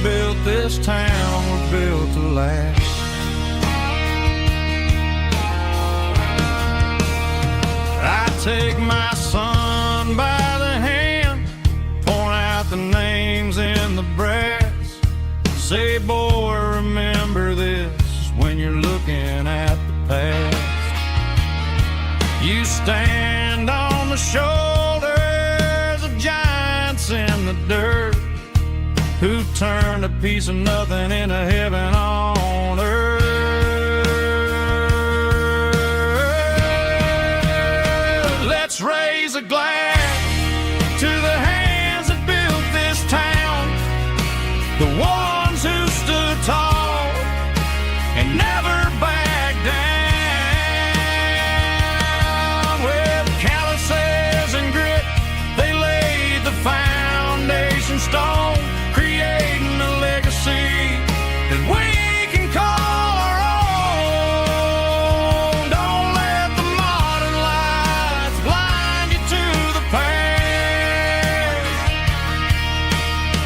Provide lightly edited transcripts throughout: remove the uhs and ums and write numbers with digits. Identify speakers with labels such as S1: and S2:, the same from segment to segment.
S1: built this town were built to last. I take my son by the hand, point out the names in the brass. Say, boy, remember this when you're looking at the past. You stand on the shoulders of giants in the dirt, who turned a piece of nothing into heaven on earth. Let's raise a glass to the hands that built this town, the ones who stood tall and never backed down. With calluses and grit, they laid the foundation stone, creating a legacy that we can call our own. Don't let the modern lights blind you to the past.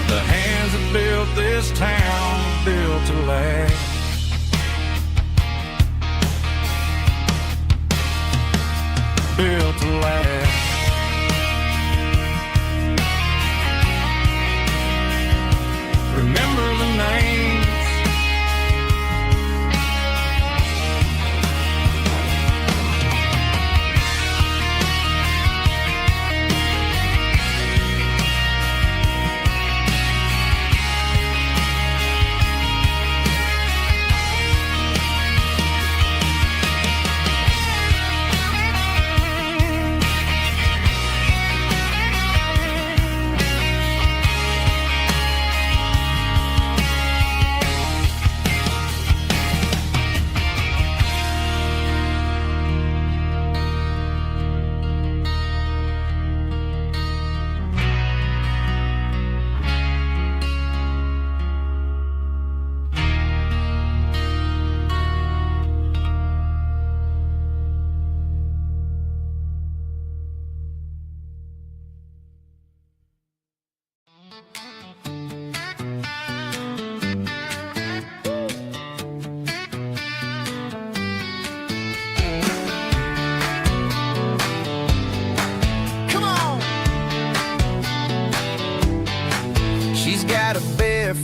S1: The hands that built this town were built to last. Built to last. Remember the names.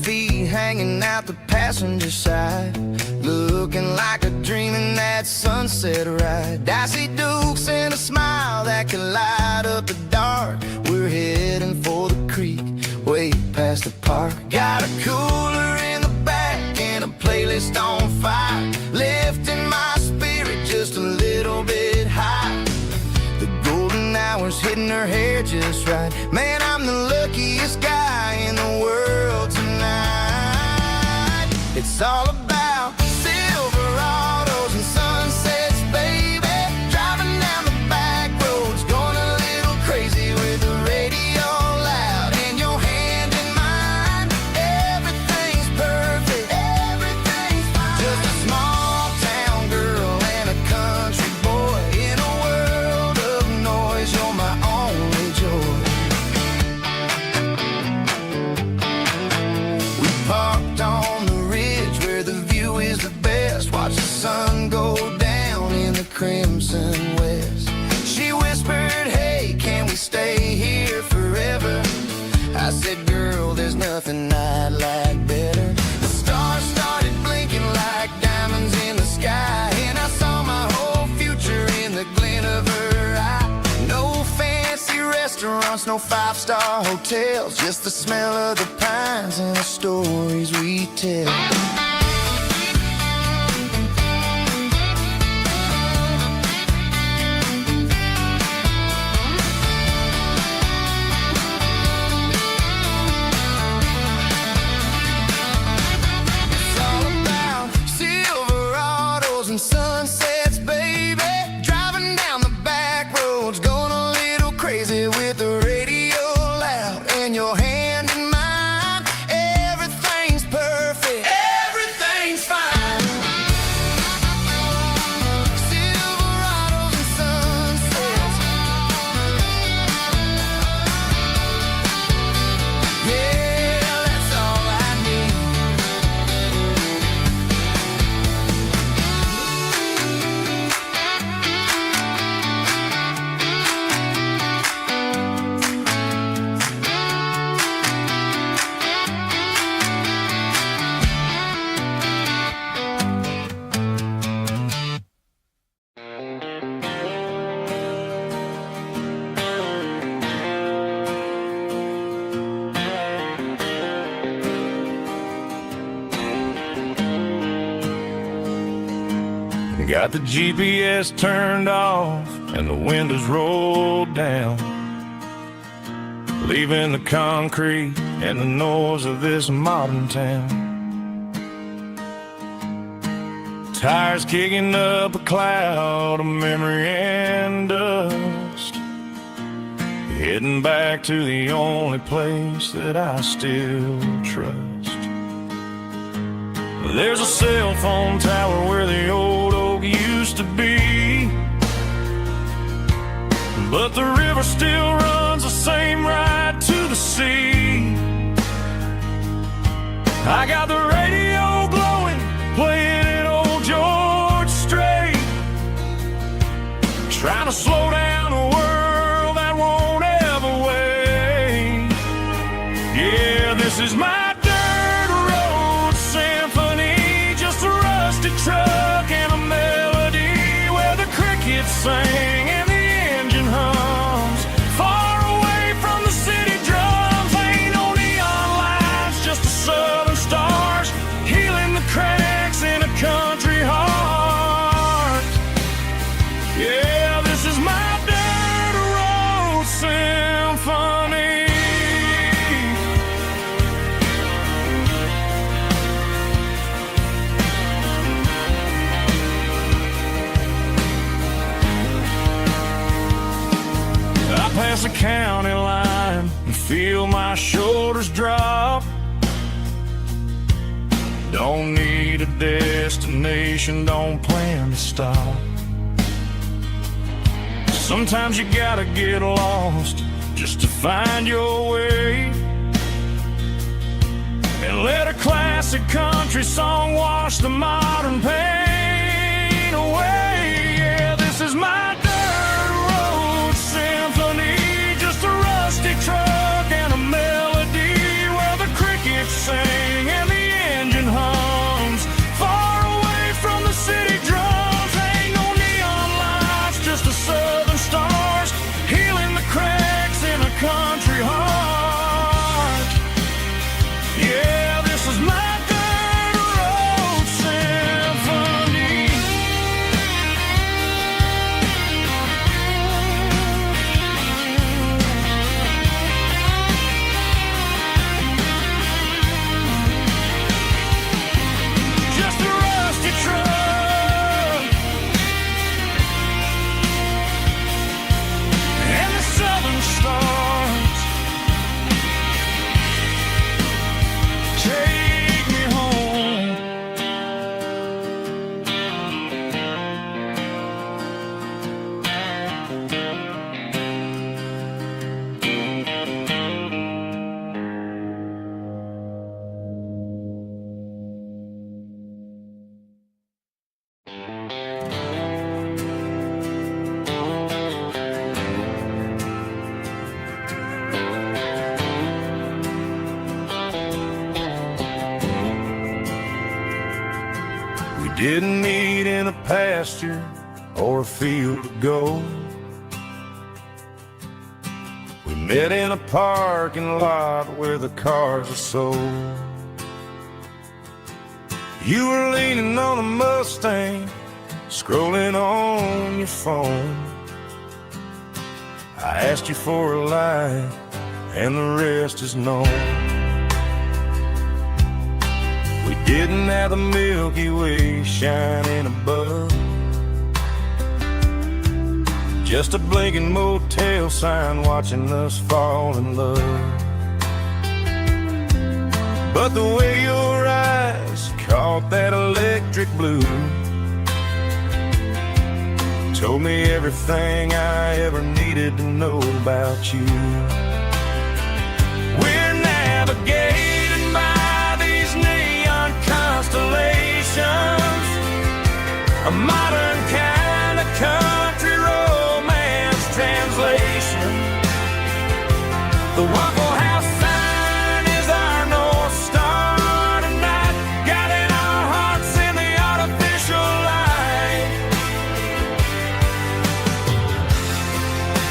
S1: Feet hanging out the passenger side, looking like a dream in that sunset ride. I see Dukes and a smile that can light up the dark. We're heading for the creek, way past the park. Got a cooler in the back and a playlist on fire, lifting my spirit just a little bit high. The golden hour's hitting her hair just right. Man, I'm the luckiest guy in the world tonight. It's all about Silverados and sunsets, baby. Driving down the back roads, going a little crazy with the radio loud and your hand in mine. Everything's perfect, everything's fine. Just a small town girl and a country boy in a world of noise. You're my only joy. We parked on the ridge where the view is the best. Watch the sun go down in the crimson west. She whispered, hey, can we stay here forever? I said, girl, there's nothing I'd like better. The stars started blinking like diamonds in the sky, and I saw my whole future in the glint of her eye. No fancy restaurants, no five-star hotels, just the smell of the pines and the stories we tell. It's all about Silverados and sunsets, baby. Driving down the back roads, going a little crazy with the radio loud and your hand in mine. Everything's perfect. Everything
S2: Got the GPS turned off and the windows rolled down, leaving the concrete and the noise of this modern town. Tires kicking up a cloud of memory and dust, heading back to the only place that I still trust. There's a cell phone tower where the old oak used to be, but the river still runs the same right to the sea. I got the radio glowing, playing an old George Strait, trying to slow down a world that won't ever wait. Yeah, this is my truck and a melody where the crickets sing and the engine hums, far away from the city drums. Ain't no neon lights, just the southern stars healing the cracks in a country heart. Yeah, this is my dirt road symphony. Past the county line and feel my shoulders drop. Don't need a destination, don't plan to stop. Sometimes you gotta get lost just to find your way, and let a classic country song wash the modern pain away. Yeah, this is my truck and a melody where the crickets sing and the engine hums, far away from the city drums. Ain't no neon lights, just the southern stars healing the cracks in a country heart. Yeah, this is my dirt road symphony. Didn't meet in a pasture or a field of gold. We met in a parking lot where the cars are sold. You were leaning on a Mustang, scrolling on your phone. I asked you for a light, and the rest is known. We didn't have the Milky Way shining above, just a blinking motel sign watching us fall in love. But the way your eyes caught that electric blue told me everything I ever needed to know about you. We're navigated by these neon constellations, a modern kind of country romance translation. The Waffle House sign is our North Star tonight, guiding our hearts in the artificial light.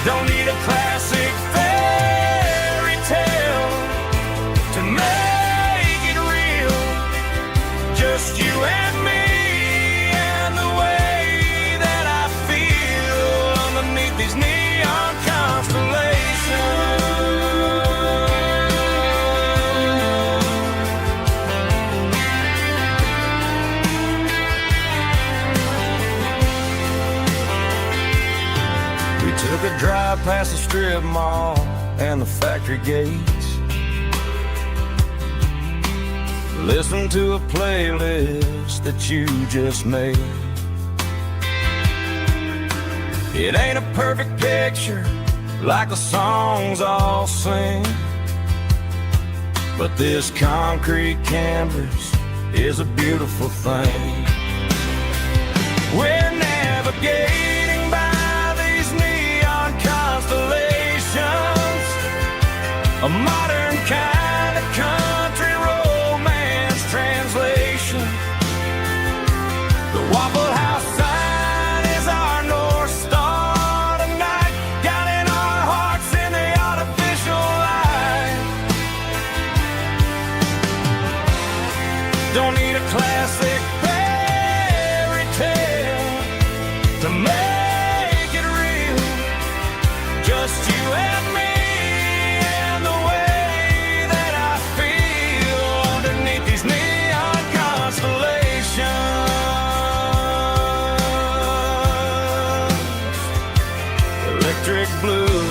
S2: Don't need a classic fairy tale to make it real, just you and me and the way past the strip mall and the factory gates. Listen to a playlist that you just made. It ain't a perfect picture like the songs all sing, but this concrete canvas is a beautiful thing. We're navigating by these neon constellations, a modern kind of country romance translation. The Waffle House sign is our North Star tonight, guiding our hearts in the artificial light. Don't need a classic fairy tale to make it real, just you and me and the way that I feel underneath these neon constellations. Electric blue,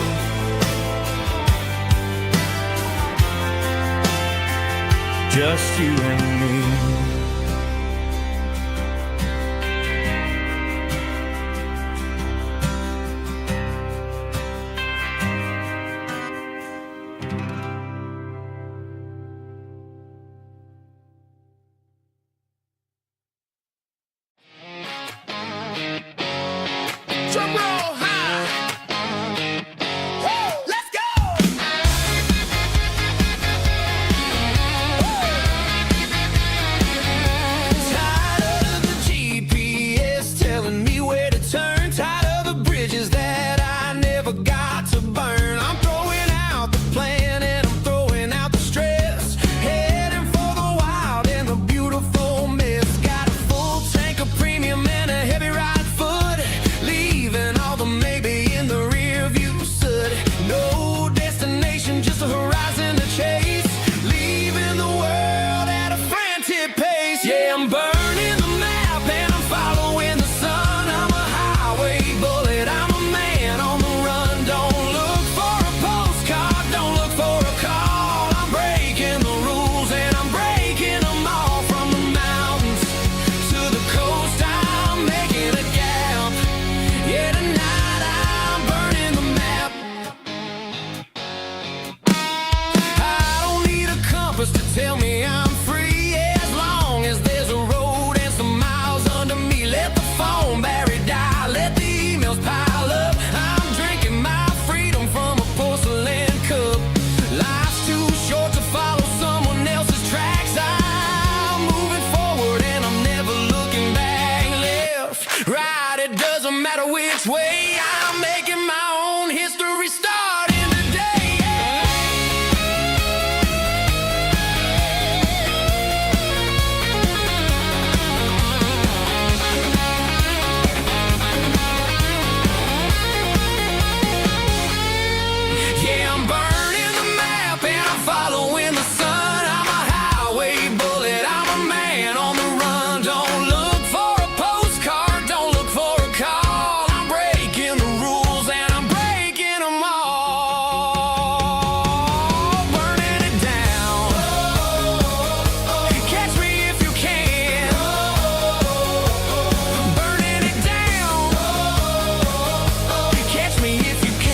S2: just you and me.
S1: Drum roll high. Woo, let's go. Tired of the GPS telling me where to turn. Tired of the bridges that I never got to burn. I'm throwing out the plan and I'm throwing out the stress. Heading for the wild and the beautiful mess. Got a full tank of premium and a heavy right foot. Leaving all the maybe in the rear view soot. No destination, just a horizon to chase. Leaving the world at a frantic pace. Yeah, I'm burning the map and I'm following the sun. I'm a highway bullet, I'm a man on the run. Don't look for a postcard, don't look for a call. I'm breaking the rules and I'm breaking them all. From the mountains to the coast, I'm making a gap. Yeah, tonight I'm burning the map. I don't need a compass to tell me I'm free. Yeah, as long as there's a road and some miles under me. Let the phone battery die, let the emails pile up. I'm drinking my freedom from a porcelain cup. Life's too short to follow someone else's tracks. I'm moving forward and I'm never looking back. Left, right, it doesn't matter which way. I'm making my own history starting today. Yeah, I'm burning the map and I'm following the sun. I'm a highway bullet, I'm a man on the run. Don't look for a postcard, don't look for a call. I'm breaking the rules and I'm breaking them all. Burning it down. Catch me if you can. Burning it down. Catch me if you can.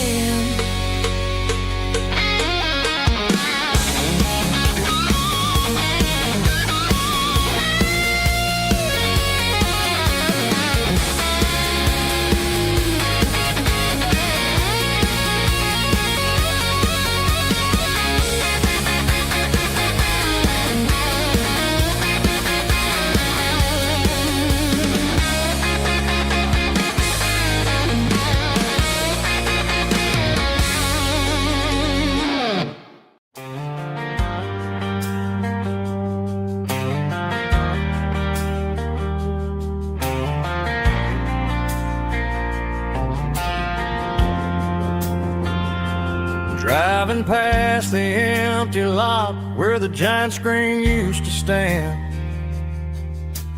S2: Driving past the empty lot where the giant screen used to stand.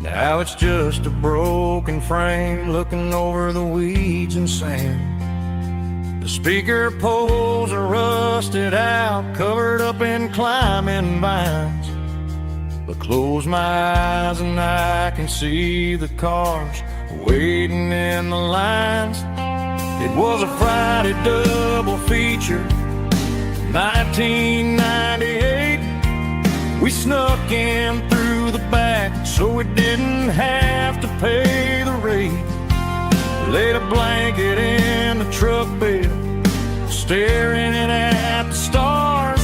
S2: Now it's just a broken frame looking over the weeds and sand. The speaker poles are rusted out, covered up in climbing vines. But close my eyes and I can see the cars waiting in the lines. It was a Friday double feature, 1998. We snuck in through the back so we didn't have to pay the rate. Laid a blanket in the truck bed, staring at the stars,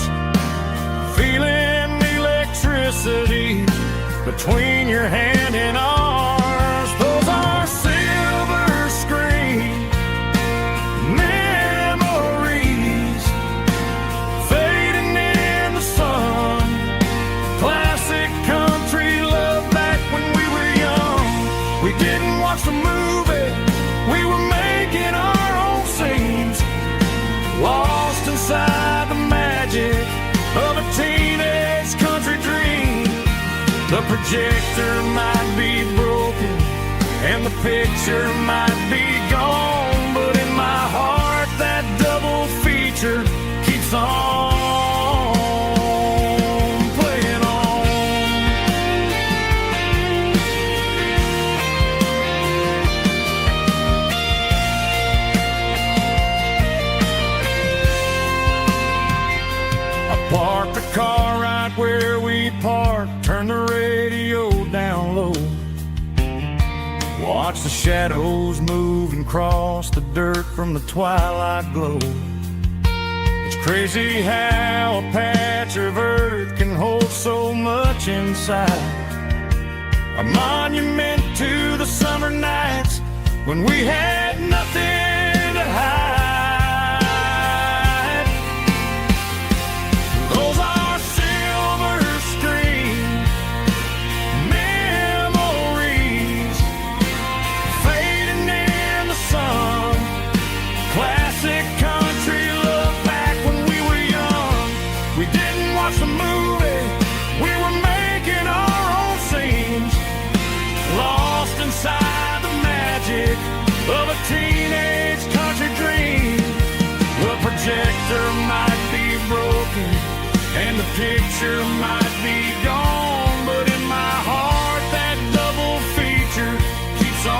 S2: feeling the electricity between your hand and ours. Those are silver screen memories fading in the sun. Classic country love back when we were young. We didn't watch the movie, we were making our own scenes, lost inside the magic of a teenage country dream. The projector might be broken and the picture might be gone, but in my heart that double feature keeps on playing on. I parked the car right where we parked, turned the radio down low, watch the shadows move and cross the dirt from the twilight glow. It's crazy how a patch of earth can hold so much inside, a monument to the summer nights when we had nothing to hide. Those are silver screen memories fading in the sun. Classic country love back when we were young. We didn't watch the movie, we were making our own scenes, lost inside the magic of a teenage country dream. The projector might be broken and the picture might be gone, but in my heart that double feature keeps on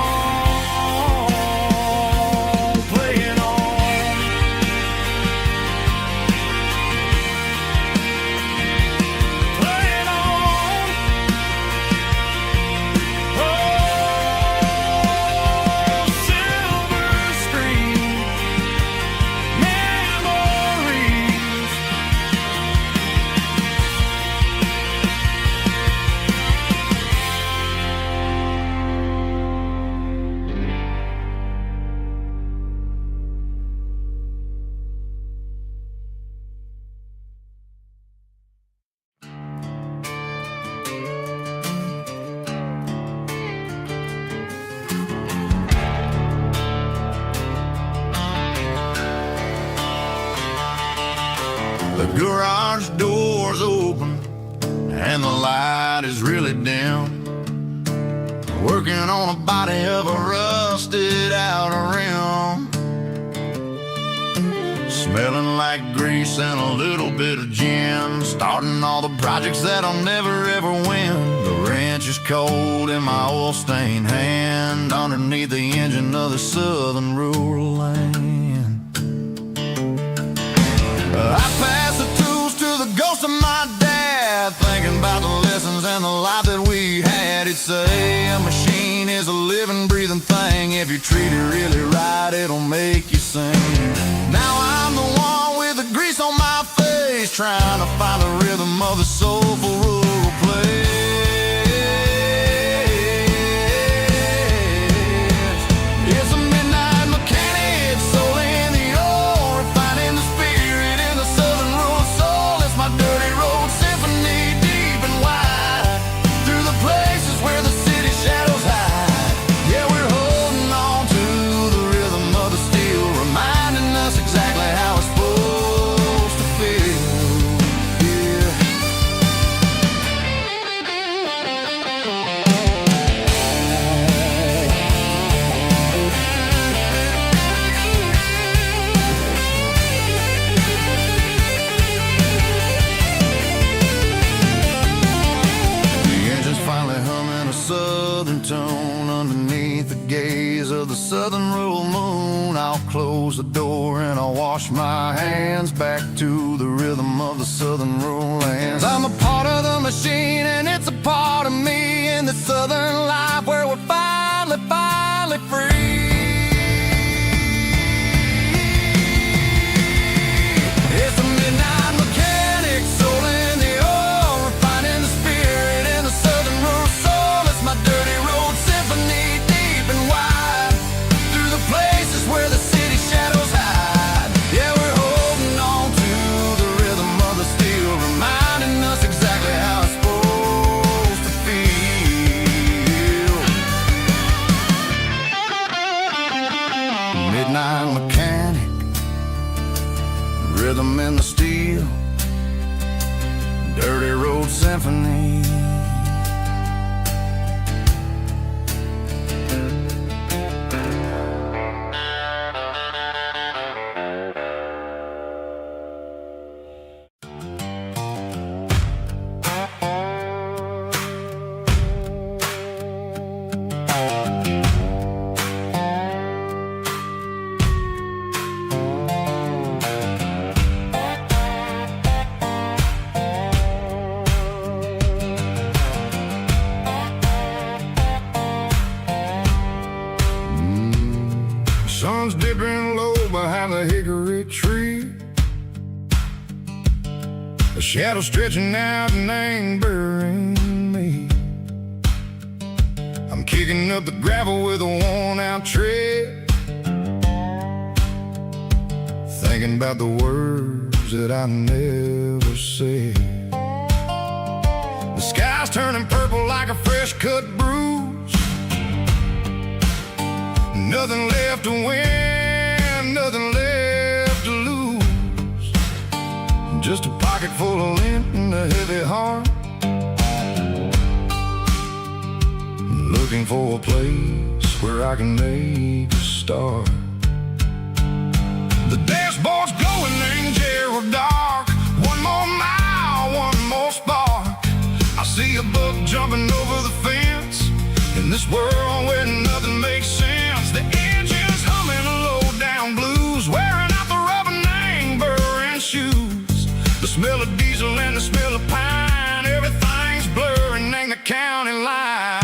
S2: playing on. Playing on. Oh, silver screen memories.
S1: The garage door's open and the light is really dim. Working on a body of a rusted out rim, smelling like grease and a little bit of gin. Starting all the projects that I'll never ever win. The wrench is cold in my oil stained hand, underneath the engine of the southern rural land. I pass the tools to the ghost of my dad, thinking about the lessons and the life that we had. He'd say a machine is a living, breathing thing. If you treat it really right, it'll make you sing. Now I'm the one with the grease on my face, trying to find the rhythm of the soulful rural place. It's a midnight mechanic, soul in the ore, refining the spirit in the southern rural soul. It's my dirty road symphony, deep and wide, through the places where the city shadows hide. Yeah, we're holding on to the rhythm of the steel, reminding us exactly how it's supposed to feel. Yeah. southern rural moon, I'll close the door and I'll wash my hands back to the rhythm of the southern rural lands. I'm a part of the machine and it's a part of me in the southern life where we're finally free. It's a midnight mechanic, soul in the oil, refining the spirit in the southern rural soul. It's my dirty road symphony, deep and wide, through the places where the city shadows hide. Yeah, we're holding on to the rhythm of the steel, reminding us exactly how it's supposed to feel. Midnight mechanic, rhythm in the steel, dirty road symphony. Sun's dipping low behind the hickory tree, a shadow stretching out and angering me. I'm kicking up the gravel with a worn-out tread, thinking about the words that I never said. The sky's turning purple like a fresh-cut bruise. Nothing left to win, nothing left to lose. Just a pocket full of lint and a heavy heart, looking for a place where I can make a start. The dashboard's glowing in Gerald dark. One more mile, one more spark. I see a buck jumping over the fence in this world where nothing makes sense. The engine's humming a low-down blues, wearing out the rubber name burring shoes. The smell of diesel and the smell of pine, everything's blurring, ain't the county line.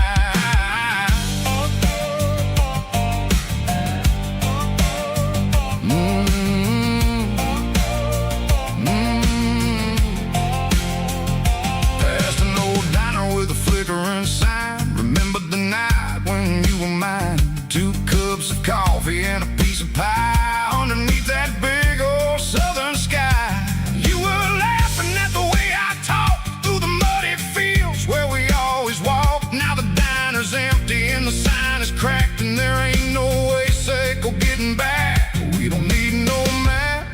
S1: Past an old diner with a flickering sign, remember the night when you were mine. 2 cups of coffee and a piece of pie underneath that big old southern sky. You were laughing at the way I talked through the muddy fields where we always walked. Now the diner's empty and the sign is cracked, and there ain't no way safe or getting back. We don't need no map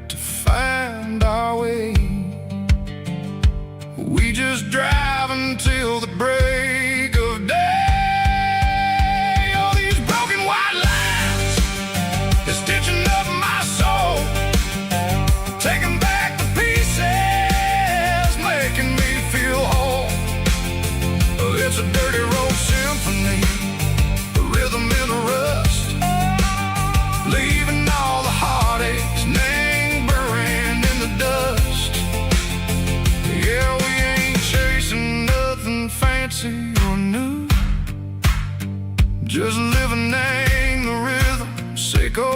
S1: to find our way. We just drive until the break of day. Stitching up my soul, taking back the pieces, making me feel whole. It's a dirty road symphony, the rhythm in the rust, leaving all the heartaches lingering in the dust. Yeah, we ain't chasing nothing fancy or new, just living in the rhythm, sicko.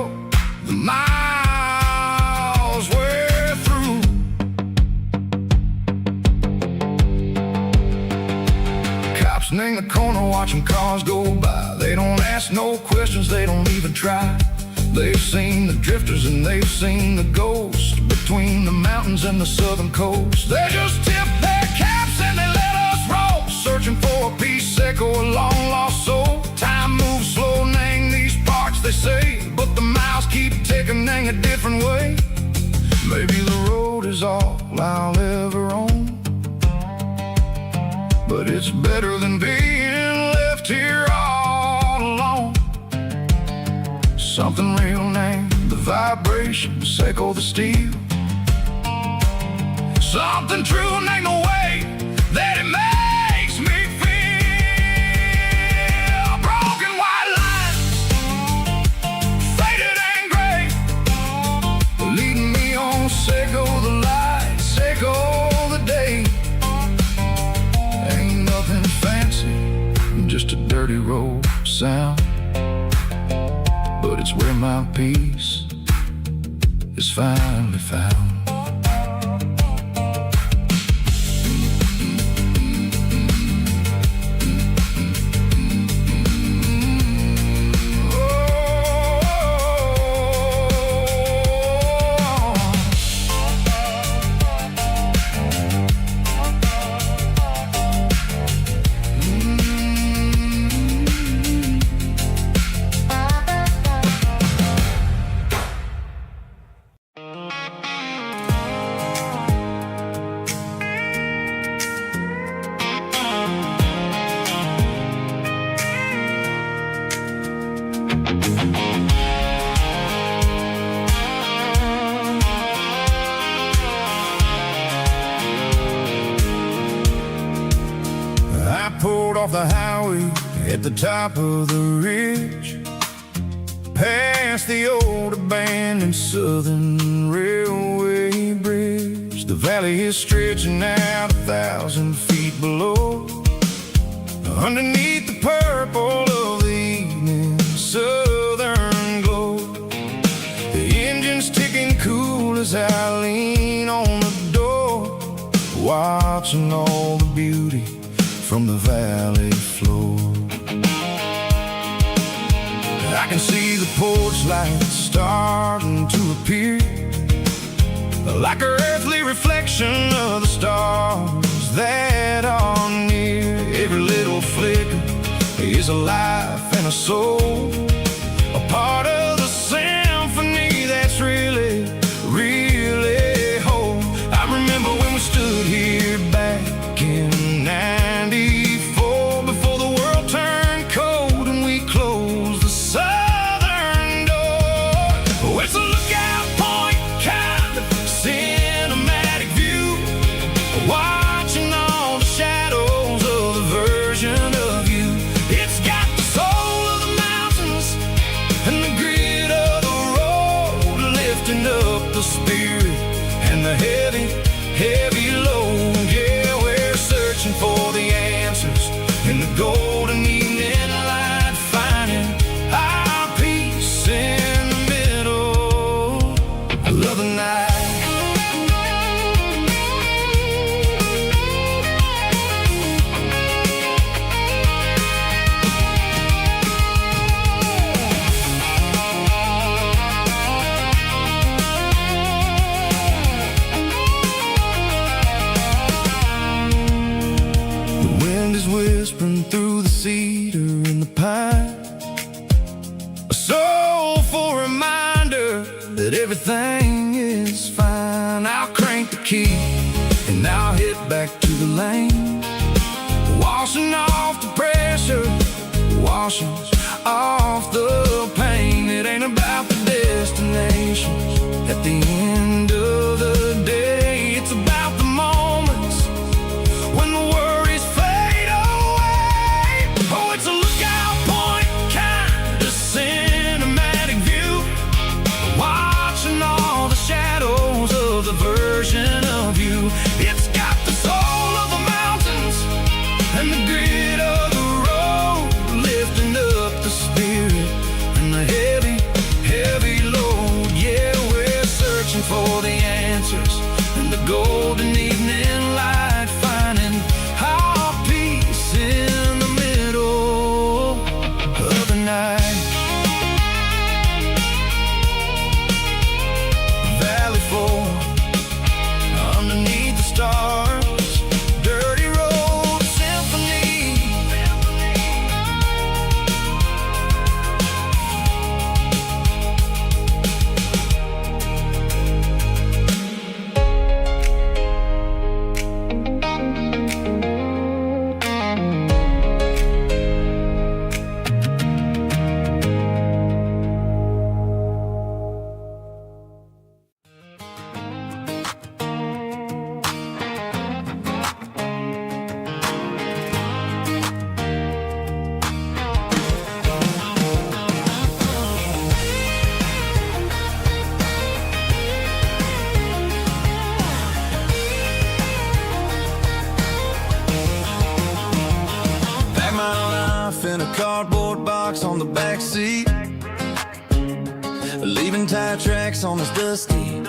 S1: The miles we're through. Cops in the corner watching cars go by. They don't ask no questions, they don't even try. They've seen the drifters and they've seen the ghosts between the mountains and the southern coast. They just tip their caps and they let us roll, searching for a piece second or a long lost soul. Time moves slow, name these parts they say, but the miles keep ticking in a different way. Maybe the road is all I'll ever own, but it's better than being left here all alone. Something real named the vibrations echo the steel. Something true named the way that it makes me feel. Broken white lines just a dirty road sound, but it's where my peace is finally found. I pulled off the highway at the top of the ridge, past the old abandoned Southern Railway bridge. The valley is stretching out 1,000 feet below, underneath the purple of the evening southern glow. The engine's ticking cool as I lean on the door, watching all the beauty from the valley floor. I can see the porch lights starting to appear, like an earthly reflection of the stars that are near. Every little flicker is a life and a soul, a part of the symphony that's really, really whole. I remember when we stood here back in '94, before the world turned cold and we closed the southern door. Oh, it's a lookout point, kind of cinematic view, watching all the shadows of the version of you. It's got the soul of the mountains and the grit of the road, lifting up the spirit and the heavy, heavy load. Yeah, we're searching for the answers in the golden evening light, finding our peace in the middle of the night. The wind is whispering through the cedar and the pine, a soulful reminder that everything is fine. I'll crank the key and I'll hit back to the lane, washing off the pressure, washing off the pain. It ain't about the destinations at the end of the day, it's about the moments when the worries fade away. Oh, it's a lookout point, kind of cinematic view, watching all the shadows of the version of you. It's got the soul of the mountains and the grit of the road, lifting up the spirit and the heavy, heavy load. Yeah, we're searching for the answers cardboard box on the back seat, leaving tire tracks on this dusty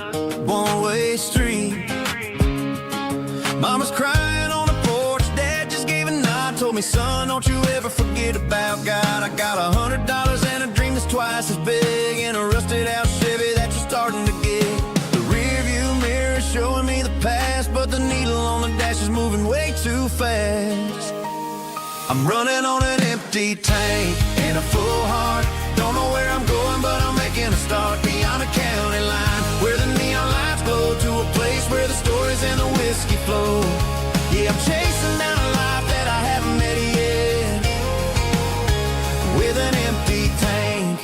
S1: one-way street. Mama's crying on the porch, Dad just gave a nod, told me, son, don't you ever forget about God. I got $100 and a dream that's twice as big, and a rusted out Chevy that you're starting to get. The rear view mirror is showing me the past, but the needle on the dash is moving way too fast. I'm running on an empty tank and a full heart. Don't know where I'm going, but I'm making a start beyond a county line, where the neon lights glow, to a place where the stories and the whiskey flow. Yeah, I'm chasing down a life that I haven't met yet, with an empty tank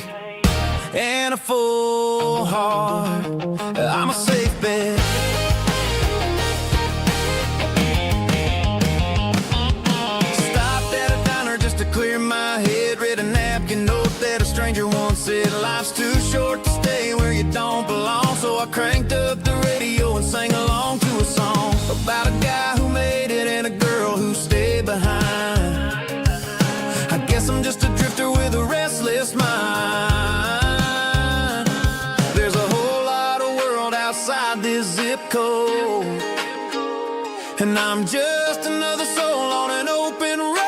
S1: and a full heart. I'm a safe bet. Stopped at a diner just to clear my head, read a napkin note that a stranger once said, life's too short to stay where you don't belong. So I cranked up the radio and sang along to a song about a guy who made it and a girl who stayed behind. I guess I'm just a drifter with a restless mind. There's a whole lot of world outside this zip code, and I'm just another soul on an open road.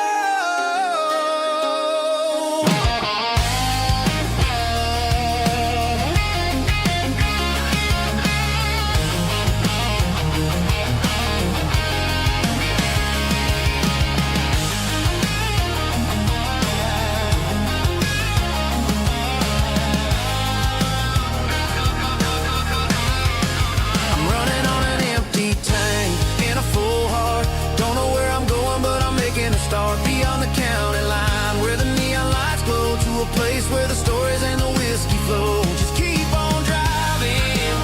S1: Beyond the county line, where the neon lights glow, to a place where the stories and the whiskey flow. Just keep on driving,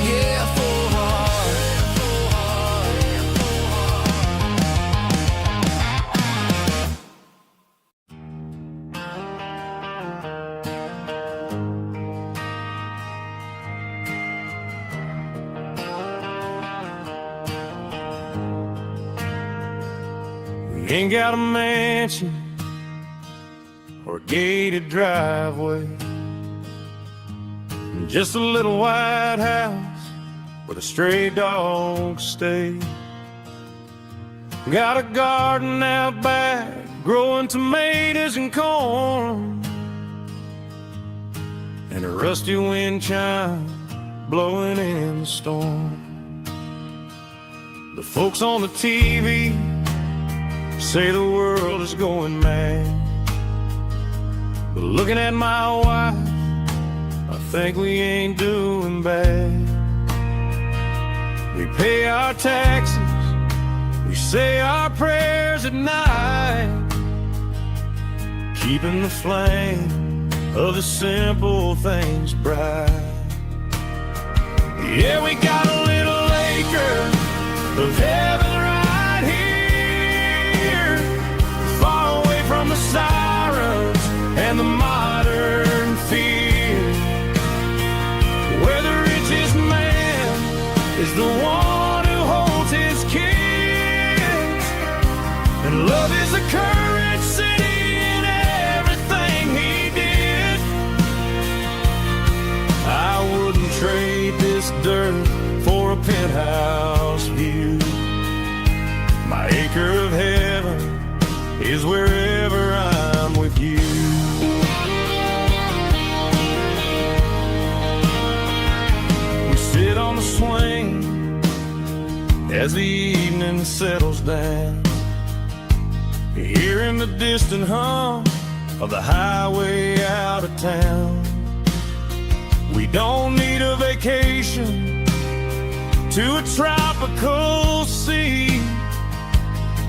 S1: yeah, full heart.
S2: Ain't got a mansion or a gated driveway, just a little white house where the stray dogs stay. Got a garden out back, growing tomatoes and corn, and a rusty wind chime blowing in the storm. The folks on the TV say the world is going mad, but looking at my wife, I think we ain't doing bad. We pay our taxes, we say our prayers at night, keeping the flame of the simple things bright. Yeah, we got a little acre of heaven right here, far away from the sirens and the modern fear, where the richest man is the one who holds his kids, and love is the currency in everything he did. I wouldn't trade this dirt for a penthouse view. My acre of heaven is wherever I'm with you. We sit on the swing as the evening settles down, hearing the distant hum of the highway out of town. We don't need a vacation to a tropical sea,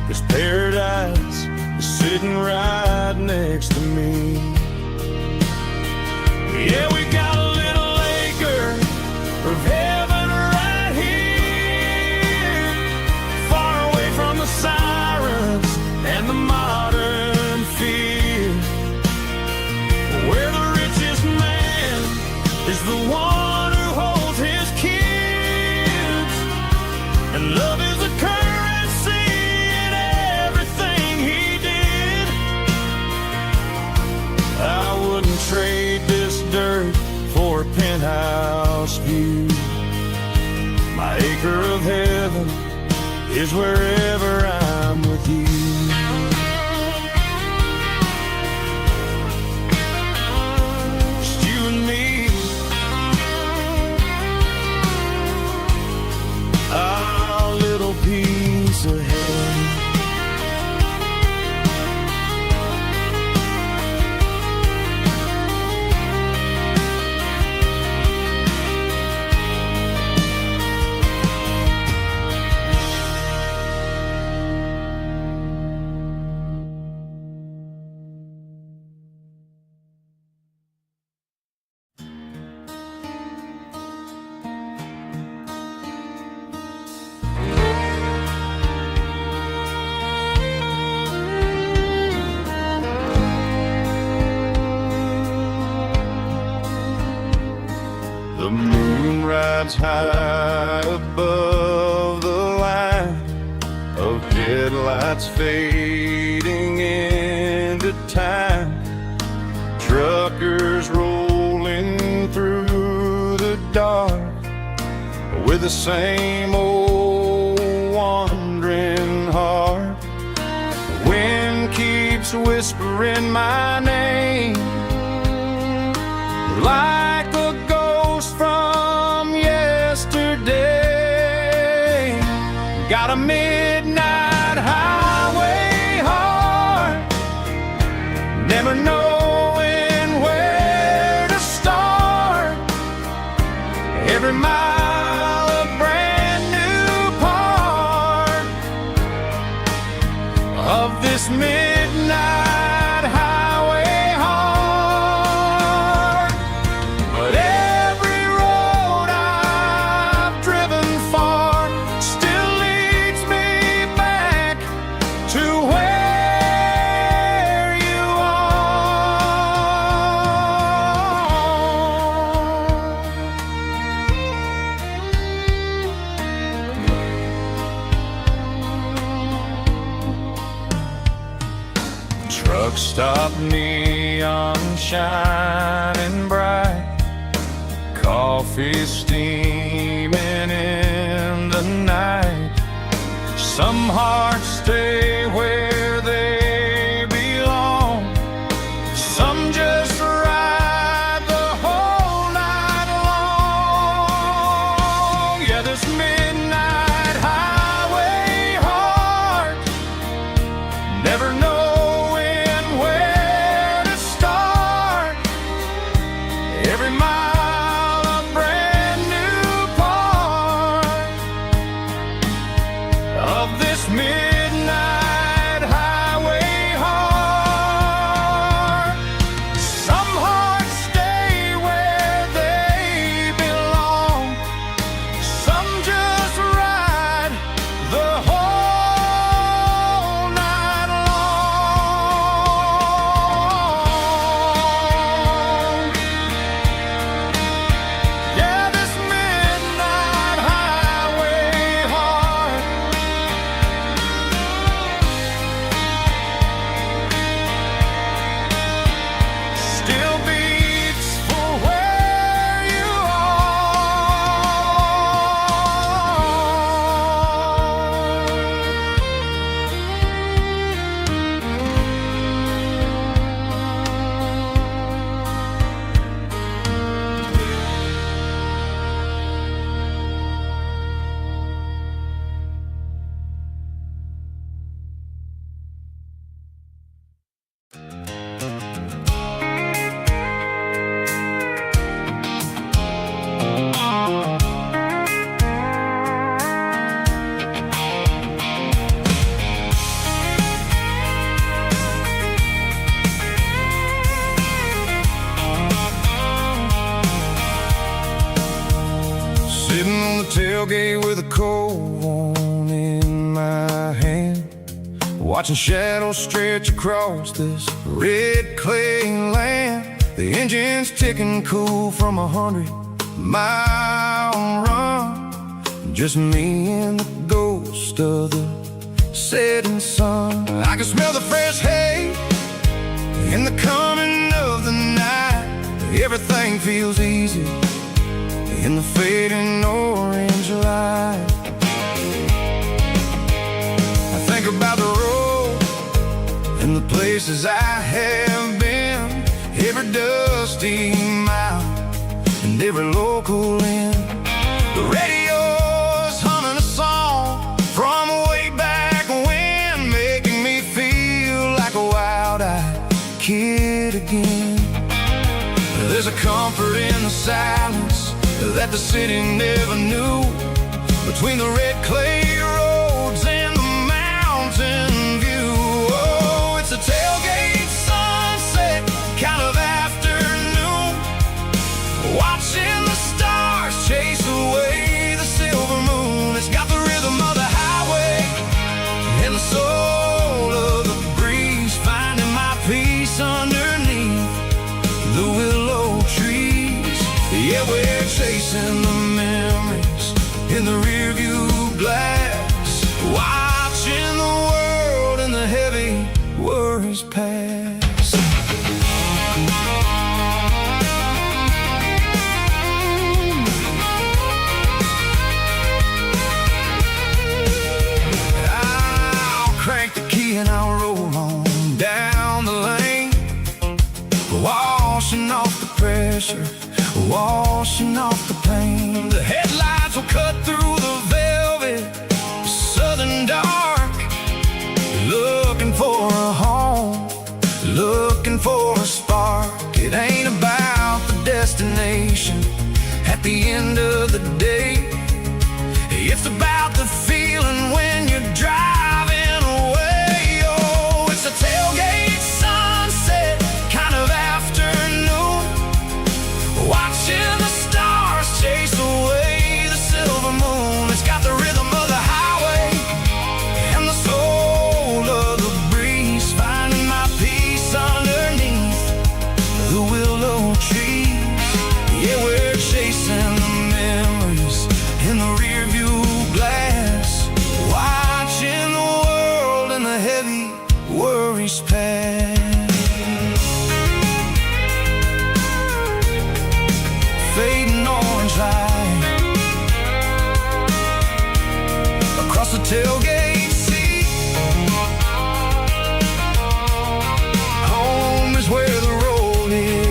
S2: 'cause paradise is sitting right next to me. Yeah, we got a little acre of heaven right here, far away from the sirens and the modern fear, where the richest man is the one who holds his kids, and love is the currency in everything acre of heaven is wherever I'm with you. Just you and me, our little piece of heaven. The moon rides high above the line of headlights fading into time. Truckers rolling through the dark with the same old wandering heart. The wind keeps whispering my name like a ghost from yesterday. Got a midnight highway heart, never knowing where to start. Every mile a brand new part of this midnight highway heart. But every road I've driven far still leads me back to where you are. Truck stop, neon shining bright, coffee steaming in the night. Some hearts stay where they belong, some just ride the whole night long. Yeah, this midnight highway heart, never knowing where to start. Every mile a brand new part of this midnight highway heart. Some hearts stay where they belong, some just ride the whole night long. Yeah, this midnight highway heart still beats for where you sitting on the tailgate with a cold one in my hand, watching shadows stretch across this red clay land. The engine's ticking cool from 100-mile run. Just me and the ghost of the setting sun. I can smell the fresh hay in the coming of the night. Everything feels easy
S1: in the fading orange light. I think about the road and the places I have been, every dusty mile and every local inn. The radio's humming a song from way back when, making me feel like a wild-eyed kid again. There's a comfort in the silence that the city never knew, between the red clay roads and the mountain view. Oh, it's a tailgate sunset kind of afternoon, watching the stars chase away the silver moon. It's got the rhythm of the highway and the soul of the breeze, finding my peace underneath the willow trees. Yeah, we're chasing the memories in the rearview glass, watching the world and the heavy worries pass. I'll crank the key and I'll roll on down the lane, washing off the pressure, washing off the pain. The headlights will cut through the velvet southern dark, looking for a home, looking for a spark. It ain't about the destination at the end of the day, it's about the feeling when you're driving away. Oh, it's a tailgate sunset kind of afternoon, watching the stars chase away the silver moon. It's got the rhythm of the highway and the soul of the breeze, finding my peace underneath the willow trees. Yeah, we're chasing the memories in the rearview glass, watching the world and the heavy worries pass. Fading orange light across the tailgate seat. Home is where the road is.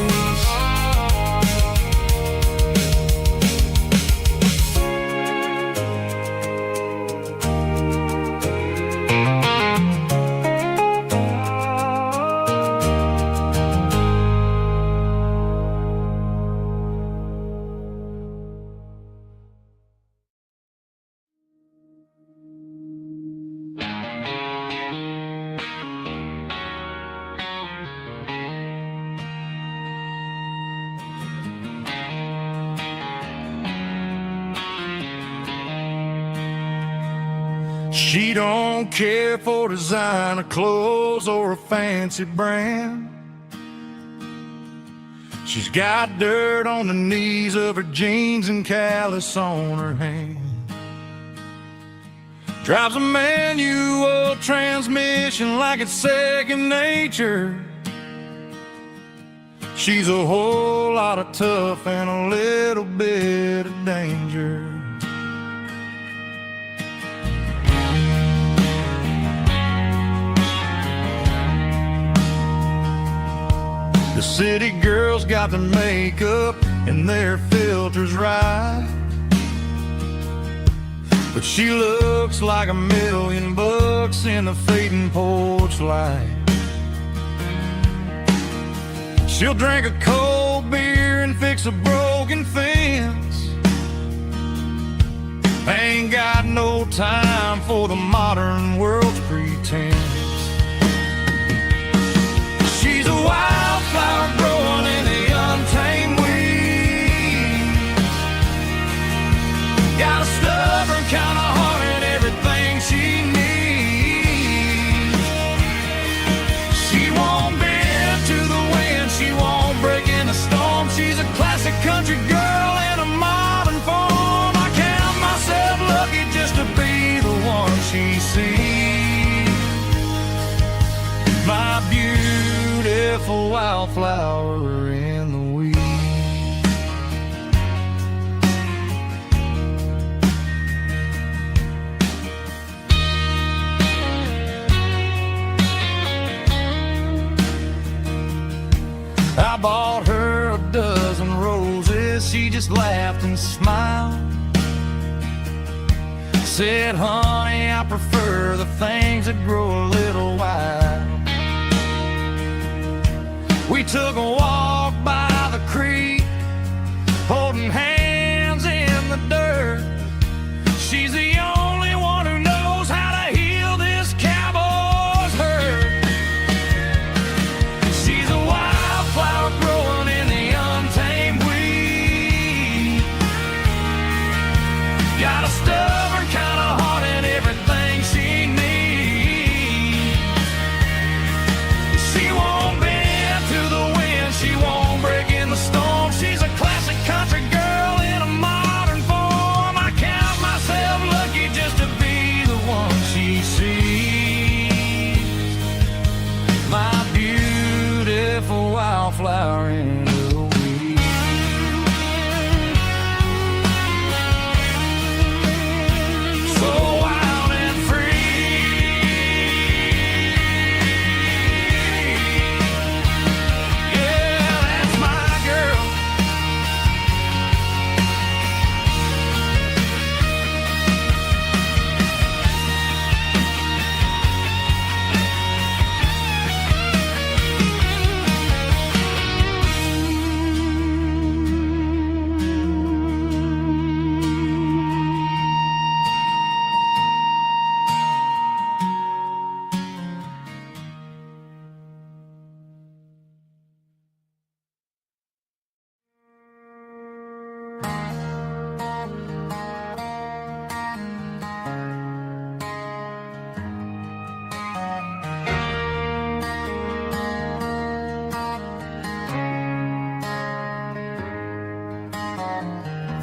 S2: She don't care for designer clothes or a fancy brand. She's got dirt on the knees of her jeans and callus on her hand. Drives a manual transmission like it's second nature. She's a whole lot of tough and a little bit of danger. The city girls got their makeup and their filters right, but she looks like $1,000,000 in the fading porch light. She'll drink a cold beer and fix a broken fence. Ain't got no time for the modern world's pretense. She's a wildflower growing in the untamed weeds. Got a stubborn kind of heart and everything she needs. She won't bend to the wind, she won't break in a storm. She's a classic country girl in a modern form. I count myself lucky just to be the one she sees. My beautiful wildflower in the weeds. just laughed and smiled. Said, honey, I prefer the things that grow a little wild. We took a walk by the creek, holding hands in the dirt. She's the only one who knows how to heal this cowboy's hurt. She's a wildflower growing in the untamed weed. Got a stubborn kind of heart and everything she needs. She won't bend to the wind, she won't break in the storm. She's a classic country girl in a modern form. I count myself lucky just to be the one she sees. My beautiful wildflower in the weed. So wild and free. Yeah, that's my girl.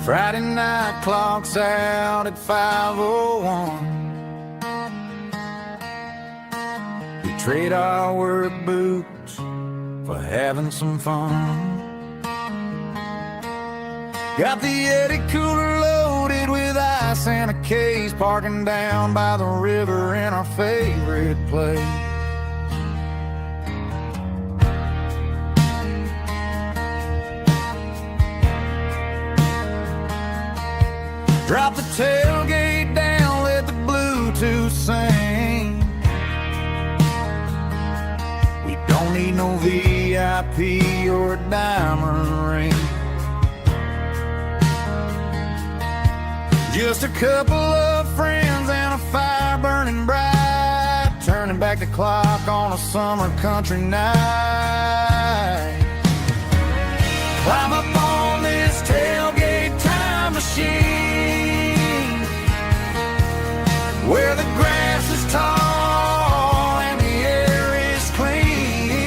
S2: Friday night clock's out at 5:01. We trade our work boots for having some fun. Got the Eddie cooler loaded with ice and a case, parking down by the river in our favorite place. Drop the tailgate down, let the Bluetooth sing. We don't need no VIP or a diamond ring. Just a couple of friends and a fire burning bright, turning back the clock on a summer country night. Climb up on this tailgate time machine, where the grass is tall and the air is clean.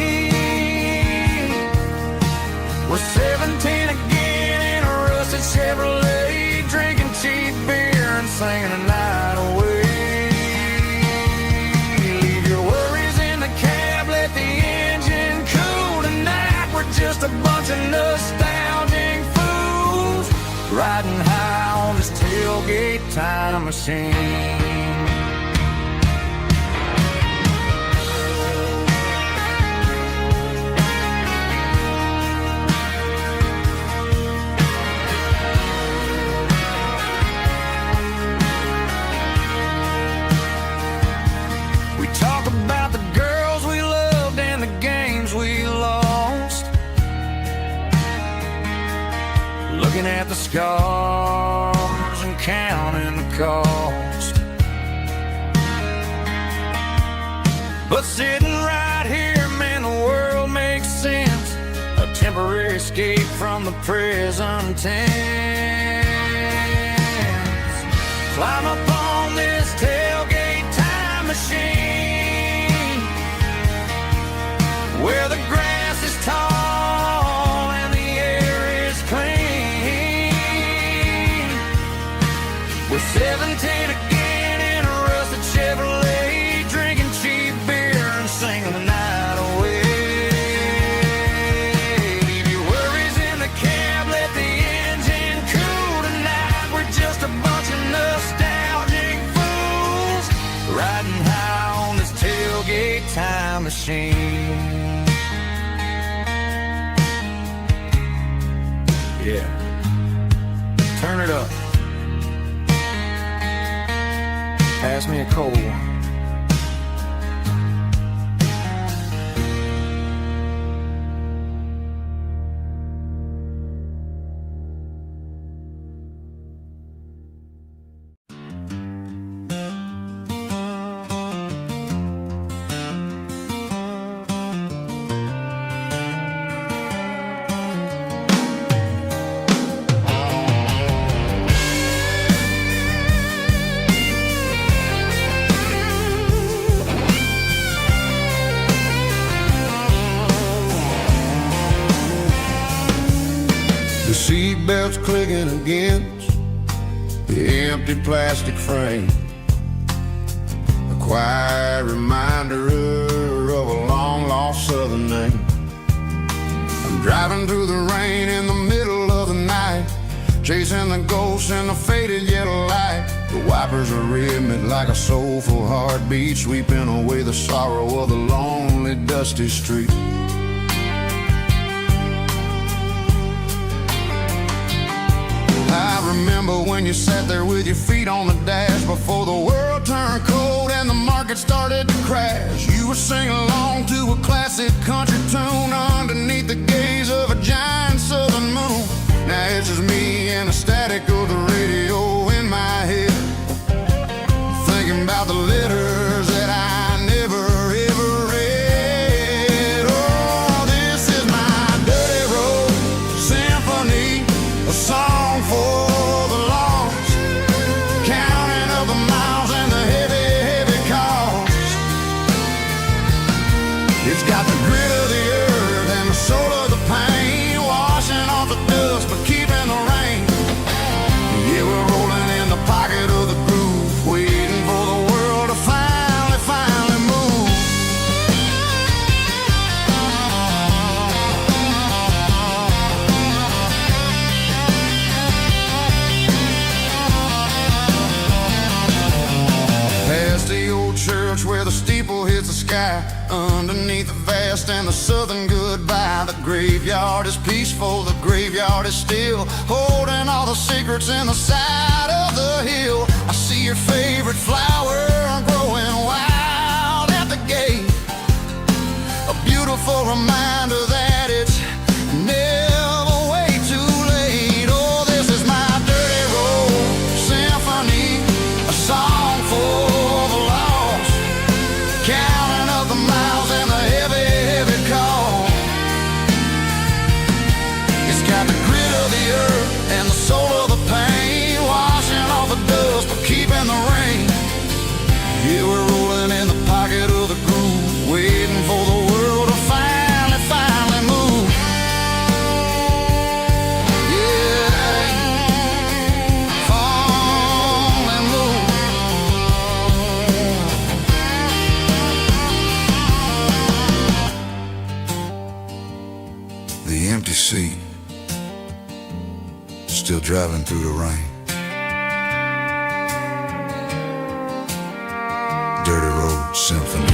S2: We're 17 again in a rusted Chevrolet, drinking cheap beer and singing the night away. Leave your worries in the cab, let the engine cool tonight. We're just a bunch of nostalgic fools, riding high on this tailgate time machine. We talk about the girls we loved and the games we lost, looking at the scars and counting the cost. But sitting right here, man, the world makes sense. A temporary escape from the present tense. Climb up on this tailgate time machine, where the grass is tall and the air is clean. We're 17 again in a rusted Chevrolet, drinking cheap beer and singing the night away. Leave your worries in the cab, let the engine cool tonight. We're just a bunch of nostalgic fools, riding high on this tailgate time machine. Yeah. Turn it up. Pass me a cold one.
S1: The seatbelt's clicking against the empty plastic frame, a quiet reminder of a long-lost southern name. I'm driving through the rain in the middle of the night, chasing the ghosts in the faded yellow light. The wipers are rhythmic like a soulful heartbeat, sweeping away the sorrow of the lonely, dusty street. I remember when you sat there with your feet on the dash before the world turned cold and the market started to crash. You were singing along to a classic country tune underneath the gaze of a giant southern moon. Now it's just me and the static of the radio in my head, thinking about the letters that I never ever read. Oh, this is my dirty road symphony, a song for the lost, counting up the miles and the heavy, heavy cost. It's got the grit of the earth and the soul of the pain, washing off the dust but keeping the rain. Yeah, we're rolling in the pocket of the groove, waiting for the world to finally move. Past the old church where the steeple hits the sky, underneath the vast and the southern goodbye. The graveyard is peaceful, the graveyard is still, holding all the secrets in the side of the hill. I see your favorite flower growing wild at the gate, a beautiful reminder that it's never way too late. Oh, this is my dirty road symphony, a song for the lost, counting up the miles and the heavy, heavy call. It's got the grit of the earth and the soul of the pain, washing off the dust but keeping the rain. Yeah, we're rolling in the pocket of the groove, waiting for the world to finally move. Yeah, finally move. The empty seat, still driving through the rain. Dirty road symphony.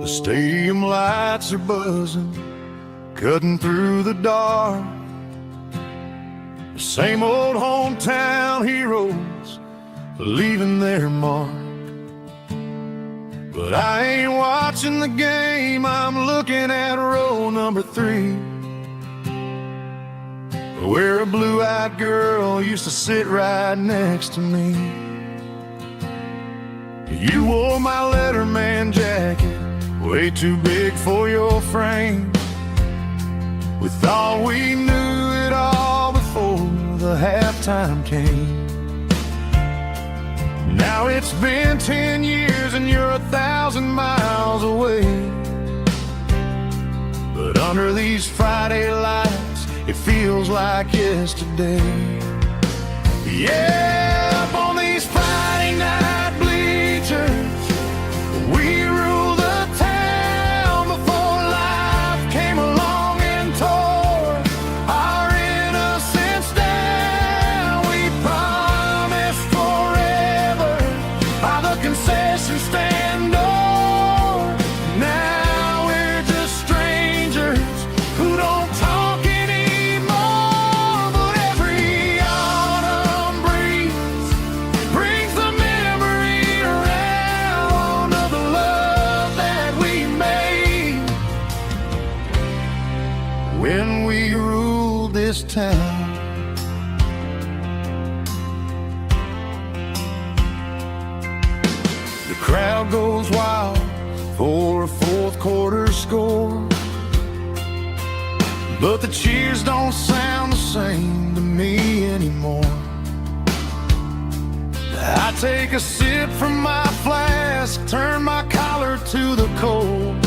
S2: The stadium lights are buzzing, cutting through the dark. The same old hometown heroes leaving their mark. But I ain't watching the game, I'm looking at row number 3, where a blue-eyed girl used to sit right next to me. You wore my Letterman jacket, way too big for your frame. We thought we knew it all before the halftime came. Now it's been 10 years and you're 1,000 miles away. But under these Friday lights, it feels like yesterday. Yeah, up on these Friday night bleachers, we rule the town before life came along and tore our innocence down. We promised forever by the concession stand door. Now we're just strangers who don't talk anymore. But every autumn breeze brings the memory around of the love that we made when we ruled this town. The crowd goes wild for a fourth quarter score, but the cheers don't sound the same to me anymore. I take a sip from my flask, turn my collar to the cold.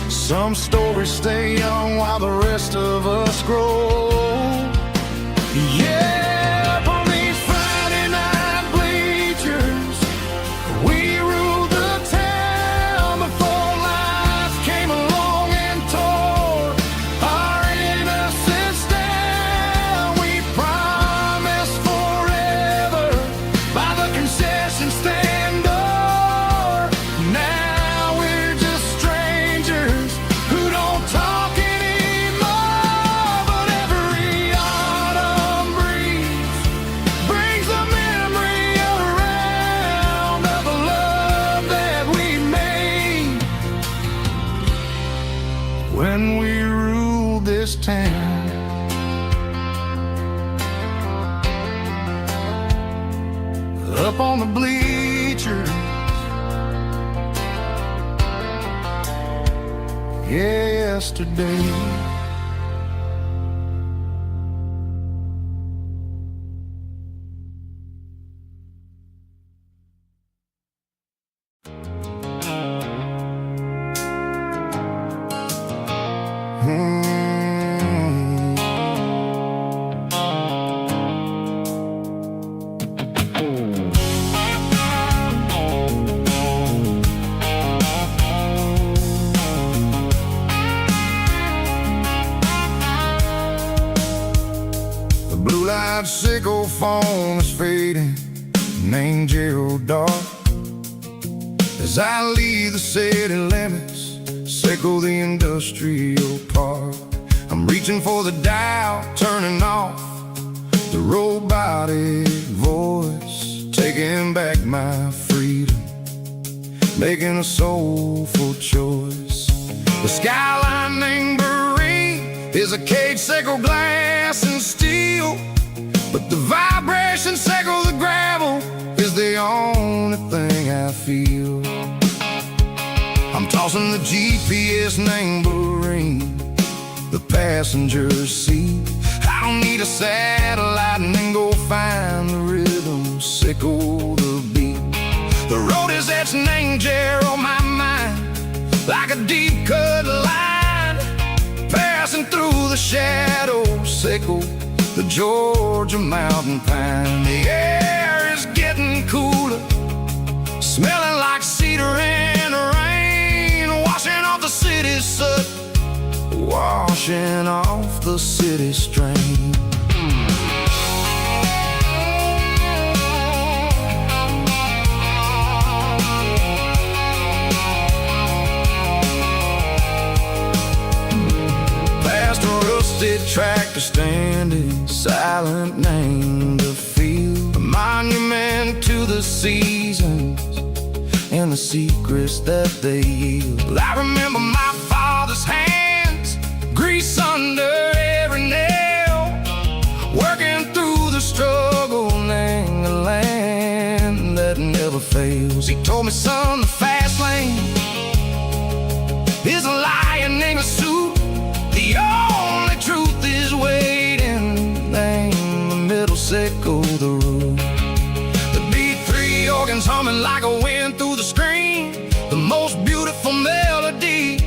S2: Some stories stay young while the rest of us grow. Yeah, up on these Friday night bleachers, we ruled the town before life came along and tore our innocence down. We promised forever by the concession stand door. Now we're just strangers who don't talk anymore. But every autumn breeze brings the memory around of the love that we made when we ruled this town. Up on the bleachers, yesterday. The blue-light sickle phone is fading, named Gerald Dark. As I leave the city limits, sickle the industrial park. I'm reaching for the dial, turning off the robotic voice, taking back my freedom, making a soulful choice. The skyline named Bryan is a cage, sickle glass and steel, but the vibration sickle the gravel is the only thing I feel. I'm tossing the GPS named Bryan, the passenger seat. I don't need a satellite and then go find the rhythm, sickle the beat. The road is etched named Gerald, my mind, like a deep cut line, passing through the shadows, sickle the Georgia mountain pine. The air is getting cooler, smelling like cedar in the rain, washing off the city's soot, washing off the city strain. Past a rusted tractor standing silent, named the field, a monument to the seasons
S1: and the secrets that they yield. I remember my father's hands, grease under every nail, working through the struggle, laying a land that never fails. He told me, son, the fast lane is a lion named a suit. The only truth is waiting. Name the middle, sickle the root. The B3 organs humming like a wind through the screen, the most beautiful melody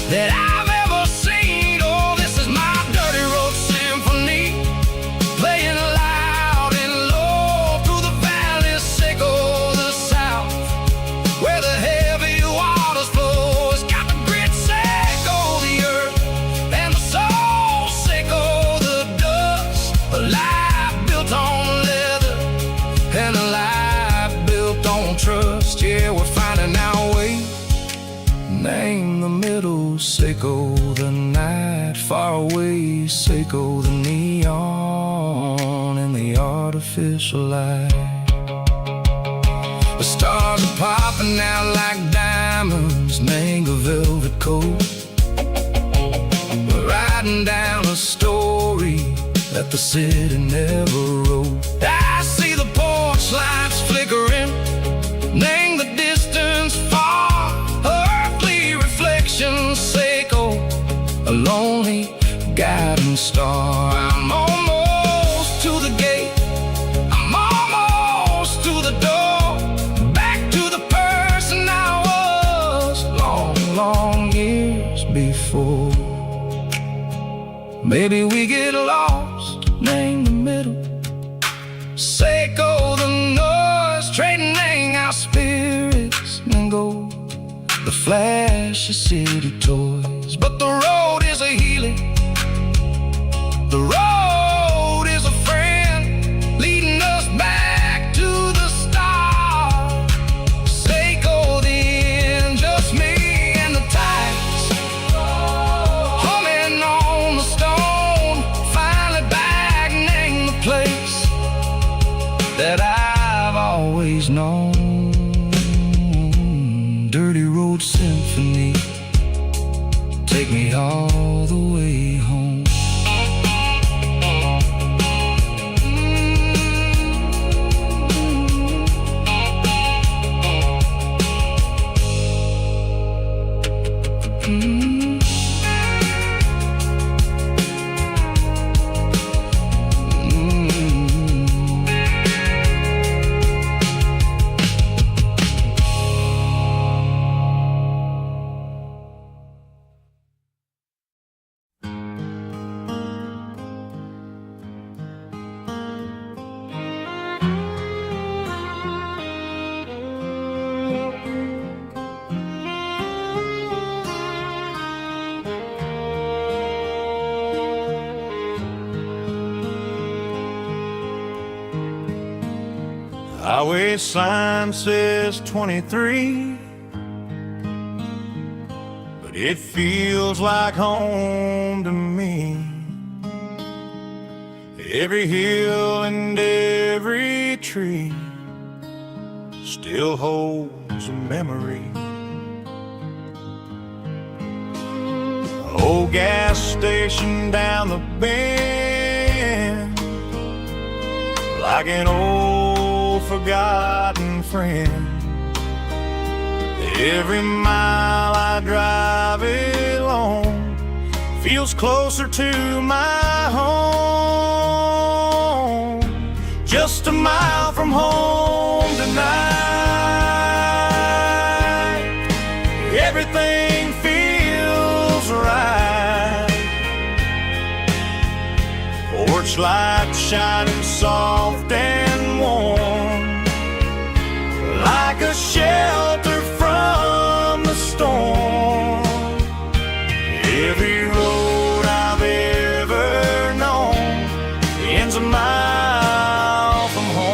S1: that I've ever seen. Oh, this is my dirty road symphony, playing loud and low through the valleys, sickle the south, where the heavy waters flow. It's got the grit, sickle the earth, and the soul, sickle the dust. A life built on leather, and a life built on trust. Yeah, we're finding our way. Name the middle, sickle the night, far away, sickle the neon and the artificial light. The stars are popping out like diamonds, mango velvet coat. We're riding down a story that the city never wrote. I see the porch lights flickering, name the distance far, earthly reflections, sickle a lonely guiding star. I'm almost to the gate, I'm almost to the door, back to the person I was long, long years before. Maybe we get lost, name the middle, sickle the noise, trading our spirits and gold, the flash of city toys. But the road is a healing, the road is a friend, leading us back to the start. Sickle the end, just me and the tides, humming on the stone, finally back, name the place that I've always known. Dirty road symphony, take me all the way home.
S2: Highway sign says 23, but it feels like home to me. Every hill and every tree still holds a memory. Old gas station down the bend, like an old forgotten friend. Every mile I drive it alone feels closer to my home. Just a mile from home tonight, everything feels right. Porch light shining soft and warm, like a shelter from the storm. Every road I've ever known ends a mile from home.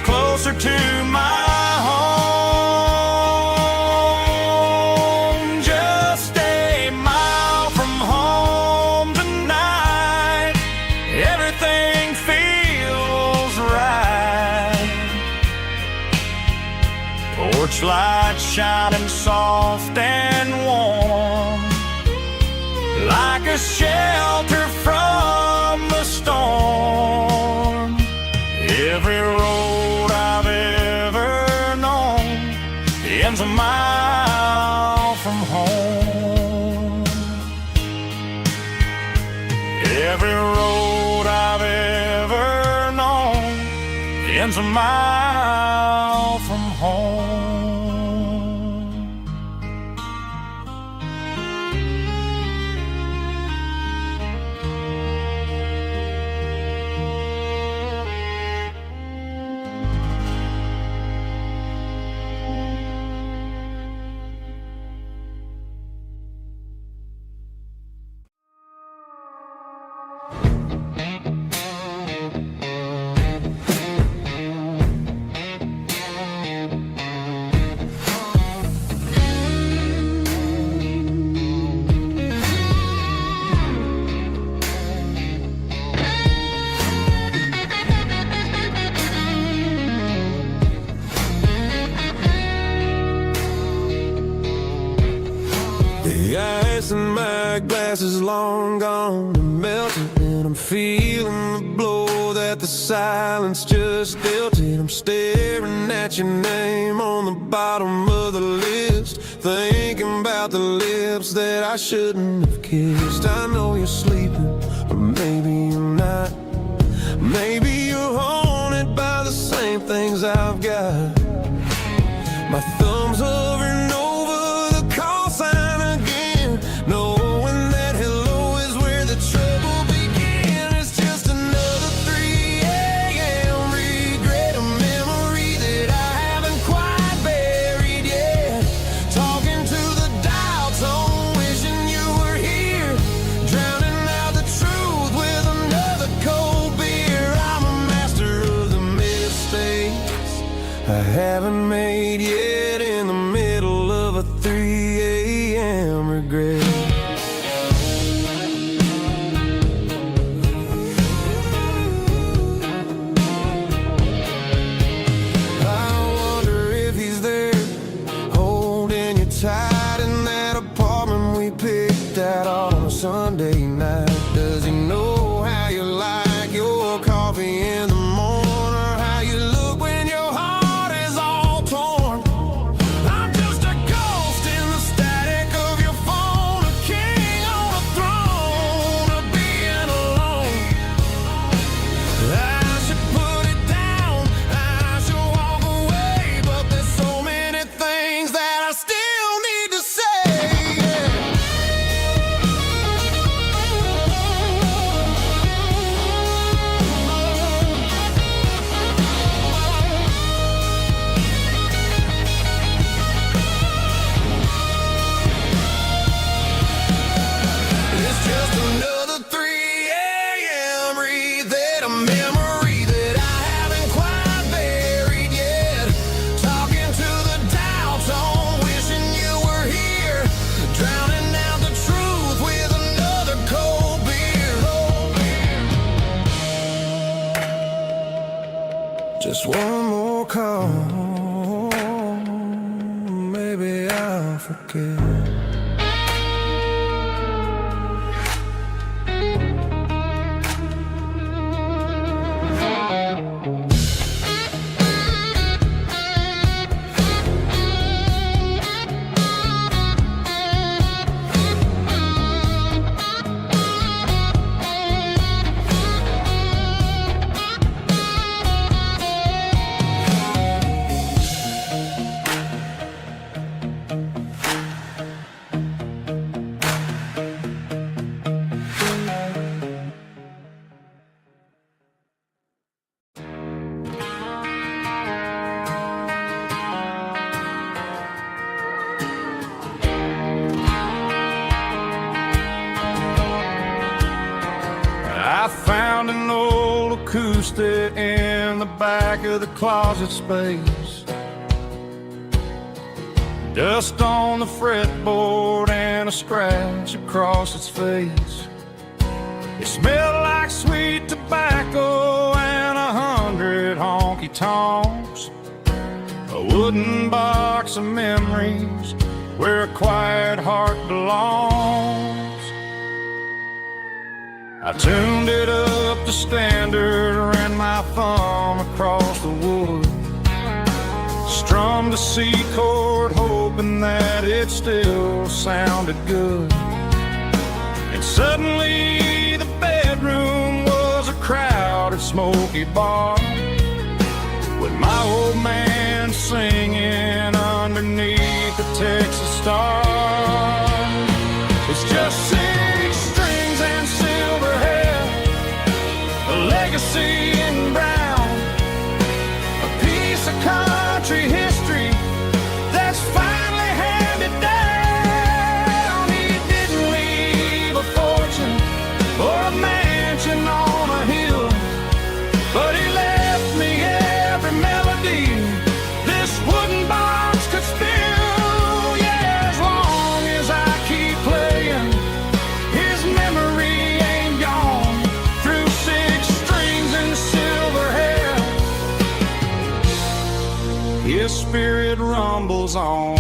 S2: closer to my home. Just a mile from home tonight. Everything feels right. Porch light shining soft and warm, like a shelter from the storm. Every road I've ever known ends a mile from home. Every road I've ever known ends a mile from home.
S3: The ice in my glass is long gone and melted, and I'm feeling the blow that the silence just dealt it. I'm staring at your name on the bottom of the list, thinking about the lips that I shouldn't have kissed. I know you're sleeping, or maybe you're not. Maybe you're haunted by the same things I've got. My thumb's hovering over the call sign again, knowing that hello is where the trouble began. It's just another 3 a.m. regret, a memory that I haven't quite buried yet. Talking to the dial tone, wishing you were here, drowning out the truth with another cold beer. I'm a master of the mistakes I haven't made yet, in the middle of a 3 a.m. regret. I wonder if he's there, holding you tight in that apartment we picked out on a Sunday night. Does he know how you like your coffee in the morning, or how you look when your heart is all torn? I'm just a ghost in the static of your phone, a king on a throne, of being alone. I should put it down, I should walk away, but there's so many things that I still need to say. It's just another 3 a.m. read, a memory that I haven't quite buried yet. Talking to the dial tone, wishing you were here, drowning out the truth with another cold beer. Just one more call, maybe I'll forget.
S2: I found an old acoustic in the back of the closet space. Dust on the fretboard and a scratch across its face. It smelled like sweet tobacco and 100 honky-tonks. A wooden box of memories where a quiet heart belongs. I tuned it up to standard, ran my thumb across the wood, strummed a C chord hoping that it still sounded good. And suddenly the bedroom was a crowded smoky bar, with my old man singing underneath the Texas stars. It's just 6 strings and silver hair, a legacy in brown, a piece of country history that's finally handed down. He didn't leave a fortune or a mansion on a hill, but he left me every melody this wooden box could spill. Yeah, as long as I keep playing, his memory ain't gone. Through 6 strings and silver hair, his spirit rumbles on.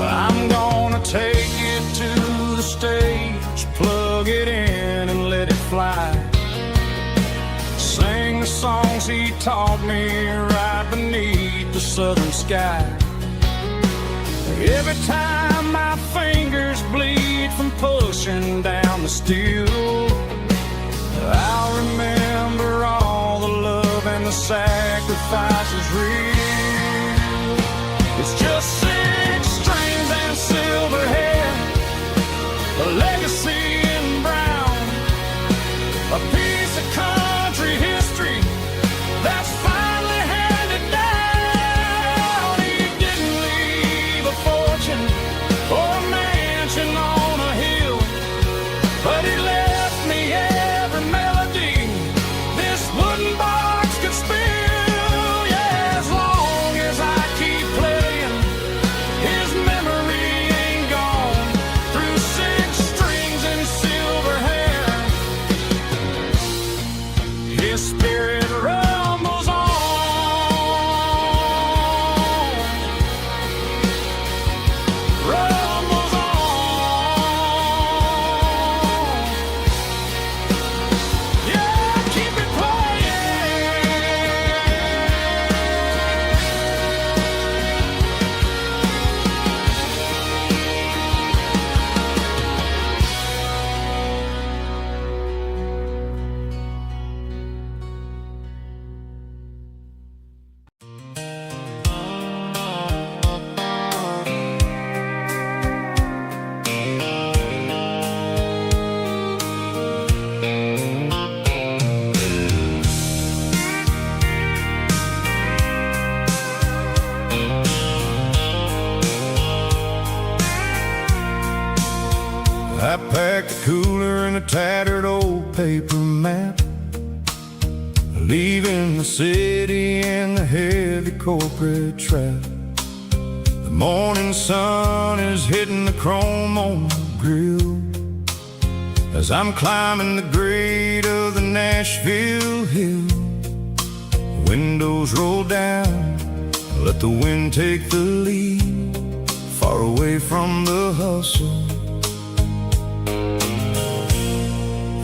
S2: I'm gonna take it to the stage, plug it in and let it fly. Sing the songs he taught me right beneath the southern sky. Every time my fingers bleed from pushing down the steel, I'll remember all the love and the sacrifices real. It's just 6 strings and silver hair, a legacy in brown, a piece of country history that's finally handed down. He didn't leave a fortune or a mansion on a hill, but he left me every melody this wooden box could spill. Yeah, as long as I keep playing, his memory ain't gone. Through 6 strings and silver hair, his spirit rumbles on. Rumbles on. Yeah, keep it playing.
S1: I packed a cooler and a tattered old paper map, leaving the city in the heavy corporate trap. The morning sun is hitting the chrome on the grill as I'm climbing the grade of the Nashville hill. The windows roll down, let the wind take the lead, far away from the hustle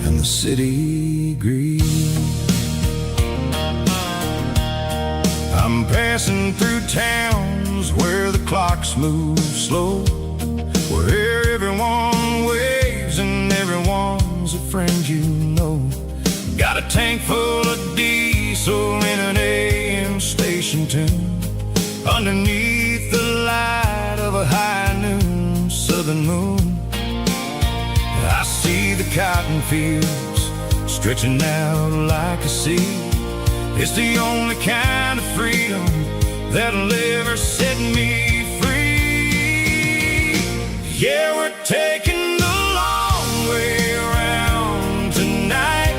S1: and the city greed. I'm passing through towns where the clocks move slow, where everyone waves and everyone's a friend you know. Got a tank full of diesel in an AM station tune, underneath the light of a high noon southern moon. I see the cotton fields stretching out like a sea. It's the only kind of freedom that'll ever set me free. Yeah, we're taking the long way around tonight.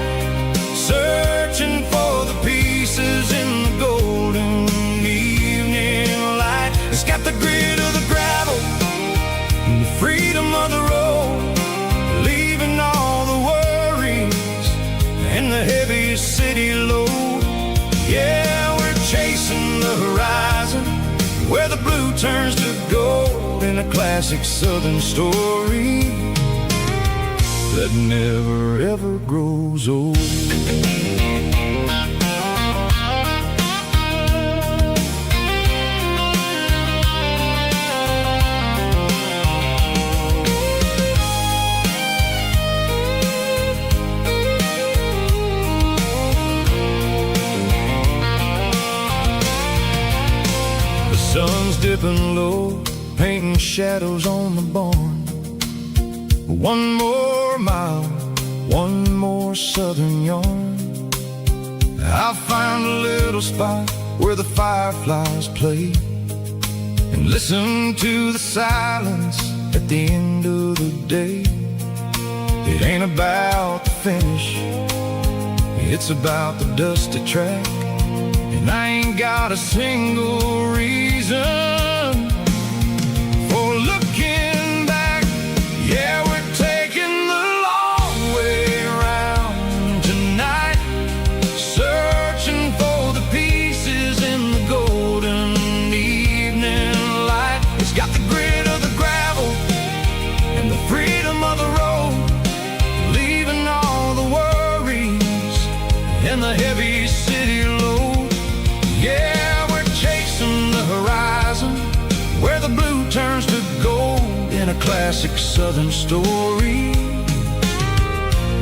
S2: heavy city load. Yeah, we're chasing the horizon, where the blue turns to gold, in a classic southern story that never ever grows old. Sun's dipping low, painting shadows on the barn. One more mile, one more southern yarn. I'll find a little spot where the fireflies play, and listen to the silence at the end of the day. It ain't about the finish, it's about the dusty track. And I ain't got a single reason for looking back. Yeah, we're taking the long way around tonight, searching for the pieces in the golden evening light. It's got the grit of the gravel and the freedom of the road, leaving all the worries and the heavy city load. Yeah, we're chasing the horizon, where the blue turns to gold, in a classic southern story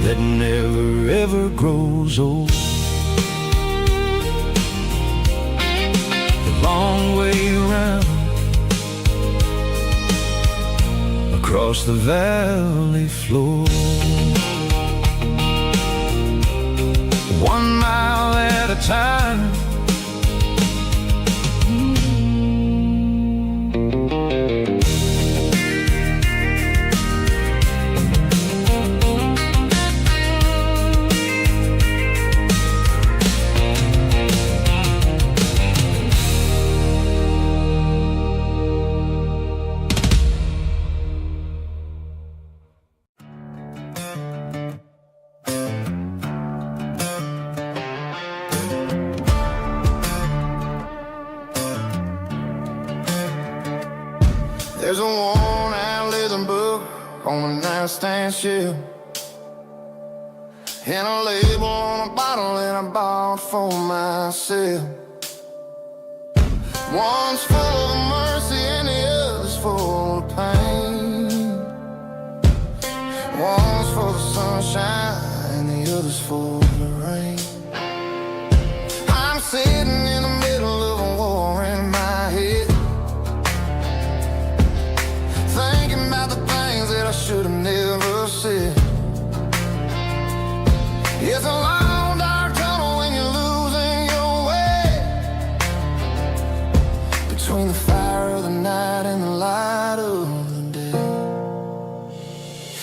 S2: that never ever grows old. The long way around, across the valley floor, 1 mile at a time.
S1: There's a worn-out leather book on the nightstand shelf, and a label on a bottle that I bought for myself. One's full of mercy and the other's full of pain. One's for the sunshine and the other's for the rain. I'm sitting in the middle of a war in my head, thinking about the things that I should have never said. It's a long dark tunnel when you're losing your way, between the fire of the night and the light of the day.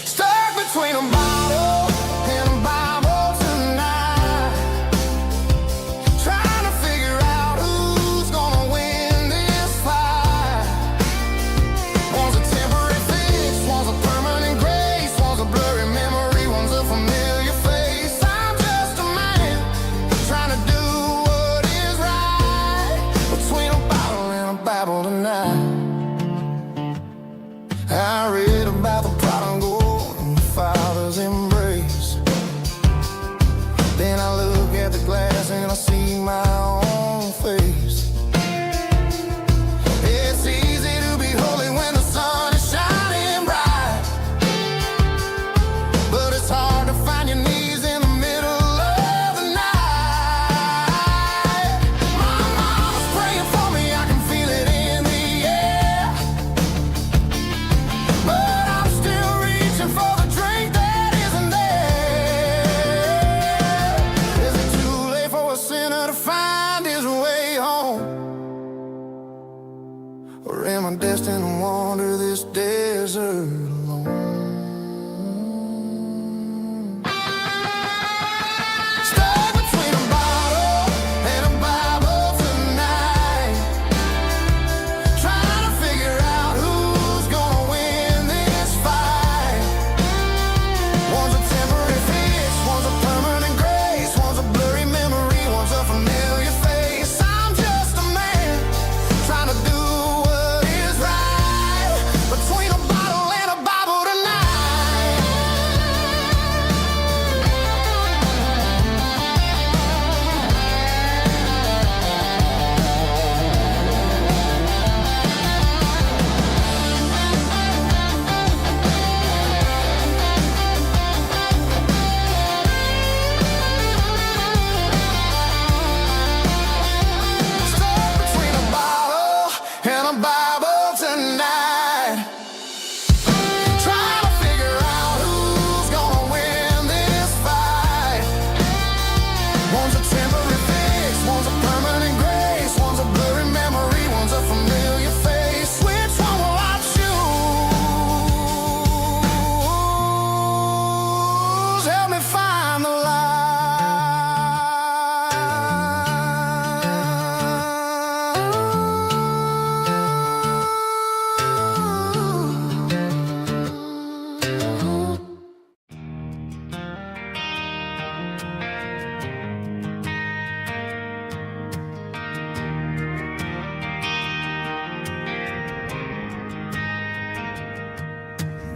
S1: Stuck between a bottle and a Bible tonight.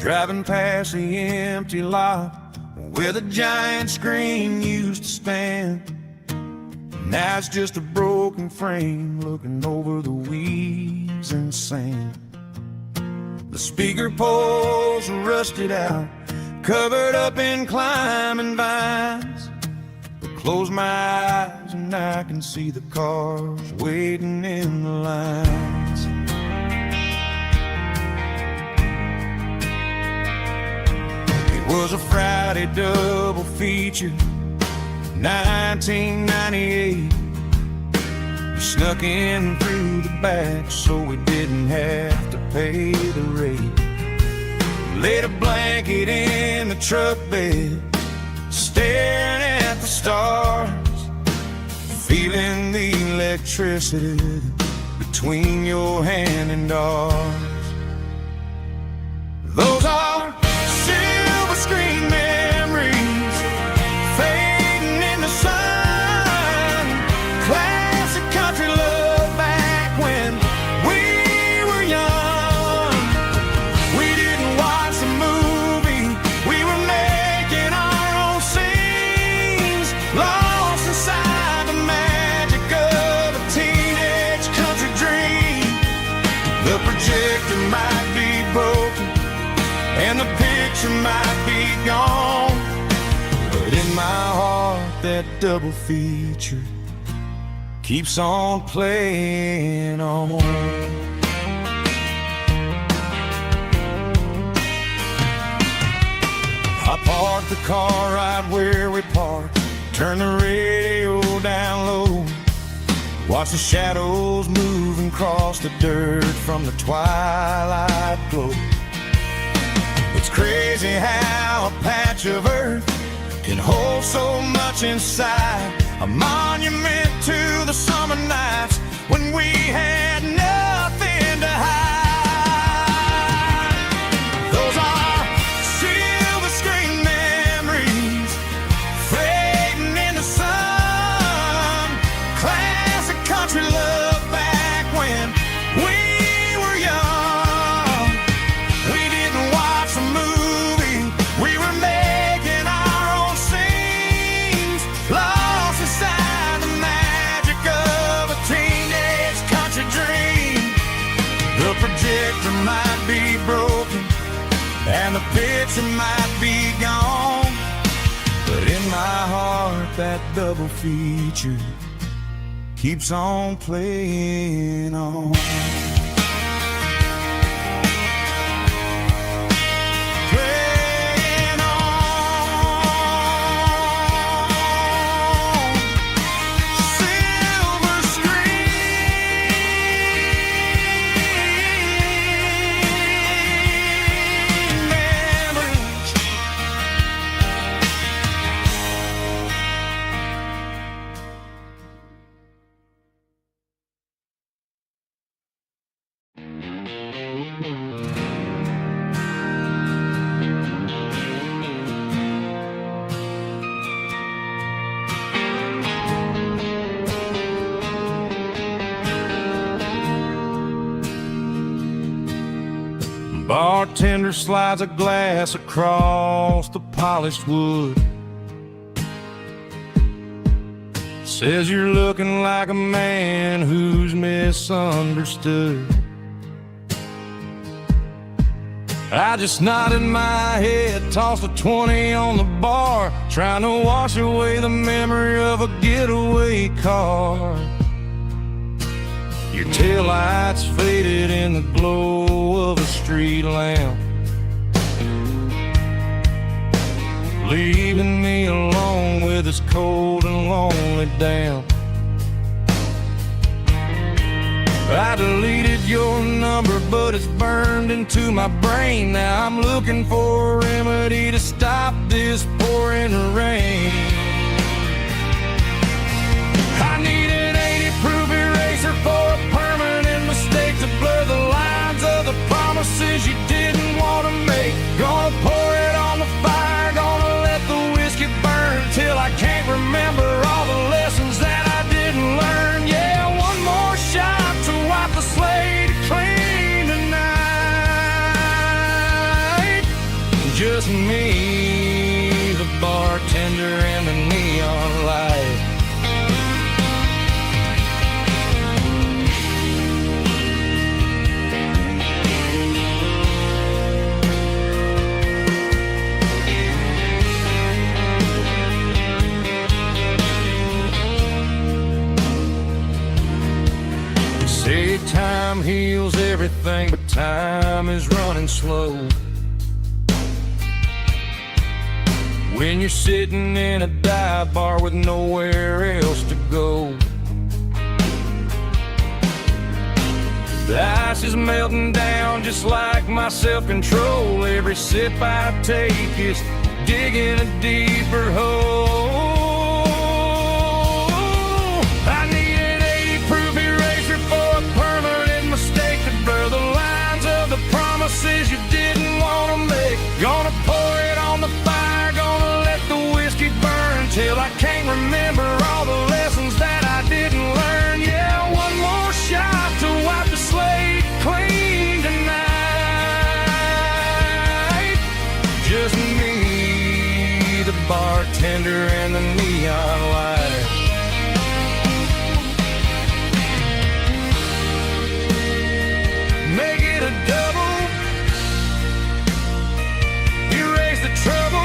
S2: Driving past the empty lot where the giant screen used to stand. Now it's just a broken frame looking over the weeds and sand. The speaker poles are rusted out, covered up in climbing vines. But close my eyes and I can see the cars waiting in the lines. It was a Friday double feature, 1998. We snuck in through the back so we didn't have to pay the rate. Laid a blanket in the truck bed, staring at the stars, feeling the electricity between your hand and ours. Those are silver screen memories fading in the sun. Classic country love back when we were young. We didn't watch the movie, we were making our own scenes, lost inside the magic of a teenage country dream. The projector might be broken and the picture might be gone, but in my heart that double feature keeps on playing on. I parked the car right where we parked, turned the radio down low, watched the shadows moving across the dirt from the twilight glow. It's crazy how a patch of earth can hold so much inside, a monument to the summer nights when we had nothing to hide. Those are silver screen memories fading in the sun. Classic country love back when we were young. We didn't watch the movie, we were making our own scenes, lost inside the magic of a teenage country dream. The projector might be broken and the picture might be gone, but in my heart that double feature keeps on playing on. Playing on. Silver screen memories. Bartender slides a glass across the polished wood, says you're looking like a man who's misunderstood. I just nodded my head, tossed a 20 on the bar, trying to wash away the memory of a getaway car. Your taillights faded in the glow of a street lamp, leaving me alone with this cold and lonely damp. I deleted your number, but it's burned into my brain. Now I'm looking for a remedy to stop this pouring rain. I need an 80-proof eraser for a permanent mistake to blur the lines of the promises you didn't want to make. Gonna pour it on the fire, gonna let the whiskey burn till I can't remember all the lessons that I didn't learn. Yeah, one more shot to wipe the slate clean tonight. say time heals everything, but time is running slow. When you're sitting in a dive bar with nowhere else to go, the ice is melting down just like my self-control. Every sip I take is digging a deeper hole. I need an 80-proof eraser for a permanent mistake to blur the lines of the promises you didn't want to make. Gonna pour it on the fire, gonna let the whiskey burn till I can't remember all the lessons that I didn't learn. Yeah, one more shot to wipe the slate clean tonight. Just me, the bartender, and the neon light. Make it a double, erase the trouble.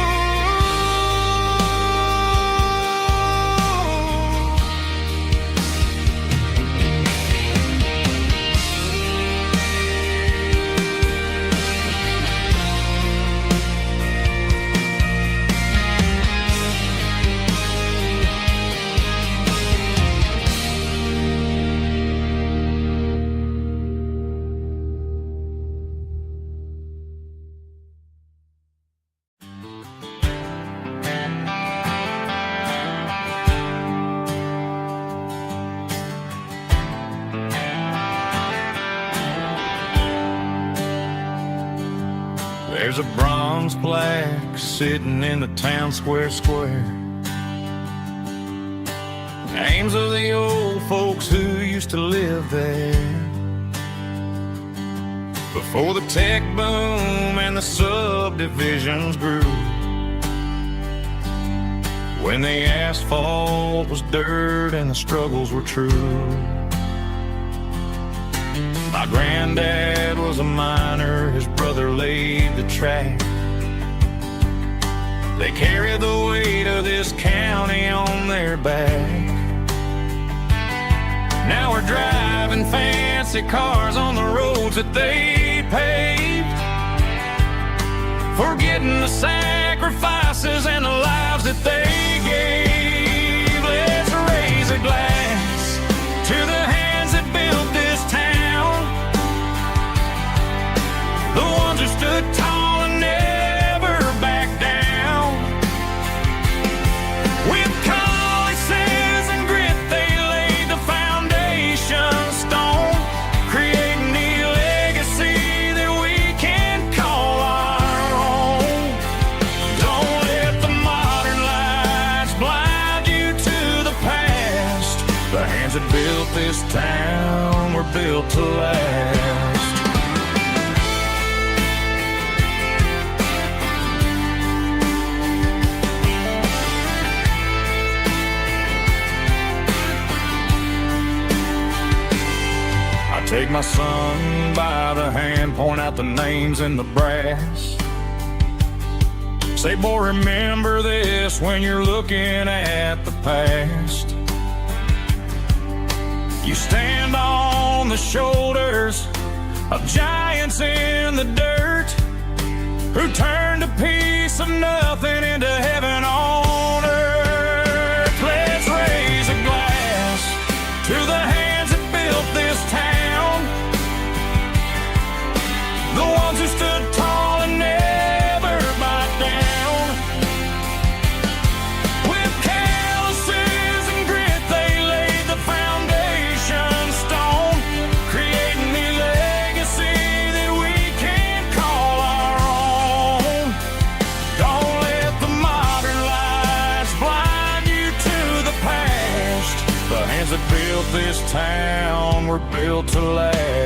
S2: There's a bronze plaque sitting in the town square. Names of the old folks who used to live there before the tech boom and the subdivisions grew, when the asphalt was dirt and the struggles were true. My granddad was a miner, his brother laid the track. They carried the weight of this county on their back. Now we're driving fancy cars on the roads that they paved, forgetting the sacrifices and the lives that they gave. Let's raise a glass to the hands that built this town, the ones who stood tall and never backed down. With calluses and grit they laid the foundation stone, creating the legacy that we can call our own. Don't let the modern lights blind you to the past. The hands that built this town were built to last. Take my son by the hand, point out the names in the brass. Say, boy, remember this when you're looking at the past. You stand on the shoulders of giants in the dirt, who turned a piece of nothing into heaven on earth. Let's raise a glass to the hands that built this town, the ones who stood tall and never backed down. With calluses and grit they laid the foundation stone, creating the legacy that we can call our own. Don't let the modern lights blind you to the past. The hands that built this town were built to last.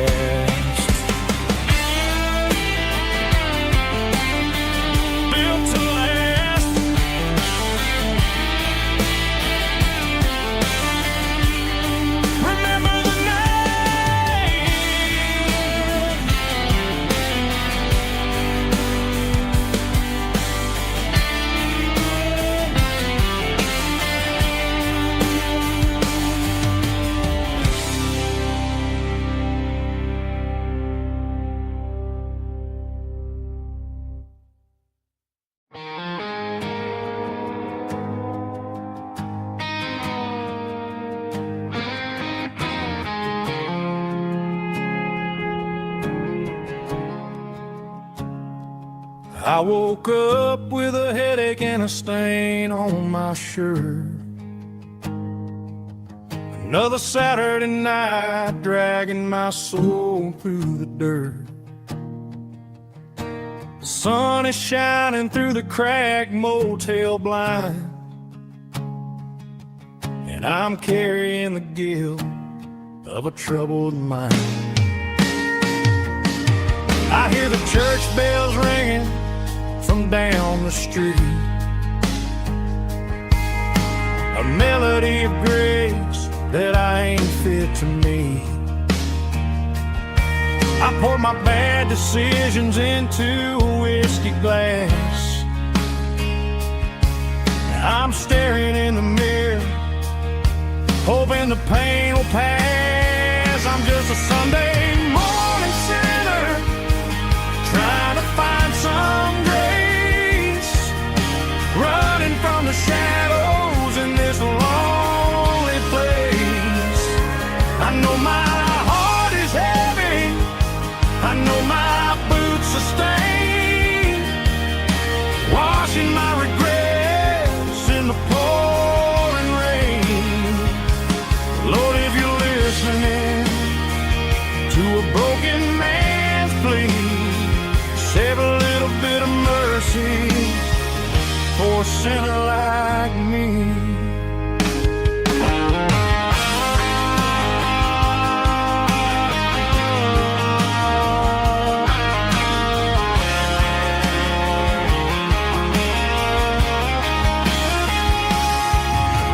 S2: I woke up with a headache and a stain on my shirt. Another Saturday night dragging my soul through the dirt. The sun is shining through the cracked motel blind, and I'm carrying the guilt of a troubled mind. I hear the church bells ringing from down the street, a melody of grace that I ain't fit to meet. I pour my bad decisions into a whiskey glass. I'm staring in the mirror, hoping the pain will pass. I'm just a Sunday morning sinner, trying to find some grace, running from the shadows in this lonely place. I know my heart is heavy, I know my boots are stained, washing my regrets in the pouring rain. Lord, if you're listening to a broken man's plea, save a little bit of mercy for a sinner like me.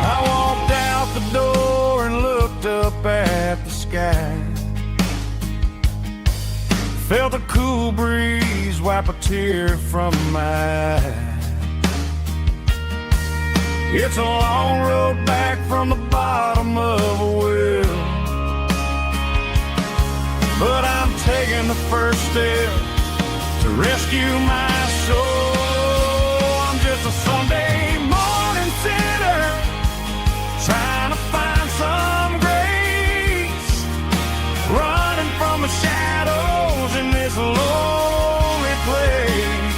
S2: I walked out the door and looked up at the sky, felt a cool breeze wipe a tear from my eye. It's a long road back from the bottom of a well, but I'm taking the first step to rescue my soul. I'm just a Sunday morning sinner, trying to find some grace, running from the shadows in this lonely place.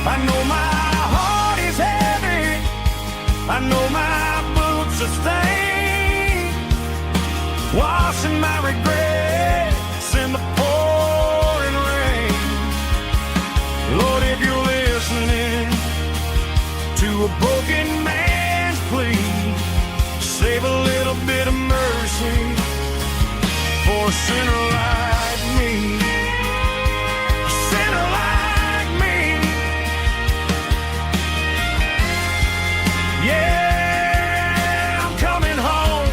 S2: I know my heart is heavy, I know my boots are stained, washing my regrets in the pouring rain. Lord, if you're listening to a broken man's plea, save a little bit of mercy for a sinner like me. A sinner like me. Yeah, I'm coming home.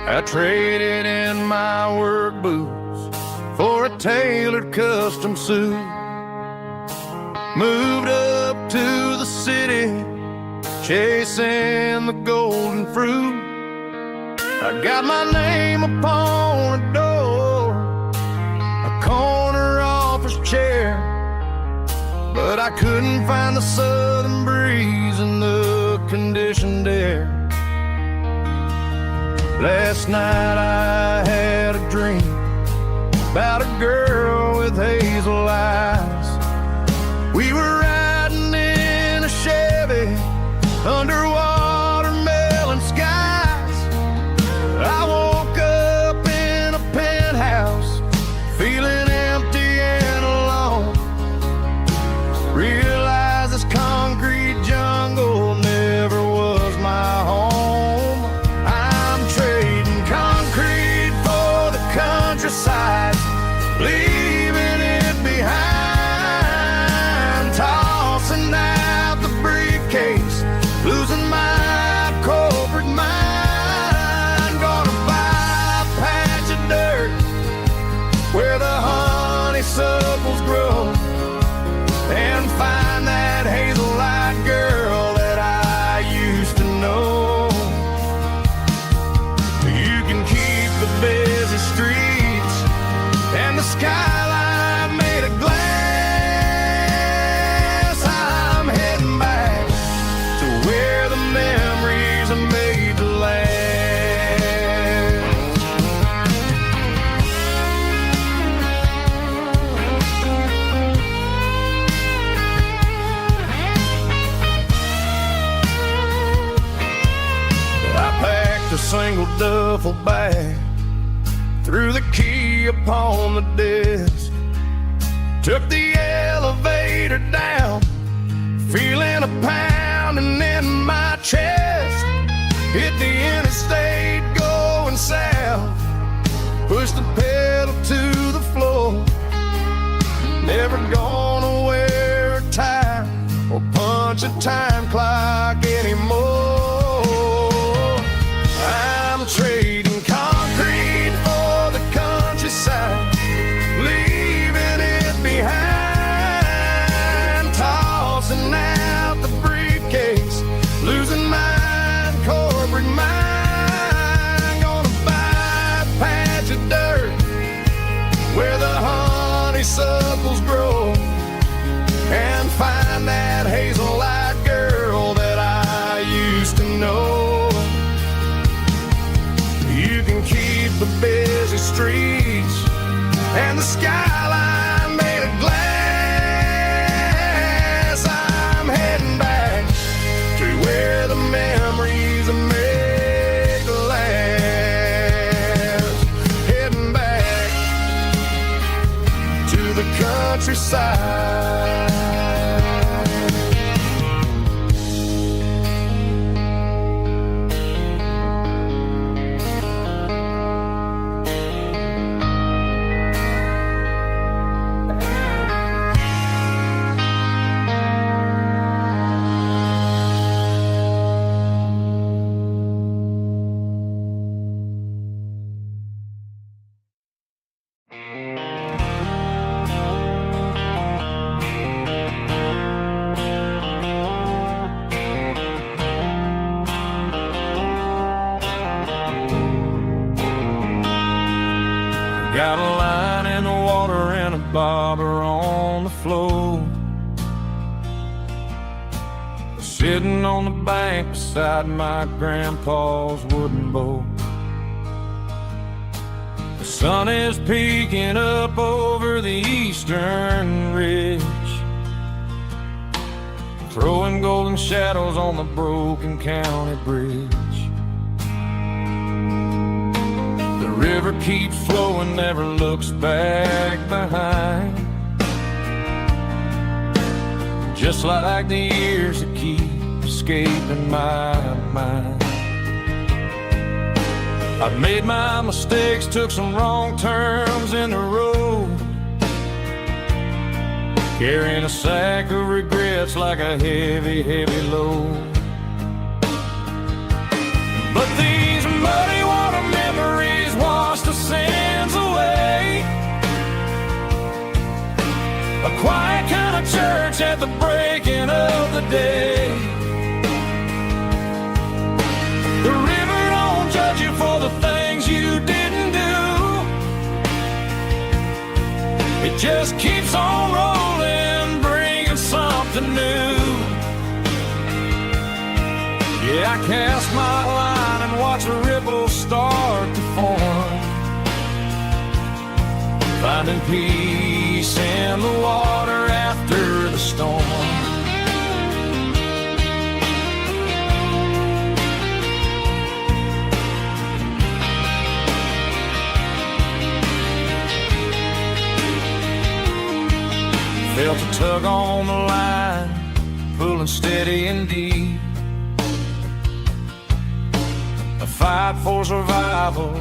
S2: I traded in my work boots for a tailored custom suit, moved up to the city, chasing the golden fruit. I got my name upon a door, a corner office chair, but I couldn't find the southern breeze in the conditioned air. Last night I had a dream about a girl with hazel eyes. We were riding in a Chevy under watermelon skies. I woke up in a penthouse feeling empty and alone. Realized this concrete jungle never was my
S1: leaving it behind, tossing out the briefcase, losing my corporate mind. Gonna buy a patch of dirt where the honeysuckles grow and find that hazel-eyed girl that I used to know. You can keep the busy streets and the skyline made of glass. I'm heading back to where the memories are made to last. I packed a single duffel bag, threw the key upon the desk, took the elevator down, feeling a pounding in my chest. Hit the interstate going south, pushed the pedal to the floor. Never gonna wear a tie or punch a time clock anymore. I'm trading concrete for the countryside, leaving it behind, tossing out the briefcase, losing my corporate mind. Gonna buy a patch of dirt where the honeysuckles grow and find that hazel-eyed girl that I used to know. You can keep the busy streets and the skyline made of glass. I'm heading back to where the memories are made to last. Heading back to the countryside.
S2: Got a line in the water and a bobber on the floor, sitting on the bank beside my grandpa's wooden boat. The sun is peeking up over the eastern ridge, throwing golden shadows on the broken county bridge. The river keeps flowing, never looks back behind, just like the years that keep escaping my mind. I've made my mistakes, took some wrong turns in the road, carrying a sack of regrets like a heavy, heavy load. But these muddy water memories wash the sins away. A quiet kind of church at the breaking of the day. The river don't judge you for the things you didn't do. It just keeps on rolling, bringing something new. Yeah, I cast my line and watch the ripples start to form, finding peace in the water after the storm. Felt a tug on the line, pulling steady and deep. A fight for survival,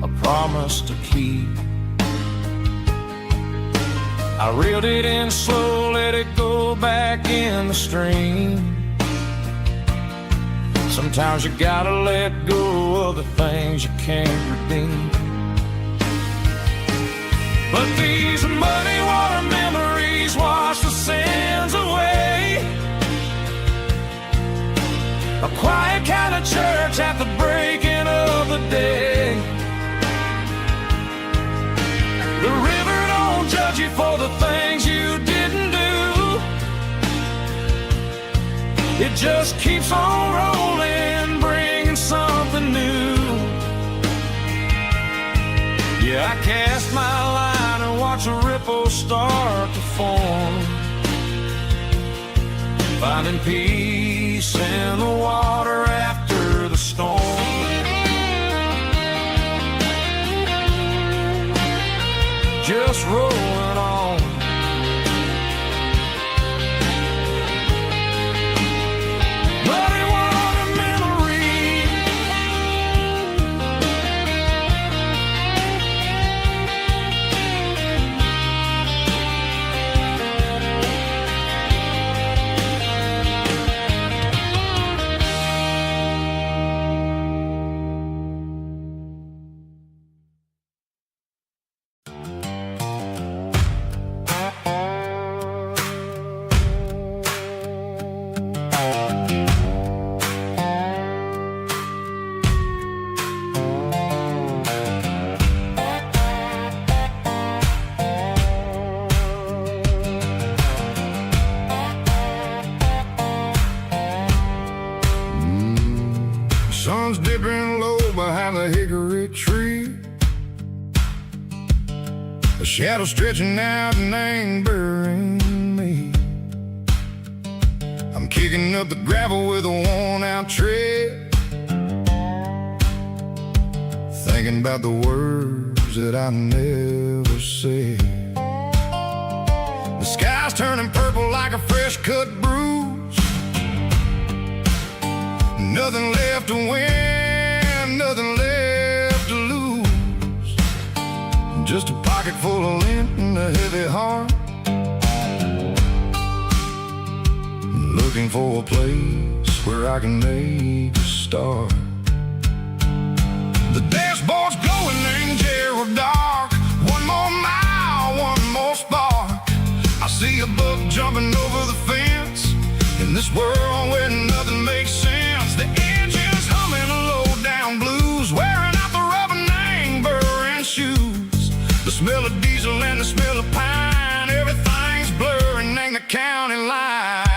S2: a promise to keep. I reeled it in slow, let it go back in the stream. Sometimes you gotta let go of the things you can't redeem. But these muddy water memories wash the sins away. A quiet kind of church at the breaking of the day. The river don't judge you for the things you didn't do. It just keeps on rolling, bringing something new. Yeah, I cast my line and watch a ripple start to form, finding peace in the water after the storm. Just rolling on. Muddy water memory.
S1: Sun's dipping low behind the hickory tree. A shadow stretching out and angering me. I'm kicking up the gravel with a worn-out tread, thinking about the words that I never said. The sky's turning purple like a fresh-cut bruise. Nothing left to win, nothing left to lose. Just a pocket full of lint and a heavy heart, looking for a place where I can make a start. The dashboard's glowing, angel dark. One more mile, one more spark. I see a buck jumping over the fence in this world where nothing makes sense. The engine's humming a low-down blues, wearing out the rubbing burring shoes. The smell of diesel and the smell of pine, everything's blurring, ain't the county line.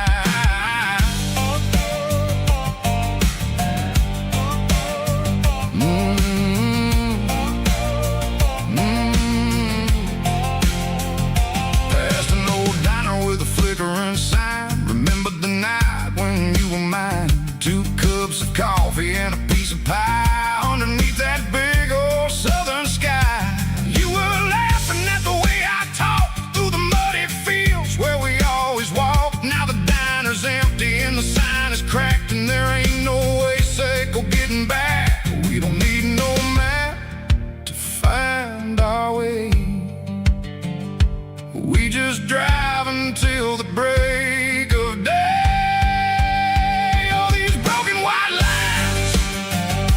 S1: Past an old diner with a flickering sign. Remember the night when you were mine. 2 cups of coffee and a piece of pie underneath that big old southern sky. You were laughing at the way I talked through the muddy fields where we always walked. Now the diner's empty and the sign is cracked, and there ain't no way safe or getting back. We don't need no map to find our way. We just drive until the break of day.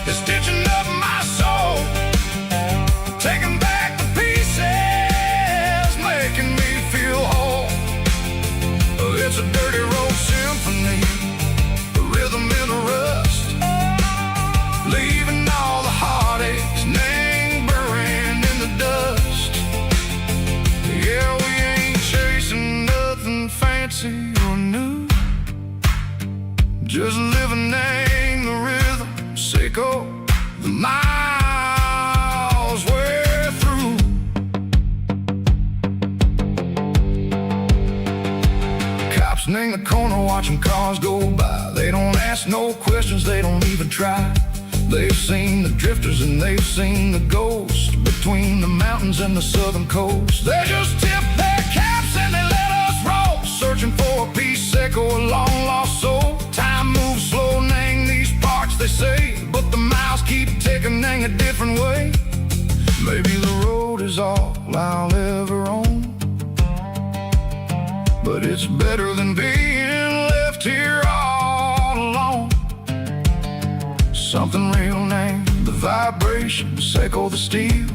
S1: Stitching up my soul, taking back the pieces, making me feel whole. It's a dirty road symphony, a rhythm in the rust, leaving all the heartaches lingering in the dust. Yeah, we ain't chasing nothing fancy or new, just living in the rhythm, sicko. The miles we're through. Cops in the corner watching cars go by. They don't ask no questions, they don't even try. They've seen the drifters and they've seen the ghosts between the mountains and the southern coast. They just tip their caps and they let us roll, searching for a piece sick or a long lost soul. Time moves slow, nang these parts they say, but the miles keep ticking a different way. Maybe the road is all I'll ever own.
S2: it's better than being left here all alone. Something real named the vibrations echo the steel.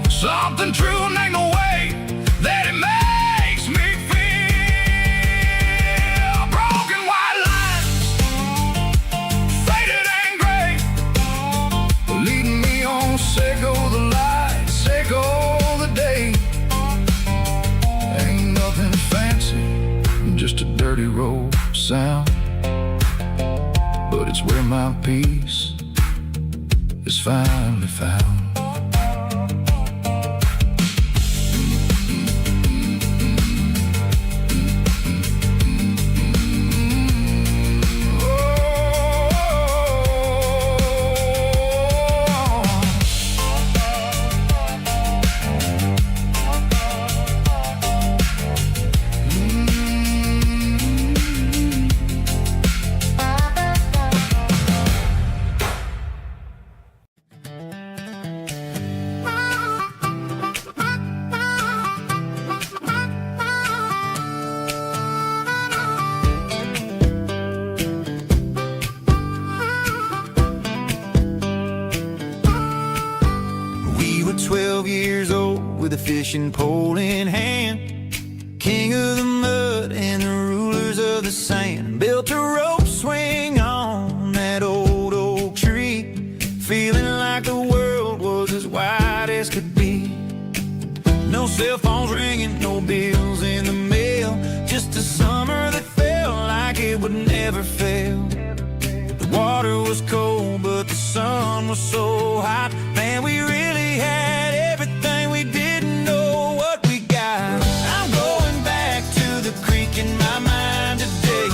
S2: Something true named the way that it makes me feel. Broken white lines, faded and gray, leading me on, say go the light, say go the day. Ain't nothing fancy, just a dirty road sound, but it's where my peace is finally found.
S1: We were 12 years old with a fishing pole in hand, king of the mud and the rulers of the sand. Built a rope swing on that old oak tree, feeling like the world was as wide as could be. No cell phones ringing, no bills in the mail, just a summer that felt like it would never fail. The water was cold, but the sun was so hot. Man, we really had everything, we didn't know what we got. I'm going back to the creek in my mind today,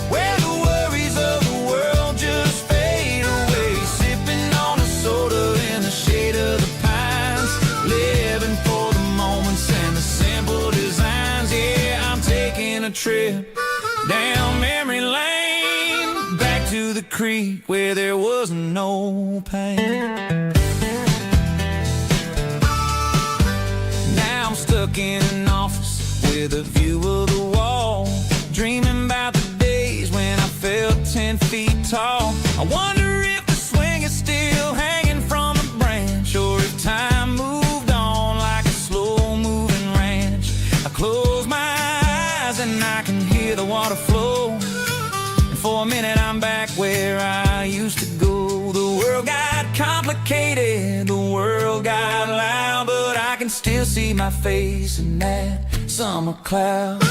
S1: where the worries of the world just fade away. Sipping on a soda in the shade of the pines, living for the moments and the simple designs. Yeah, I'm taking a trip down memory lane, back to the creek where there was no pain. Now I'm stuck in an office with a view of the wall, dreaming about the days when I felt 10 feet tall. I wonder if the swing is still hanging from a branch, or if time moved on like a slow-moving ranch. I close my eyes and I can hear the water flow, and for a minute I'm back where I used to go. The world got complicated, the world got loud, but I can still see my face in that summer cloud.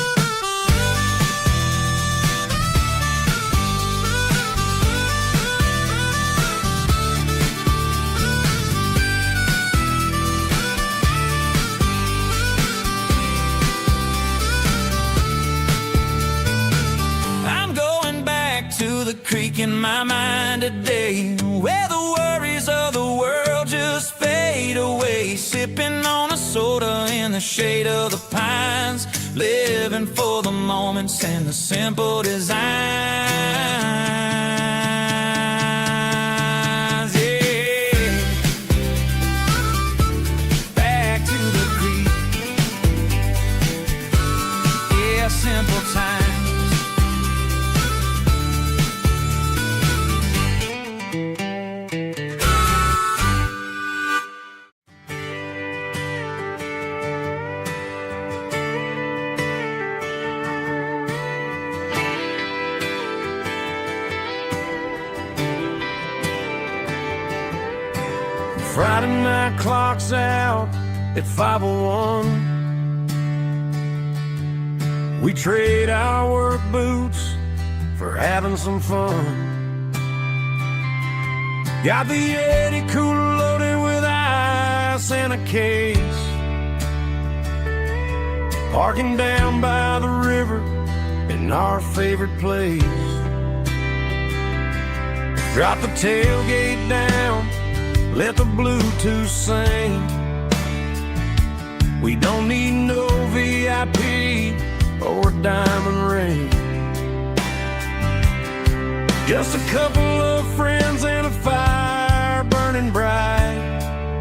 S1: I'm going back to the creek in my mind today, where the worries of the world just fade away. Sipping on a soda in the shade of the pines, living for the moments and the simple designs. Yeah, back to the creek. Yeah, simple times.
S3: Friday night clock's out at 5:01. We trade our work boots for having some fun. Got the Yeti cooler loaded with ice and a case, parking down by the river in our favorite place. Drop the tailgate down, let the Bluetooth sing. We don't need no VIP or a diamond ring, just a couple of friends and a fire burning bright,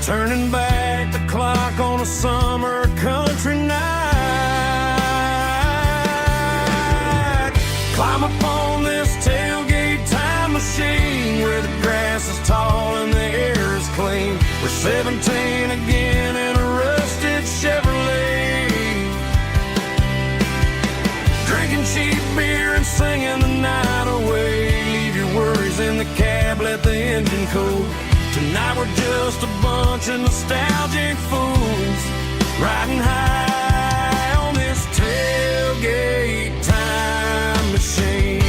S3: turning back the
S2: o'clock on a summer country night. Climb up on this tailgate time machine where the grass is tall and the air is clean. We're 17 again in a rusted Chevrolet, drinking cheap beer and singing the night away. Leave your worries in the cab, let the engine cool. Tonight we're just a bunch of nostalgic fools riding high on this tailgate time machine.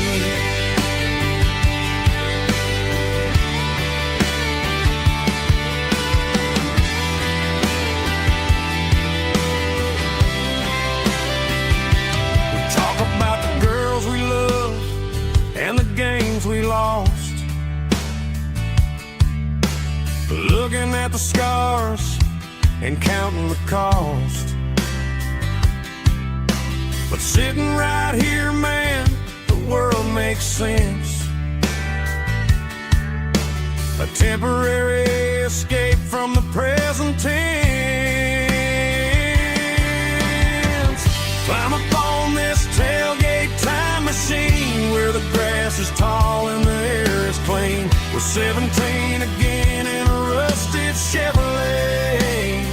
S2: We talk about the girls we love and the games we lost, looking at the scars and counting the cost. But sitting right here, man, the world makes sense. A temporary escape from the present tense. Climb up on this tailgate time machine where the grass is tall and the air is clean. We're 17 again in a rusted Chevrolet,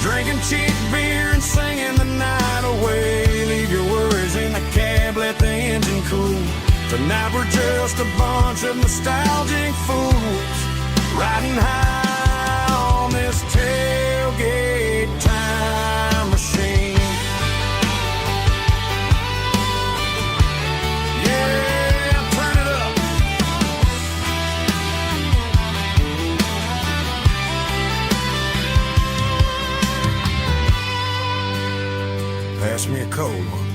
S2: drinking cheap beer and singing the night away. Leave your worries in the cab, let the engine cool. Tonight we're just a bunch of nostalgic fools riding high on this tailgate time machine. Yeah, turn it up. Pass me a cold one.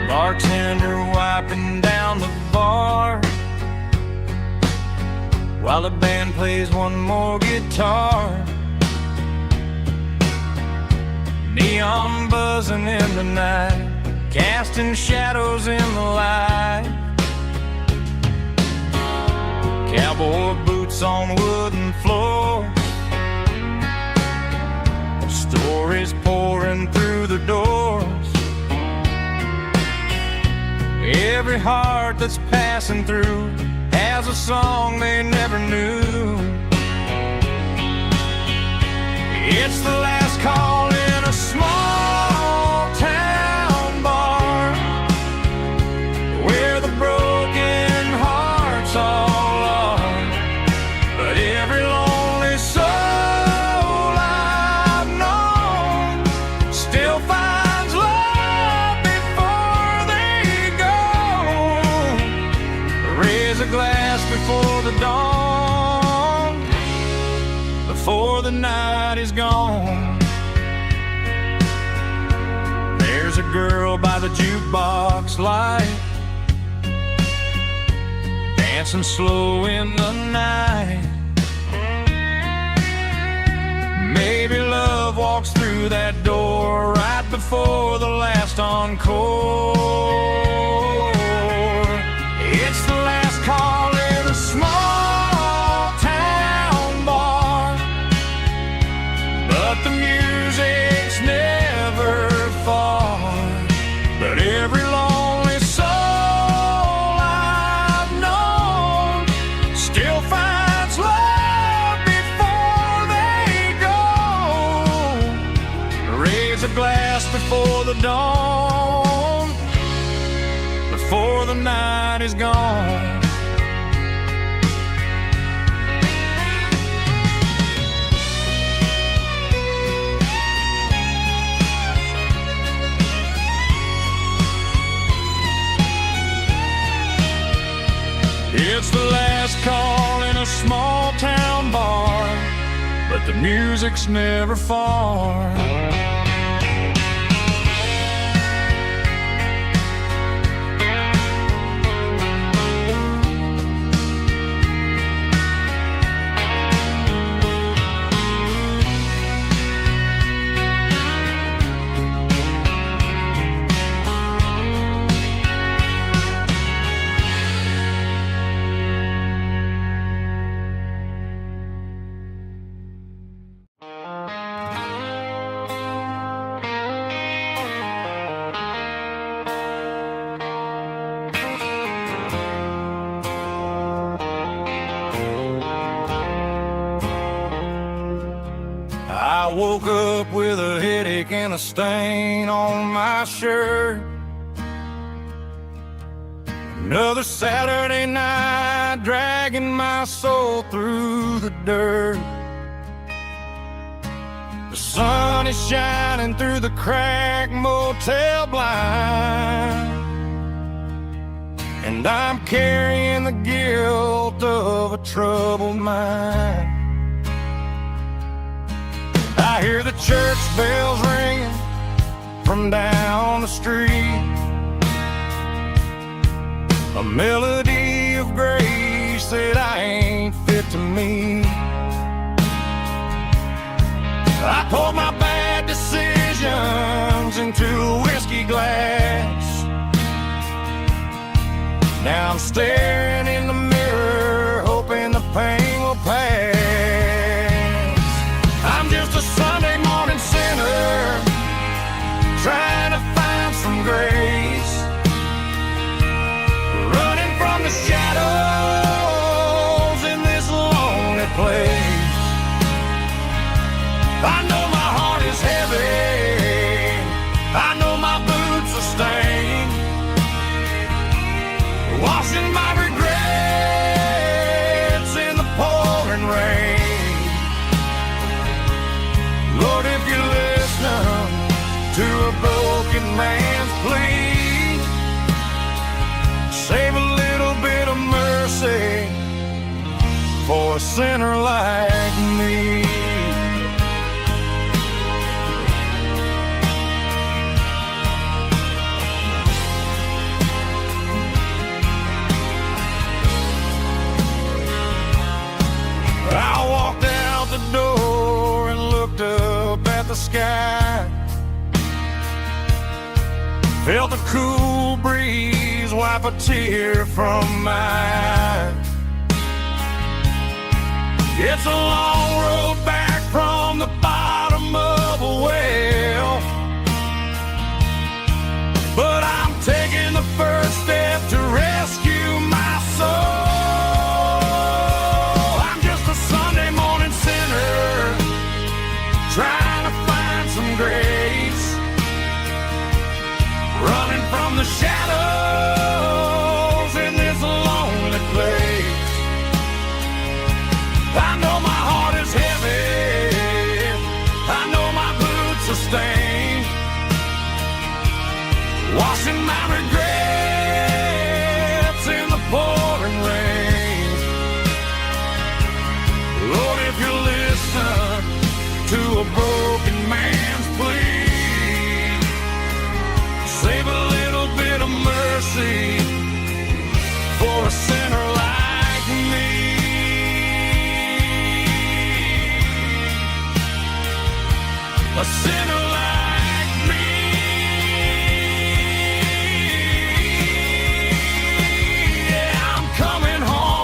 S2: Bartender wiping down the bar while the band plays one more guitar. Neon buzzing in the night, casting shadows in the light. Cowboy boots on wooden floors, stories pouring through the doors. Every heart that's passing through has a song they never knew. It's the last call in a small town bar where the broken hearts all are. But every lonely soul I've known still finds love before they go. Raise a glass before the dawn, before the night is gone. There's a girl by the jukebox light, dancing slow in the night. Maybe love walks through that door right before the last encore. It's the last call in a small town bar, but the music's never far. But every lonely soul I've known still finds love before they go. Raise a glass before the dawn, before the night is gone. It's the last call in a small town bar, but the music's never far. I woke up with a headache and a stain on my shirt. Another Saturday night, dragging my soul through the dirt. The sun is shining through the cracked motel blind, and I'm carrying the guilt of a troubled mind. I hear the church bells ringing from down the street, a melody of grace that I ain't fit to meet. I poured my bad decisions into a whiskey glass. Now I'm staring in the mirror, hoping the pain will pass. I'm just a Sunday morning sinner, trying to find some grace, running from the shadows in this lonely place. I know my heart is heavy, I know my boots are stained, washing my regrets in the pouring rain. Lord, if you listen to a broken man's plea, save a little bit of mercy for a sinner like me. I walked out the door and looked up at the sky, felt the cool breeze wipe a tear from my eye. It's a long road back from the bottom of a well, but I'm taking the first step to rescue my soul. Trying to find some grace, running from the shadows in this lonely place. I know my heart is heavy, I know my boots are stained, washing my regrets in the pouring rain. Lord, if you listen to a broken man's plea, save a little bit of mercy for a sinner like me. A sinner like me. Yeah, I'm coming home.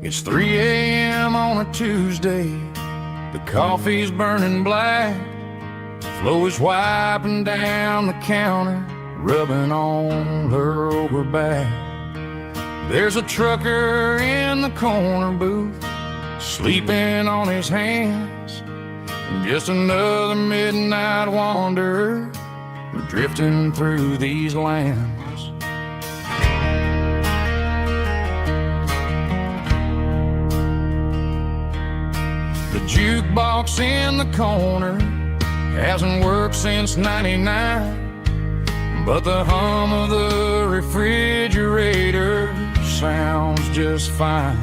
S2: It's 3 a.m. on a Tuesday, the coffee's burning black, Flo is wiping down the counter, rubbing on her over back. There's a trucker in the corner booth, sleeping on his hands. Just another midnight wanderer, drifting through these lands. The jukebox in the corner hasn't worked since '99, but the hum of the refrigerator sounds just fine.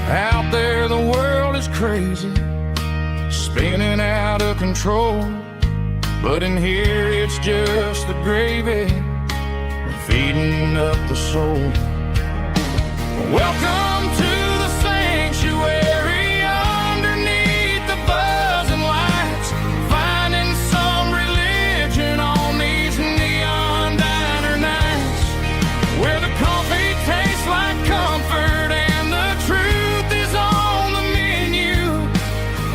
S2: Out there the world is crazy, spinning out of control, but in here it's just the gravy feeding up the soul. Welcome to the sanctuary, underneath the buzzing lights, finding some religion on these neon diner nights, where the coffee tastes like comfort and the truth is on the menu.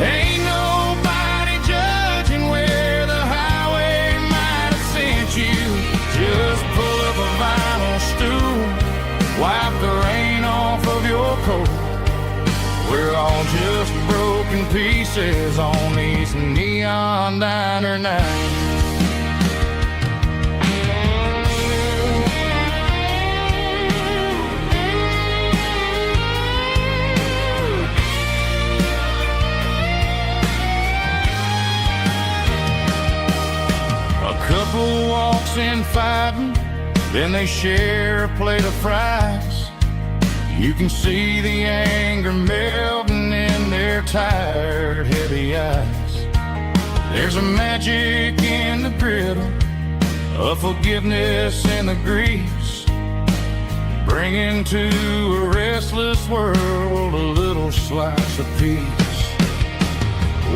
S2: Ain't nobody judging where the highway might have sent you. Just pull up a vinyl stool, wipe the rain off of your coat. We're all just broken pieces on these neon diner nights. A couple walks in fighting, then they share a plate of fries. You can see the anger melting in their tired, heavy eyes. There's a magic in the griddle, a forgiveness in the grease, bringing to a restless world a little slice of peace.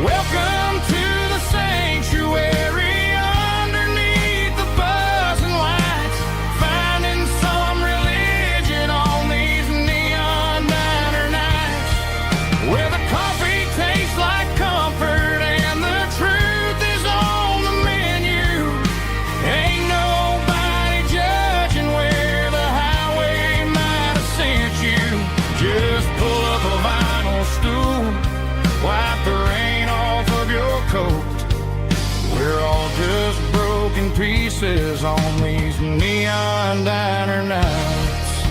S2: Welcome to the sanctuary, underneath the buzzing lights, finding some religion on these neon diner nights, where the coffee tastes like comfort and the truth is on the menu. Ain't nobody judging where the highway might have sent you. Just pull up a vinyl stool, wipe the rain off of your coat. We're all just broken pieces on these neon diner nights.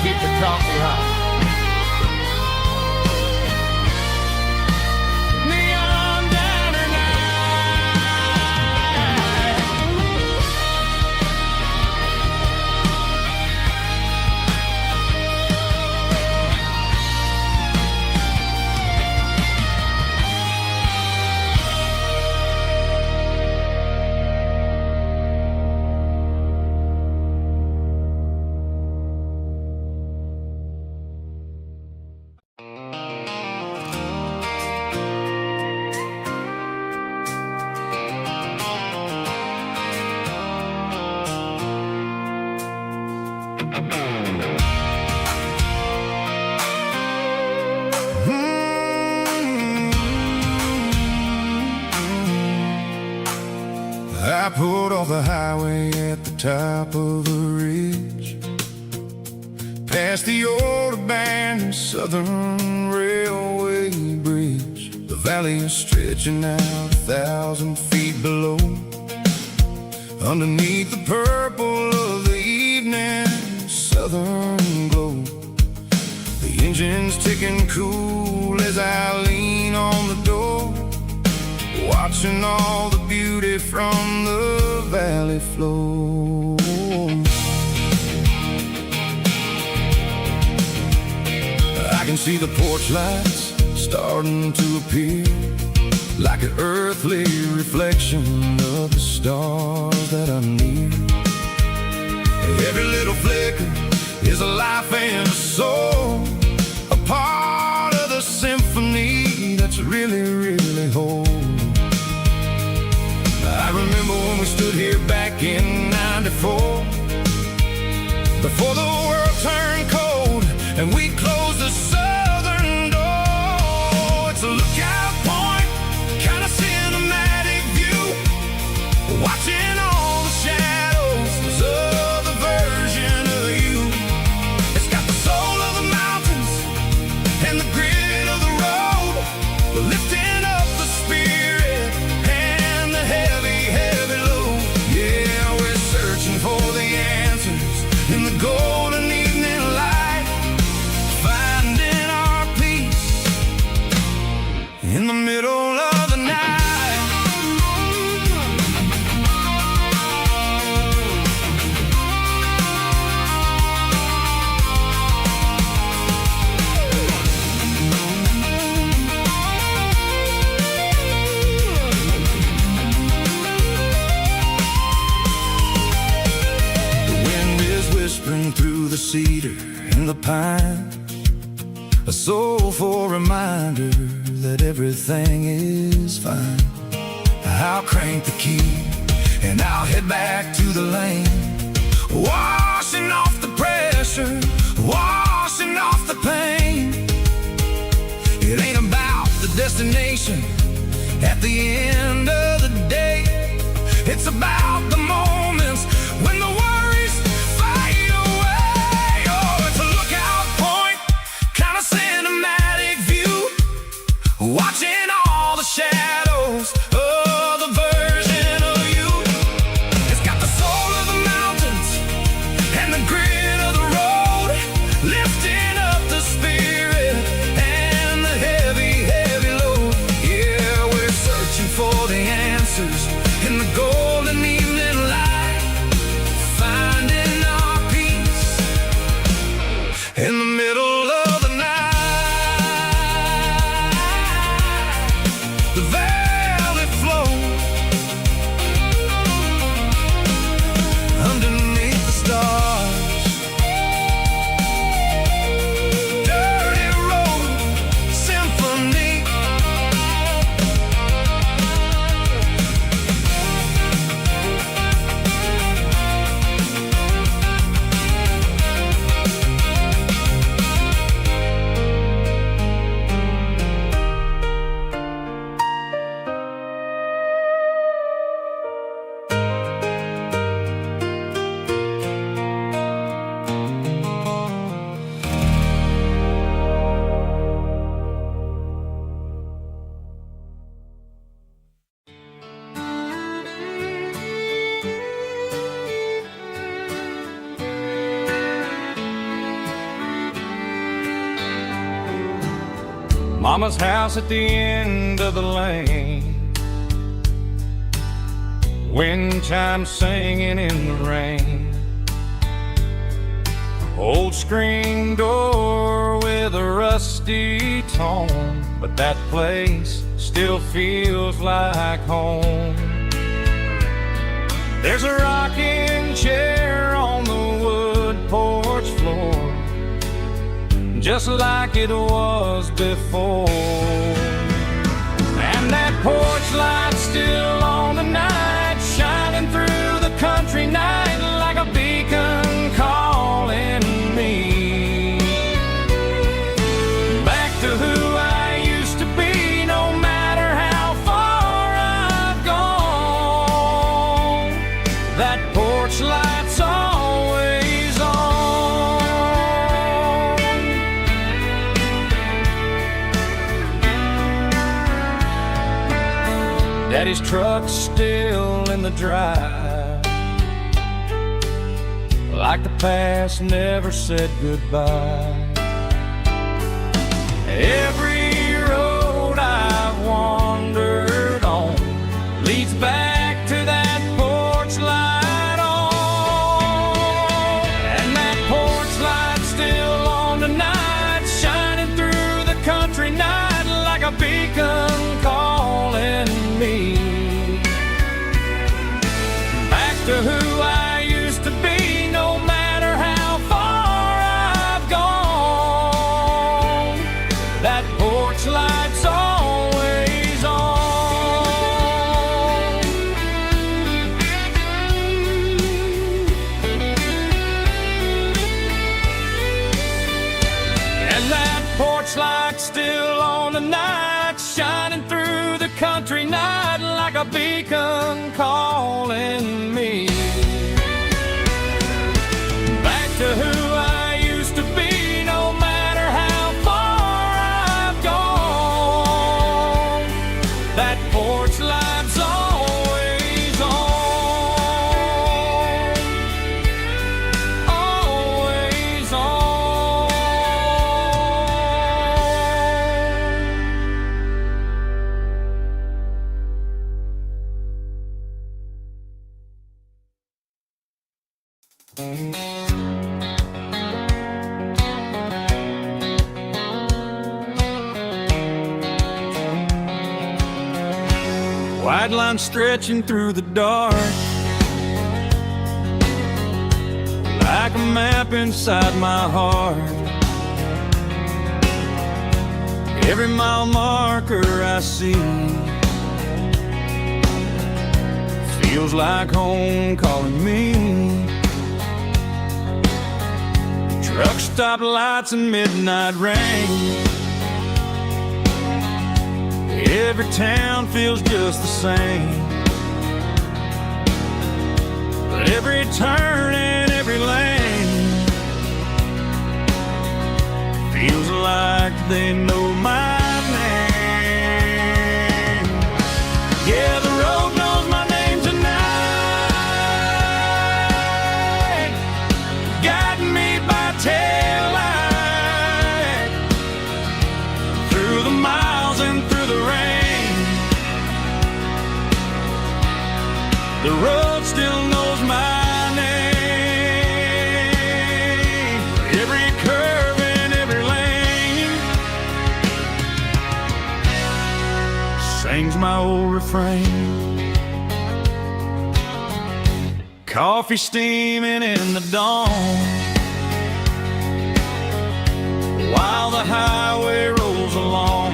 S2: Keep the coffee hot. Neon diner night.
S1: I pulled off the highway at the top of a ridge, past the old abandoned Southern Railway bridge. The valley is stretching out 1,000 feet below, underneath the purple of the evening southern glow. The engine's ticking cool as I lean on the door, watching all the beauty from the valley flow. I can see the porch lights starting to appear, like an earthly reflection of the stars that are near. Every little flicker is a life and a soul, a part of the symphony that's really, really whole. I remember when we stood here back in '94, before the world turned cold and we closed the southern door. It's a lookout point, kind of in the middle of the night. The wind is whispering through the cedar and the pine, a soulful reminder that everything is fine. I'll crank the key and I'll head back to the lane, washing off the pressure, washing off the pain. It ain't about the destination at the end of the day. It's about the moments when the worries fade away. Oh, it's a lookout point, kind of cinematic view, watching all the shadows of the version of you. It's got the soul of the mountains and the grit of the road, lifting up the spirit and the heavy, heavy load. Yeah, we're searching for the answers in the golden evening light, finding our peace in the middle of the night. The valley flows underneath the stars. Dirty road symphony.
S2: Mama's house at the end of the lane, wind chimes singing in the rain. Old screen door with a rusty tone, but that place still feels like home. There's a rocking chair on the wood porch floor, just like it was before. And that porch light's still on tonight, shining through the country night like a beacon calling me back to who I used to be. No matter how far I've gone, that porch light's always on. Daddy's truck's still in the drive, like the past never said goodbye. Every road I've wandered on leads back to that porch light on. And that porch light's still on tonight, shining through the country night like a beacon calling me back to who I used to be. No matter how far I've gone, that porch light's always on. And that porch light's still on tonight, shining through the country night like a beacon calling me back to who I used to be. No matter how far I've gone, that porch light's always on, always on. White lines stretching through the dark, like a map inside my heart. Every mile marker I see feels like home calling me. Truck stop lights and midnight rain, every town feels just the same. But every turn and every lane feels like they know my name. Yeah, the road knows my name tonight, guiding me by taillight through the miles and through the rain. The road still knows my name. Every curve and every lane sings my old refrain. Coffee steaming in the dawn, while the highway rolls along.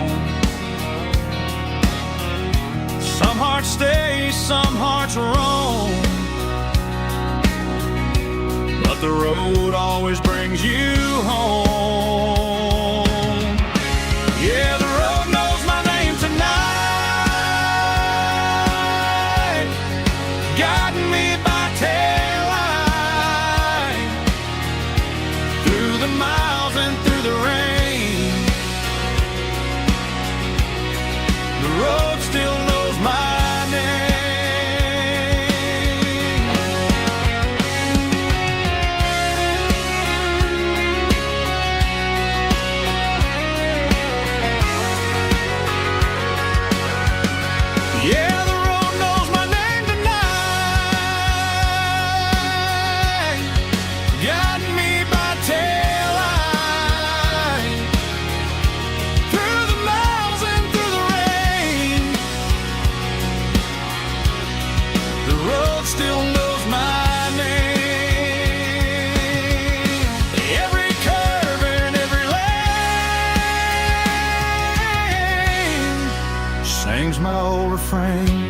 S2: Some hearts stay, some hearts roam, but the road always brings you home. Yeah, the road knows my name tonight, guiding me by taillight through the miles and through the rain. The road still knows my name. Yeah, the road knows my name tonight, guiding me by taillight through the miles and through the rain. The road still knows my name. Every curve and every lane sings my old refrain.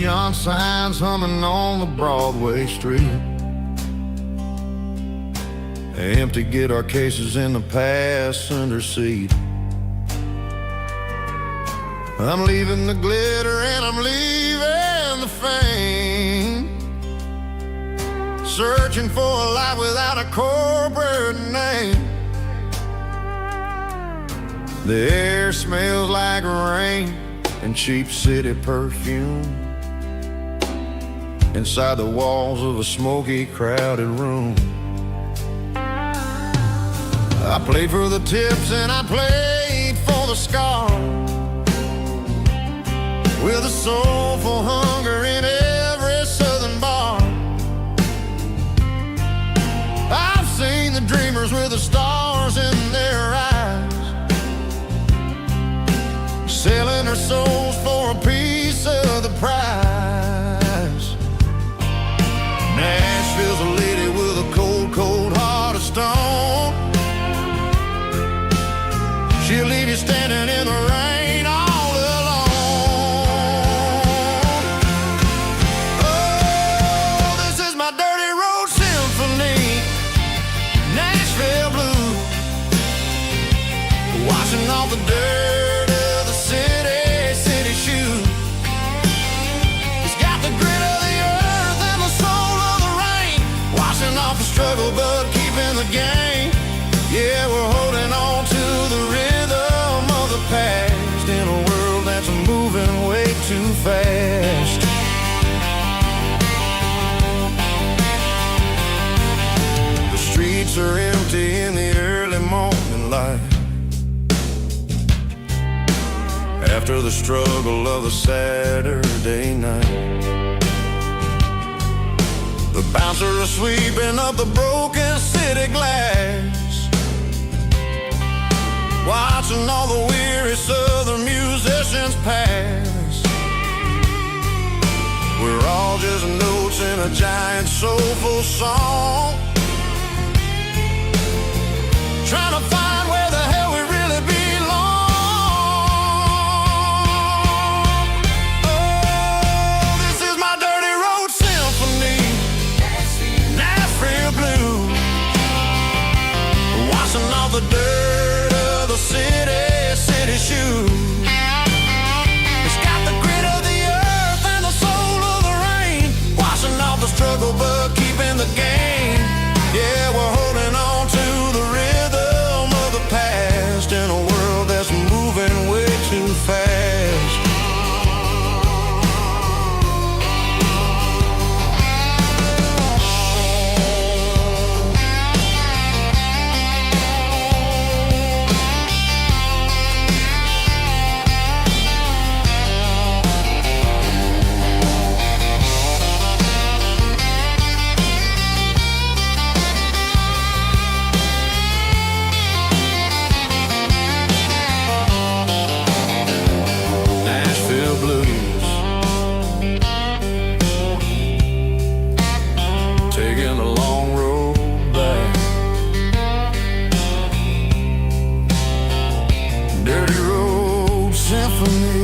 S1: Neon signs humming on the Broadway street, empty guitar cases in the passenger seat. I'm leaving the glitter and I'm leaving the fame, searching for a life without a corporate name. The air smells like rain and cheap city perfume inside the walls of a smoky, crowded room. I played for the tips and I played for the scars, with a soulful hunger in every southern bar. I've seen the dreamers with the stars in their eyes, off the dirt of the city shoes. He's got the grit of the earth and the soul of the rain, washing off the struggle but keeping the game. Yeah, we're holding on to the rhythm of the past in a world that's moving way too fast. The streets are empty in the early morning light, after the struggle of the Saturday night. The bouncers are sweeping up the broken city glass, watching all the weary southern musicians pass. We're all just notes in a giant soulful song, trying to find where the hell we really belong. Oh, this is my dirty road symphony, Nashville blues, washing off the dirt of the city shoes. It's got the grit of the earth and the soul of the rain, washing off the struggle but keeping the game. Yeah, we're holding on to the rhythm of the past in a world that's moving way too fast. Taking a long road back, dirty road symphony.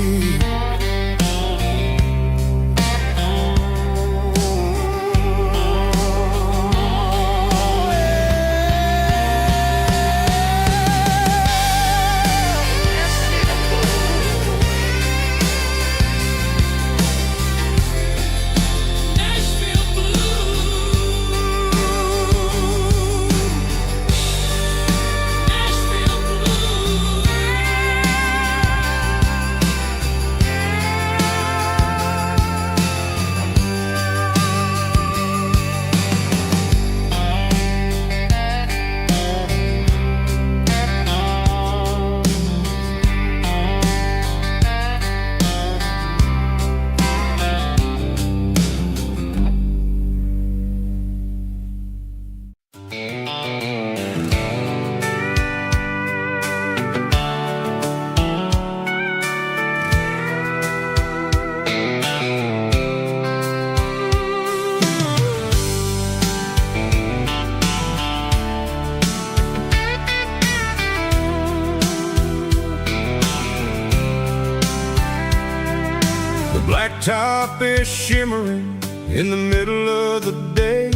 S1: Blacktop is shimmering in the middle of the day.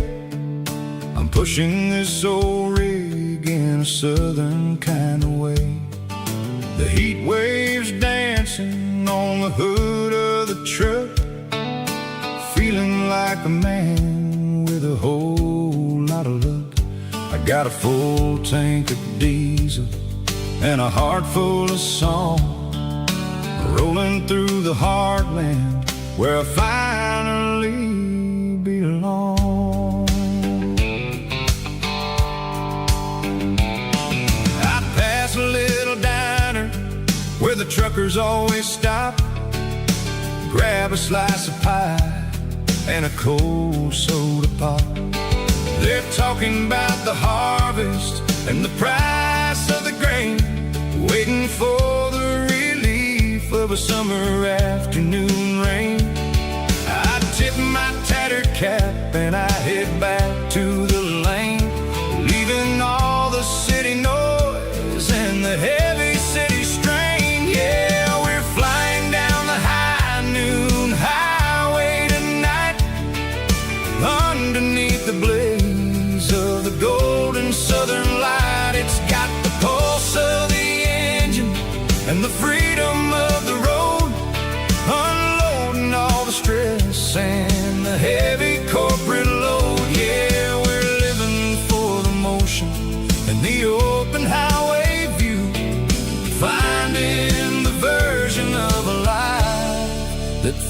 S1: I'm pushing this old rig in a southern kind of way. The heat waves dancing on the hood of the truck, feeling like a man with a whole lot of luck. I got a full tank of diesel and a heart full of song, rolling through the heartland where I finally belong. I pass a little diner where the truckers always stop, grab a slice of pie and a cold soda pop. They're talking about the harvest and the price of the grain, waiting for the relief of a summer afternoon rain. I tip my tattered cap and I head back to the lane, leaving all the city noise and the heavy city strain. Yeah, we're flying down the high noon highway tonight, underneath the blaze of the golden southern light. It's got the pulse of the engine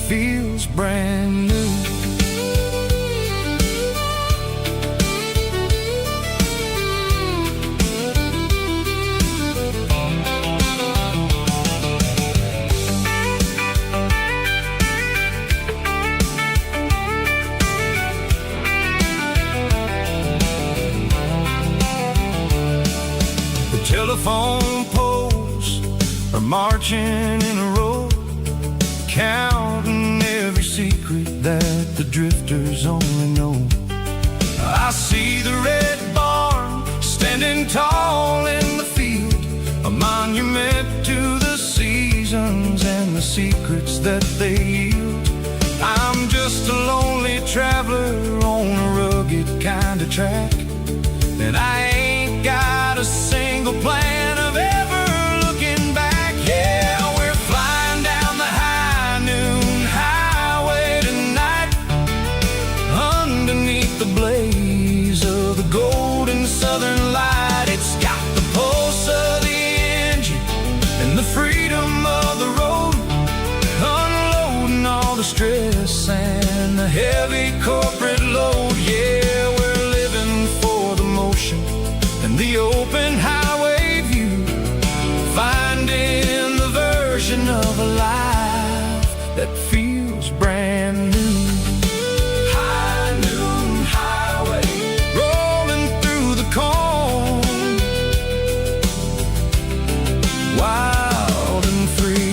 S1: feels brand new. Telephone poles are marching in a row, counting every secret that the drifters only know. I see the red barn standing tall in the field, a monument to the seasons and the secrets that they yield. I'm just a lonely traveler on a rugged kind of track, and I ain't got a single plan of ever looking back. Yeah, we're flying down the high noon highway tonight, underneath the blaze of the golden southern light. It's got the pulse of the engine and the freedom of the road, unloading all the stress and the heavy corporate load. Yeah, we're living for the motion and the open highway view, finding the version of a life that feels brand new. High noon highway, rolling through the corn, wild and free.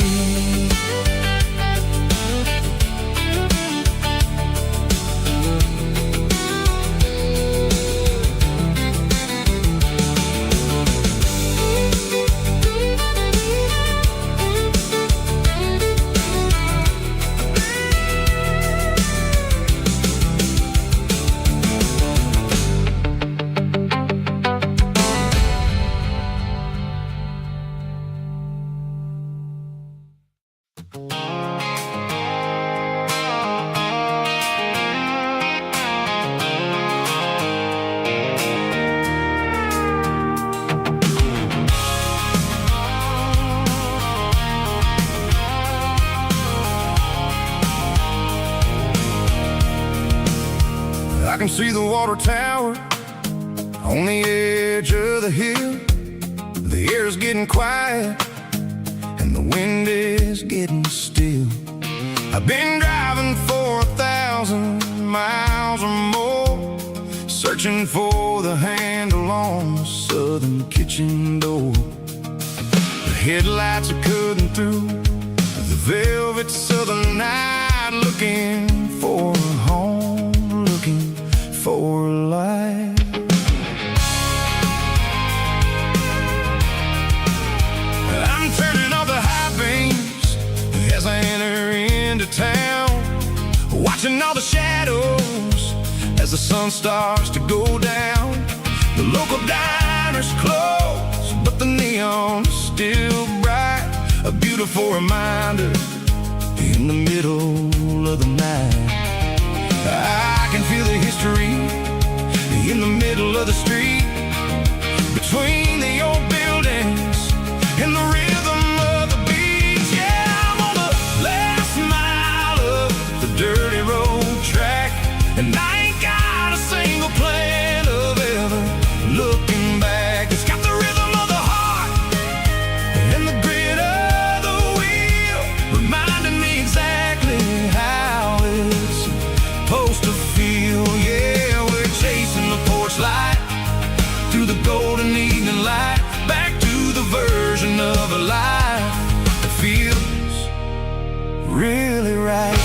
S1: I can see the water tower on the edge of the hill. The air's getting quiet and the wind is getting still. I've been driving for 1,000 miles or more, searching for the handle on the southern kitchen door. The headlights are cutting through the velvet southern night, looking for a home, looking for life. I'm turning off the high beams as I enter into town, watching all the shadows as the sun starts to go down. The local diner's closed, but the neon's still bright, a beautiful reminder in the middle of the night. I can feel the history in the middle of the street, between the old buildings and the rhythm of the beats. Yeah, I'm on the last mile of the dirty road track, and I ain't got a single plan of ever looking back. It's got the rhythm of the heart and the grit of the wheel, reminding me exactly how it's supposed to feel. Yeah, we're chasing the porch light through the golden evening light, back to the version of a life that feels really right.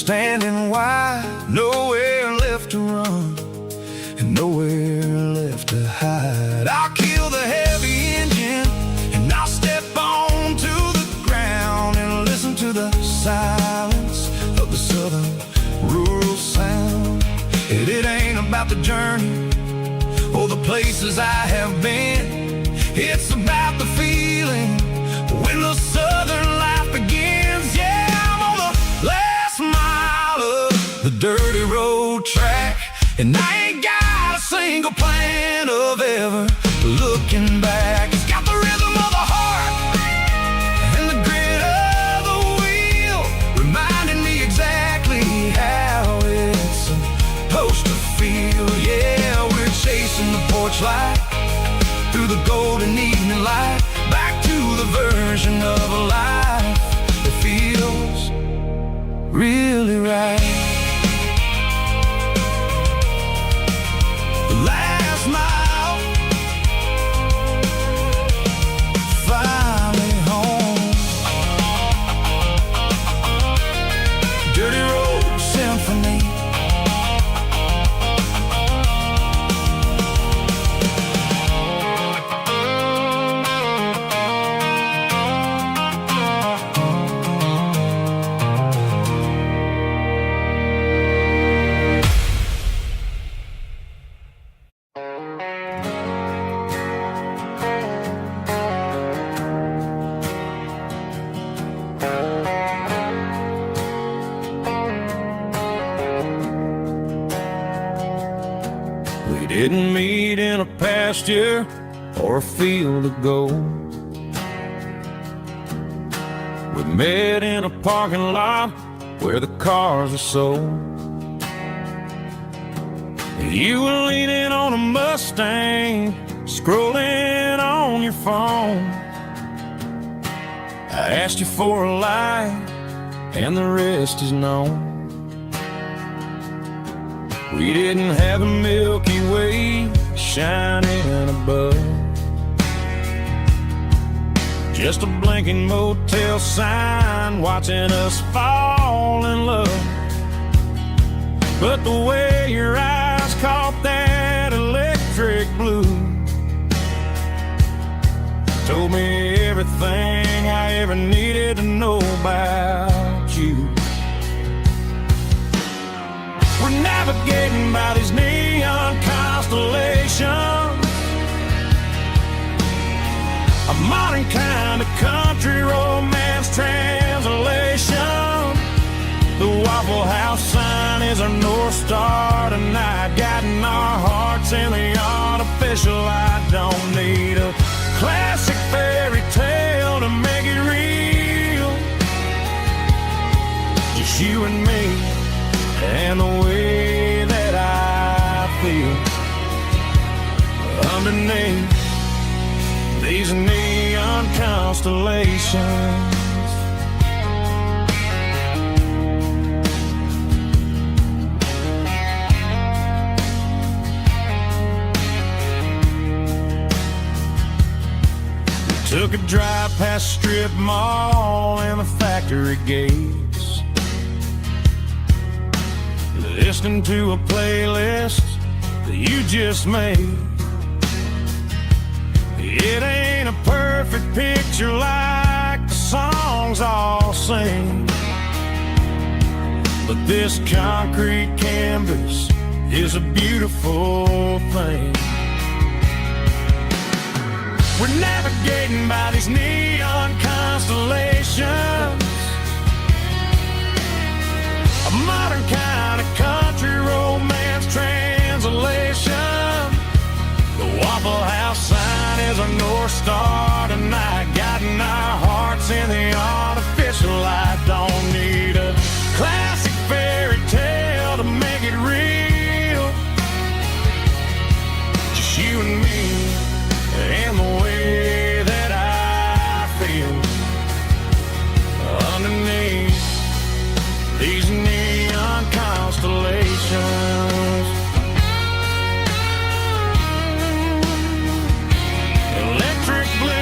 S1: Standing wide, nowhere left to run and nowhere left to hide. I'll kill the heavy engine and I'll step onto the ground and listen to the silence of the southern rural sound. It ain't about the journey or the places I have been. It's about the feeling when the southern life begins. Yeah, I'm on the last mile of the dirty road track, and I ain't got a single plan of ever looking back. It's got the rhythm of the heart and the grit of the wheel, reminding me exactly how it's supposed to feel. Yeah, we're chasing the porch light through the golden evening light, back to the version of a life that feels really right. The last mile, finally home. Dirty Road Symphony.
S2: We didn't meet in a pasture or a field of gold. We met in a parking lot where the cars were sold. You were leaning on a Mustang, scrolling on your phone. I asked you for a light, and the rest is known. We didn't have a Milky Way shining above, just a blinking motel sign watching us fall in love. But the way your eyes caught that electric blue told me everything I ever needed to know about you. We're navigating by these neon constellations, a modern kind of country romance translation. The Waffle House sign is our North Star tonight, guiding our hearts in the artificial. I don't need a classic fairy tale to make it real, just you and me and the way that I feel underneath these neon constellations. We took a drive past Strip Mall and the factory gates, listening to a playlist that you just made. It ain't a perfect picture like the songs all sing, but this concrete canvas is a beautiful thing. We're navigating by these neon constellations, a modern kind of country romance translation. The Waffle House sign is our North Star tonight, guiding our hearts in the artificial light. Don't need a classic fairy tale to make it real, just you and me and the way that I feel underneath these neon constellations. Electric blue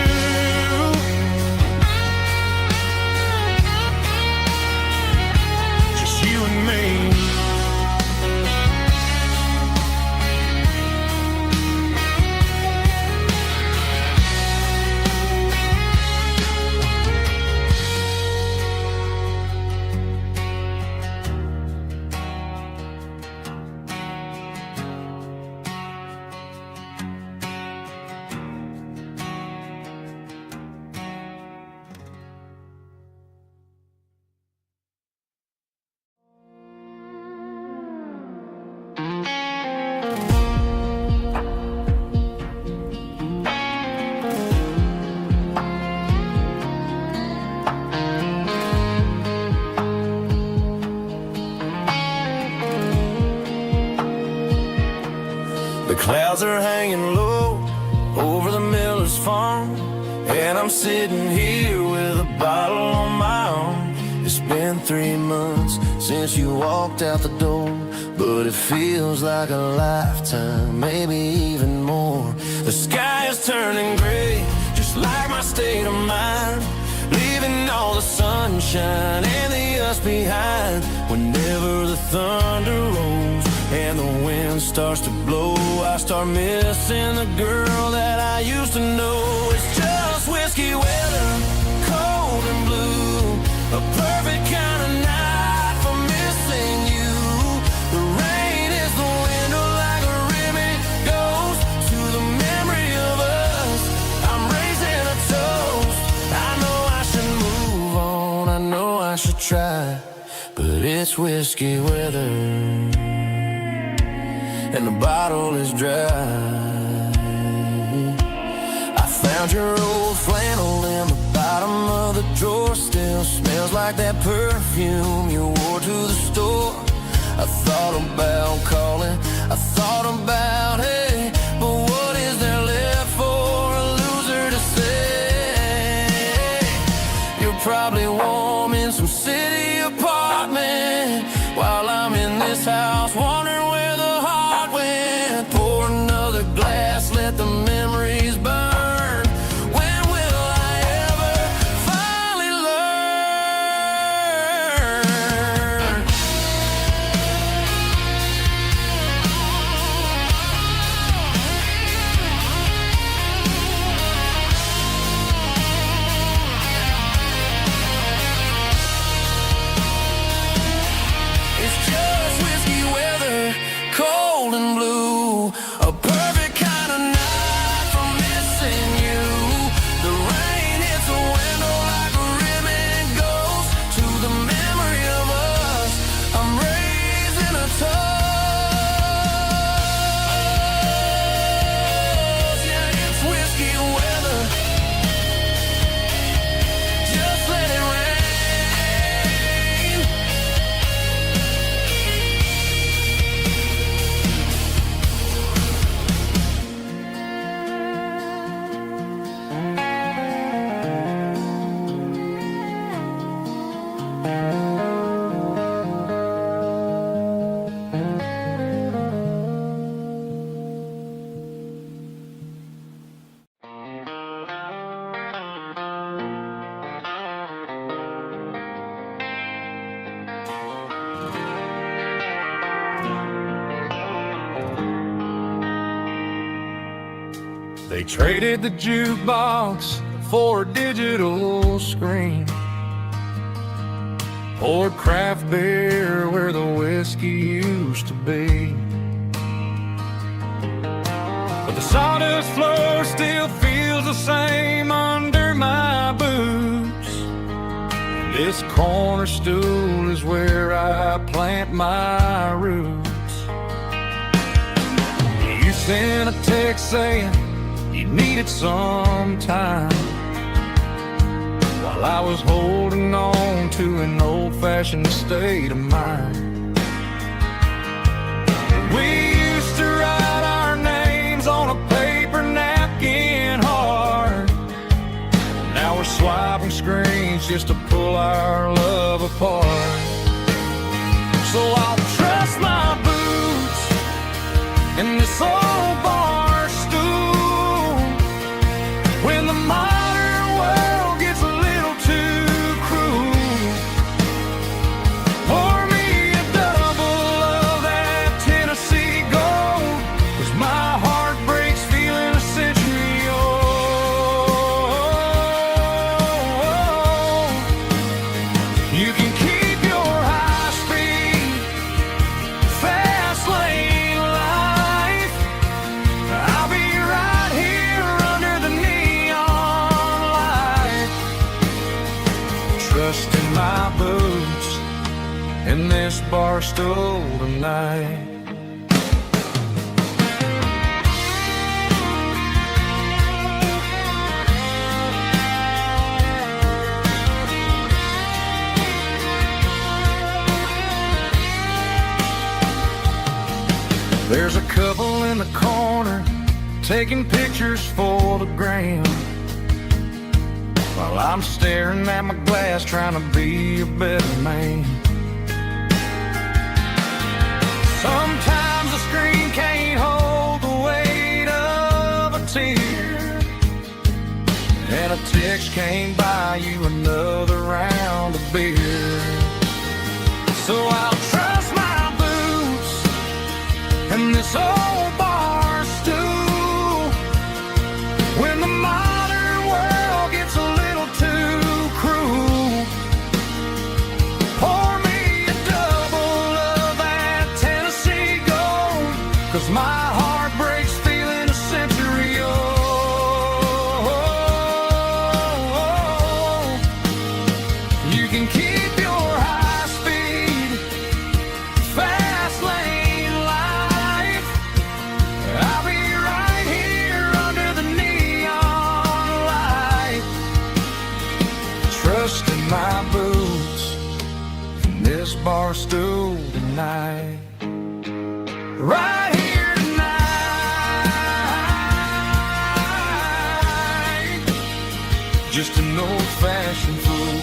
S3: Clouds are hanging low over the miller's farm, and I'm sitting here with a bottle on my arm. It's been 3 months since you walked out the door, but it feels like a lifetime, maybe even more. The sky is turning gray, just like my state of mind, leaving all the sunshine and the us behind. Whenever the thunder rolls and the wind starts to blow, I start missing the girl that I used to know. It's just whiskey weather, cold and blue, a perfect kind of night for missing you. The rain is the window like a ribbon goes to the memory of us. I'm raising a toast. I know I should move on, I know I should try, but it's whiskey weather and the bottle is dry. I found your old flannel in the bottom of the drawer, still smells like that perfume you wore to the store. I thought about calling, I thought about, hey, but what is there left for a loser to say? You're probably warm in some city apartment while I'm in this house wondering where the heart went. Pour another glass, let the memories burn. When will I ever finally learn? It's just whiskey weather, cold and blue, a perfect kind of night for missing you. The rain hits the window like a ribbon goes to the memory of us. I'm raising a toast. Yeah, it's whiskey weather. Just let it rain.
S2: They traded the jukebox for a digital screen, poured craft beer where the whiskey used to be. But the sawdust floor still feels the same under my boots. This corner stool is where I plant my roots. You sent a text saying you needed some time, while I was holding on to an old-fashioned state of mind. We used to write our names on a paper napkin hard. Now we're swiping screens just to pull our love apart. So I'll trust my boots in this old bar stool when the modern world gets a little too cruel. Pour me a double of that Tennessee Gold, 'cause my heart breaks feeling a century old. You can keep your high speed, fast lane life. I'll be right here under the neon light, trusting my boots in this bar stool tonight. There's a couple in the corner taking pictures for the gram, while I'm staring at my glass trying to be a better man. Sometimes the screen can't hold the weight of a tear, and a text can't buy you another round of beer. So I'll trust my boots and this old bar stool when the modern world gets a little too cruel. Pour me a double of that Tennessee Gold, 'cause my heart breaks feeling a century old. You can keep your high speed, fast lane life. I'll be right here under the neon light, trusting my boots and this bar stool tonight. Right here tonight, just an old-fashioned fool.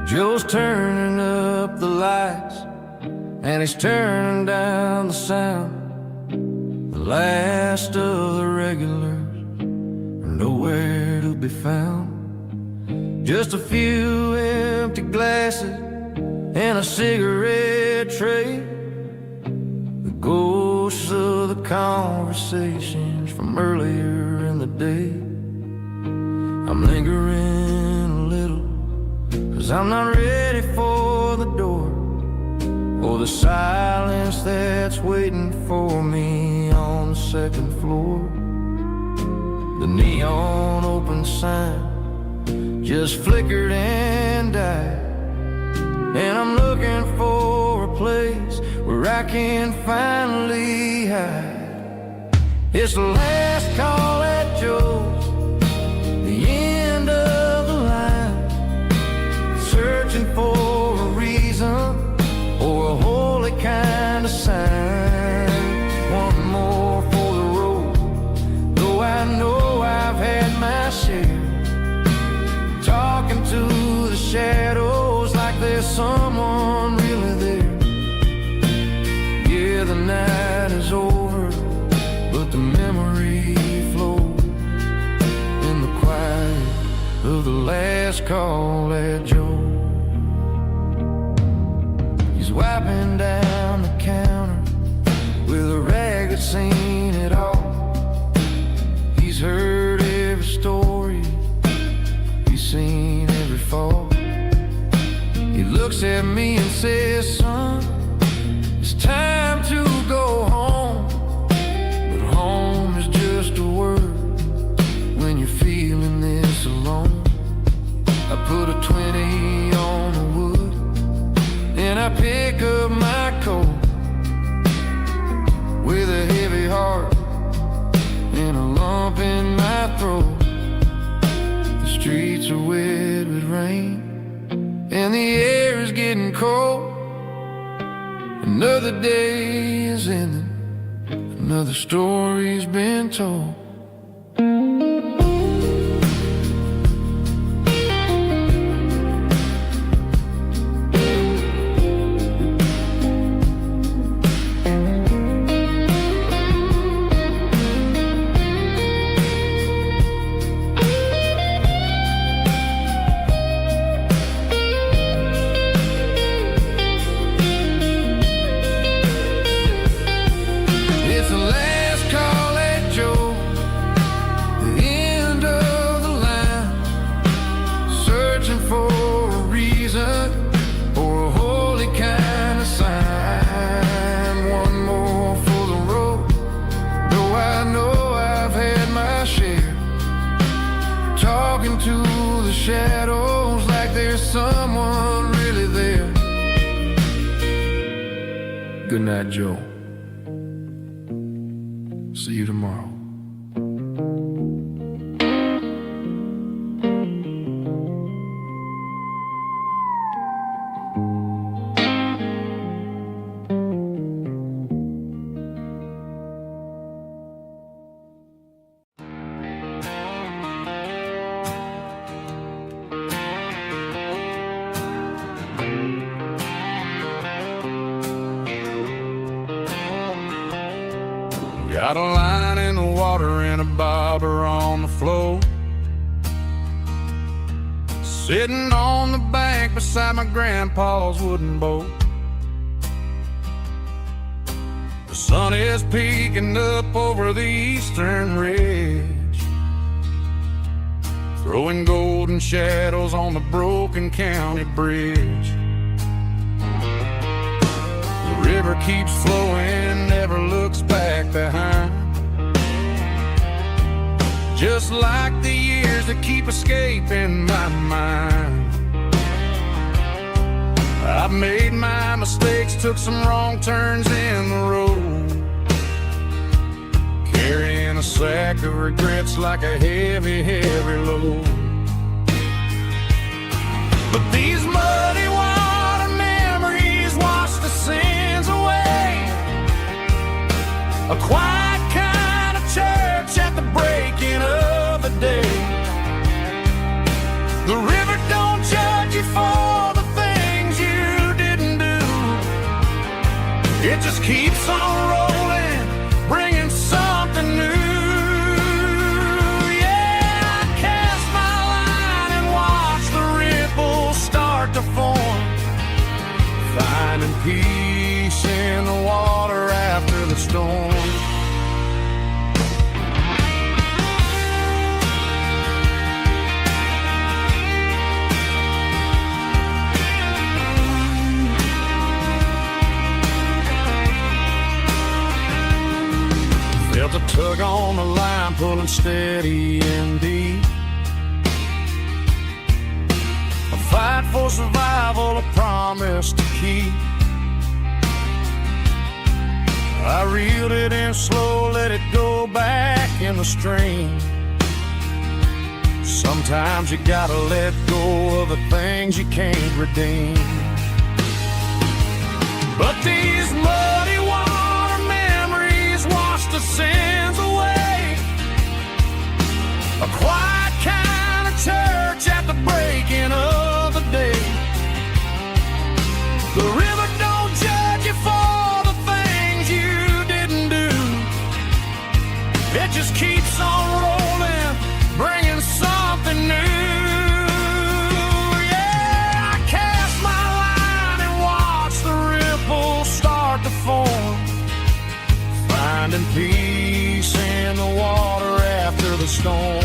S2: Joe's turning up the lights, and he's turning down the sound. The last of the regulars are nowhere to be found. Just a few empty glasses and a cigarette tray, the ghosts of the conversations from earlier in the day. I'm lingering a little, 'cause I'm not ready for the door, or the silence that's waiting for me on the second floor. The neon open sign just flickered and died, and I'm looking for a place where I can finally hide. It's the last call at Joe's, the end of the line, searching for a reason or a holy kind of sign. One more for the road, though I know I've had my share, talking to the shadows like there's someone really there. Yeah, the night is over, but the memory flows in the quiet of the last call at Joe. He's wiping down the counter with a rag that's seen it all. He's heard every story, he's seen every fall. He looks at me and says, "Son, it's time to go home." But home is just a word when you're feeling this alone. I put a 20 on the wood, and I pick up my coat with a heavy heart and a lump in my throat. The streets are wet with rain, and the air is getting cold. Another day is ending, another story's been told. It's the last call at Joe, the end of the line, searching for a reason or a holy kind of sign. One more for the road, though I know I've had my share, talking to the shadows like there's someone Good night, Joe. See you tomorrow. Got a line in the water and a bobber on the floor. Sitting on the bank beside my grandpa's wooden boat. The sun is peeking up over the eastern ridge, throwing golden shadows on the broken county bridge. The river keeps flowing, never looks back behind, just like the years that keep escaping my mind. I've made my mistakes, took some wrong turns in the road, carrying a sack of regrets like a heavy, heavy load. But these muddy water memories wash the sins away. A quiet kind of church at the breaking of the day. The river don't judge you for the things you didn't do. It just keeps on rolling, bringing something new. Yeah, I cast my line and watch the ripples start to form, finding peace in the water after the storm. Felt a tug on the line, pulling steady and deep. A fight for survival, a promise to keep. I reeled it in slow, let it go back in the stream. Sometimes you gotta let go of the things you can't redeem. But these muddy water memories wash the sins away. A quiet kind of church at the breaking of the day. The river don't judge you for the things you didn't do. It just keeps on rolling, bringing something new. Yeah, I cast my line and watch the ripples start to form, finding peace in the water after the storm.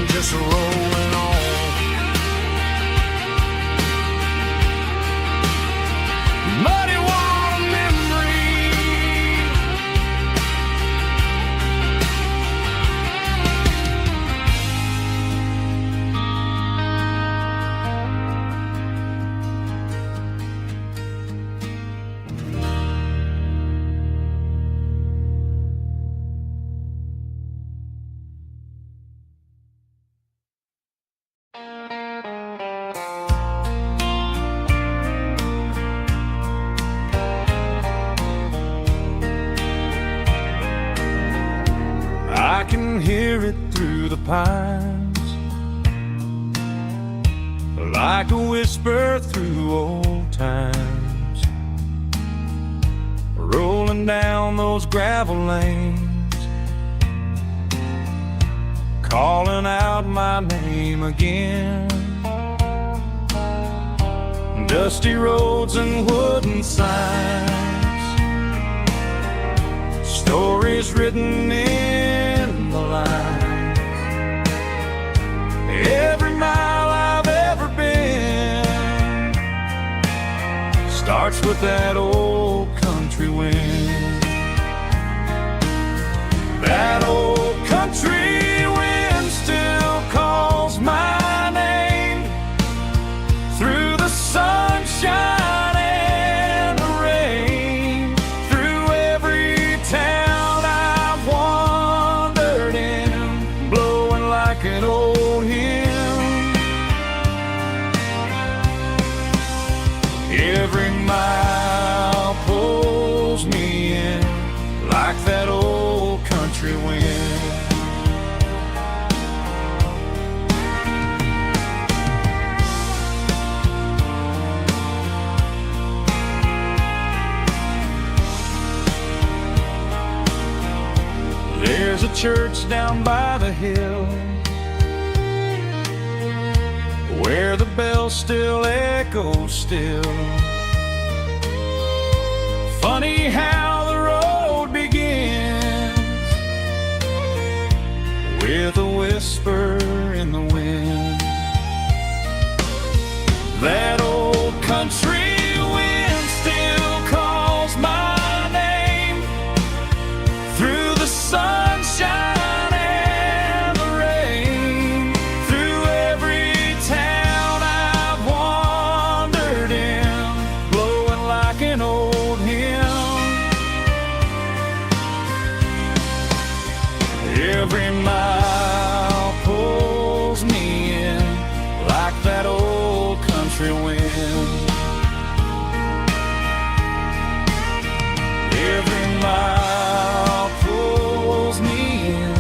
S2: Just rolling on. Muddy water memory. I can hear it through the pines, like a whisper through old times, rolling down those gravel lanes, calling out my name again. Dusty roads and wooden signs, stories written in the lines. Every mile I've ever been starts with that old country wind. That old country wind still calls my name through the sunshine and the rain. like that old country wind. There's a church down by the hill where the bells still echo still. Funny how the road begins with a whisper in the wind. That old country wind still calls my name through the sunshine and the rain, through every town I've wandered in, blowing like an old hymn. Every mile pulls me in like that old country wind. Every mile pulls me in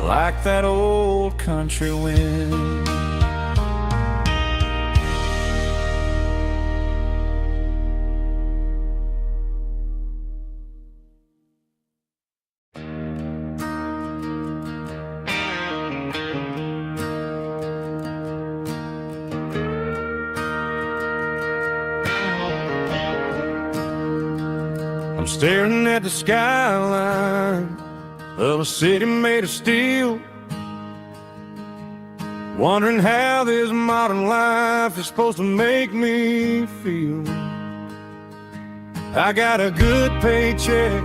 S2: like that old country wind. I'm staring at the skyline of a city made of steel, wondering how this modern life is supposed to make me feel. I got a good paycheck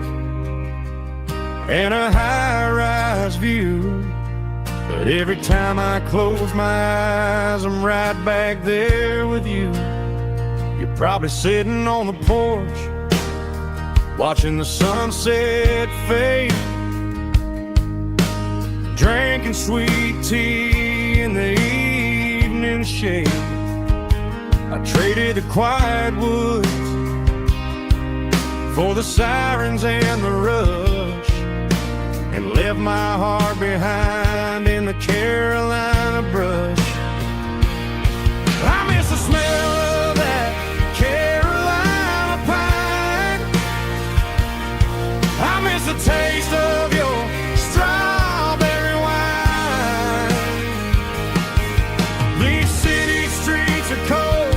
S2: and a high-rise view, but every time I close my eyes, I'm right back there with you. You're probably sitting on the porch watching the sunset fade, drinking sweet tea in the evening shade. I traded the quiet woods for the sirens and the rush, and left my heart behind in the Carolina brush. I miss the smell of that Carolina pine. I miss the taste of your strawberry wine. These city streets are cold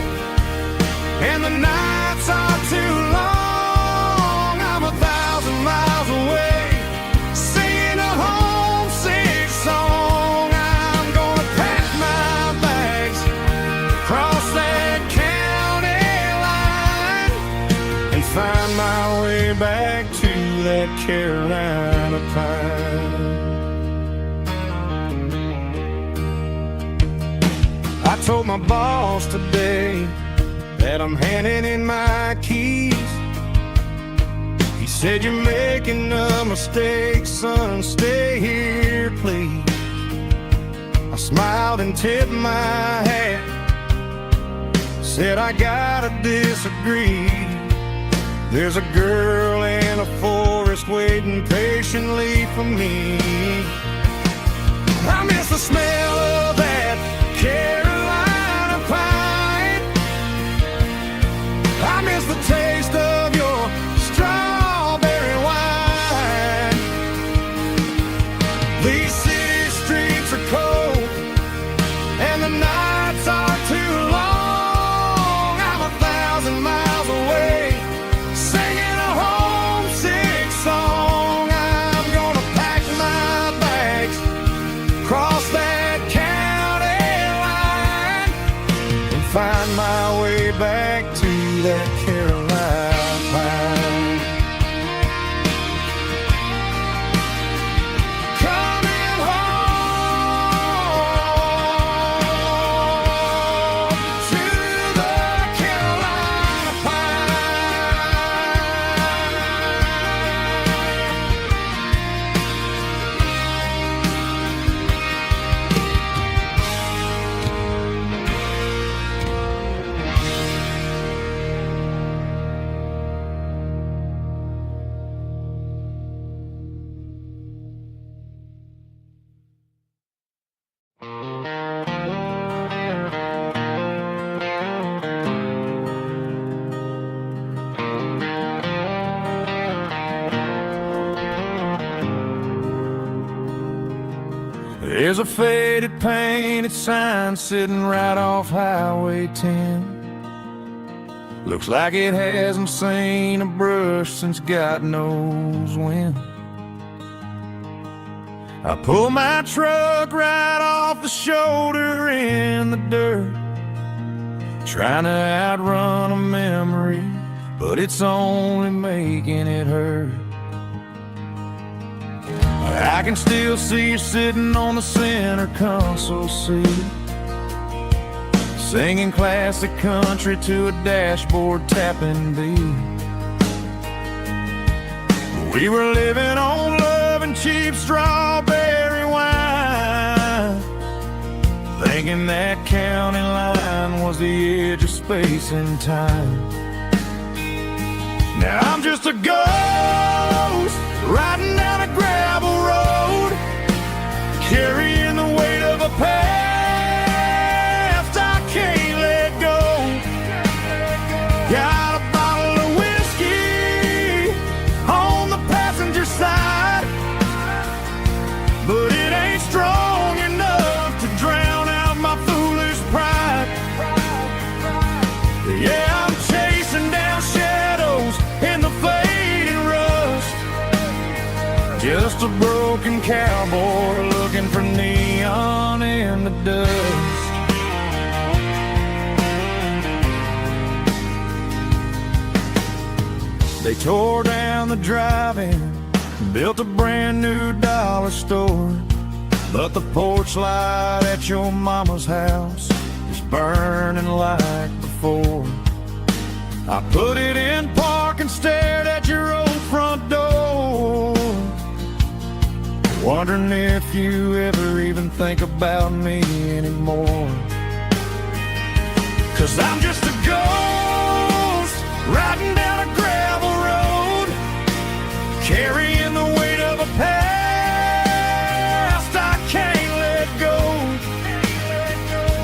S2: and the nights are too long. I'm 1,000 miles away singing a homesick song. I'm gonna pack my bags, cross that county line, and find my way back to that Carolina pine. I told my boss today that I'm handing in my keys. He said, "You're making a mistake, son, stay here, please." I smiled and tipped my hat, said, "I gotta disagree. There's a girl in a forest waiting patiently for me." I miss the smell of that Carolina pine. I miss the taste of your strawberry wine. These city streets are cold and the nights are too long. I'm 1,000 miles away singing a homesick song. I'm gonna pack my bags, cross that county line, and find my way back to that Carolina. There's a faded painted sign sitting right off Highway 10. Looks like it hasn't seen a brush since God knows when. I pull my truck right off the shoulder in the dirt, trying to outrun a memory, but it's only making it hurt. I can still see you sitting on the center console seat, singing classic country to a dashboard tapping beat. We were living on love and cheap strawberry wine, thinking that county line was the edge of space and time. Now I'm just a ghost riding down a gravel road, carrying the weight of a past I can't let go. Got a bottle of whiskey on the passenger side, but it ain't strong enough to drown out my foolish pride. Yeah, I'm chasing down shadows in the fading rust, just a broken cowboy looking for neon in the dust. They tore down the drive-in, built a brand new dollar store, but the porch light at your mama's house is burning like before. I put it in park and stared at your old front door, wondering if you ever even think about me anymore. 'Cause I'm just a ghost riding down a gravel road, carrying the weight of a past I can't let go.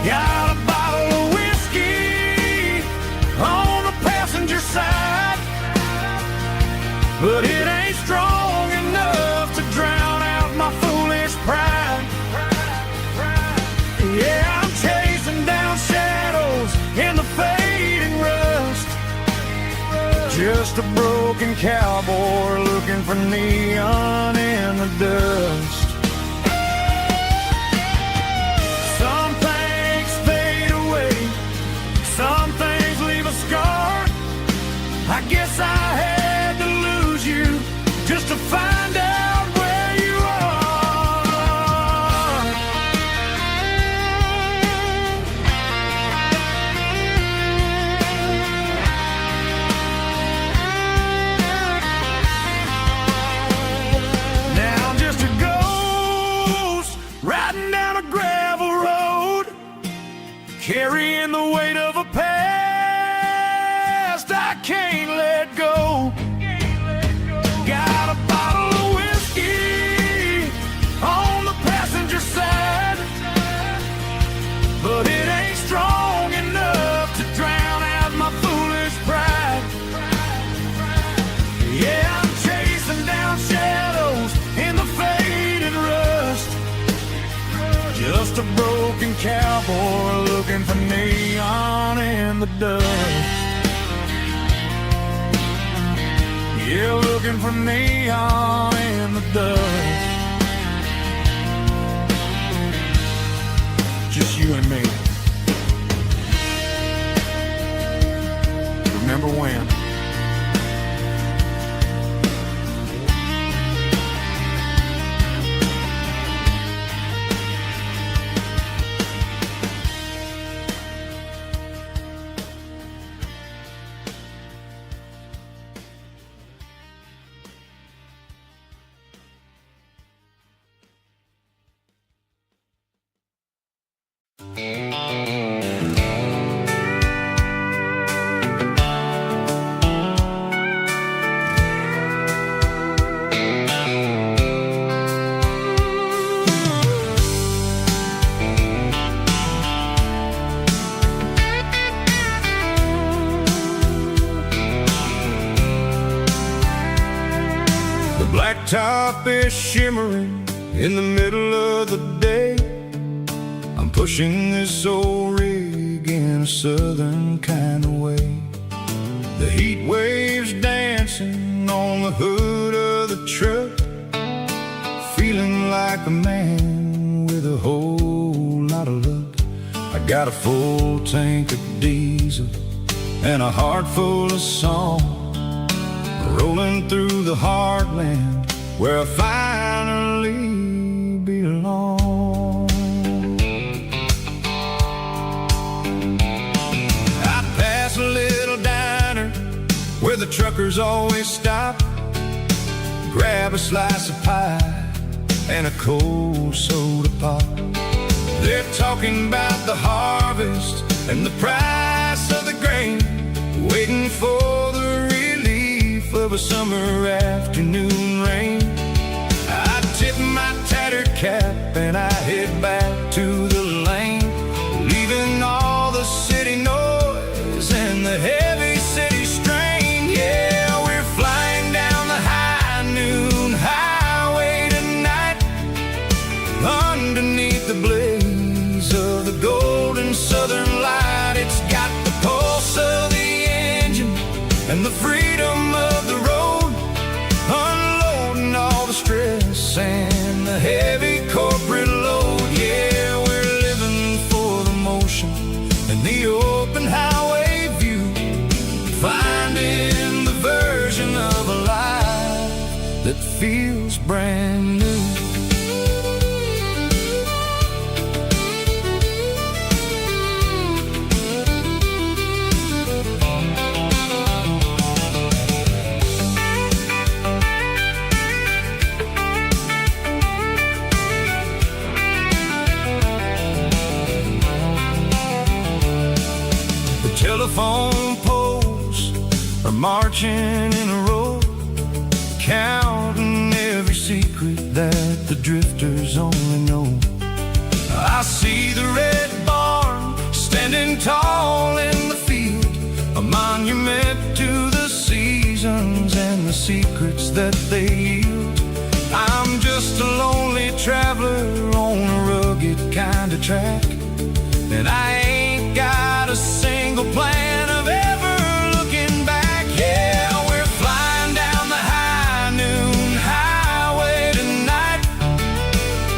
S2: Got a bottle of whiskey on the passenger side, but it ain't strong enough to drown out my foolish pride. Yeah, I'm chasing down shadows in the fading rust, just a broken cowboy looking for neon in the dust. Some things fade away, some things leave a scar. I guess I had to lose you just to find out where you are. Now I'm just a ghost riding down a gravel road, carrying the weight of a past I can't let go. Got a bottle of whiskey on the passenger side, but it ain't strong enough to drown out my foolish pride. Yeah, I'm chasing down shadows in the faded rust, just a broken cowboy looking for neon in the dust. Yeah, looking for neon in the dust. Just you and me. Remember when? Blacktop is shimmering In the middle of the day, I'm pushing this old rig in a southern kind of way. The heat waves dancing on the hood of the truck, feeling like a man with a whole lot of luck. I got a full tank of diesel and a heart full of song, rolling through the heartland where I finally belong. I pass a little diner where the truckers always stop, grab a slice of pie and a cold soda pop. They're talking about the harvest and the price of the grain, waiting for the relief of a summer afternoon rain. I tip my tattered cap and I head back to the lane, leaving all the city noise and the heavy city strain. Yeah, we're flying down the high noon highway tonight, underneath the blaze of the golden southern light. It's got the pulse of the engine and the freedom of the road, unloading all the stress and the heavy corporate load. Yeah, we're living for the motion and the open highway view, finding the version of a life that feels brand new. Telephone poles are marching in a row, counting every secret that the drifters only know. I see the red barn standing tall in the field, a monument to the seasons and the secrets that they yield. I'm just a lonely traveler on a rugged kind of track, and I ain't got a single plan of ever looking back. Yeah, we're flying down the high noon highway tonight,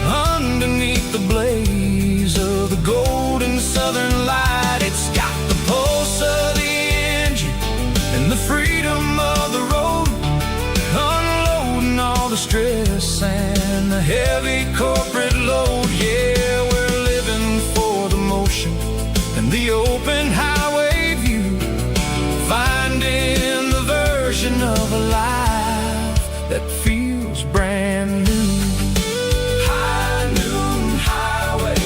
S2: underneath the blaze of the golden southern light. It's got the pulse of the engine and the freedom of the road, unloading all the stress and the heavy corporate load. Yeah, we're living for the motion and the open highway view, finding the version of a life that feels brand new. High noon highway,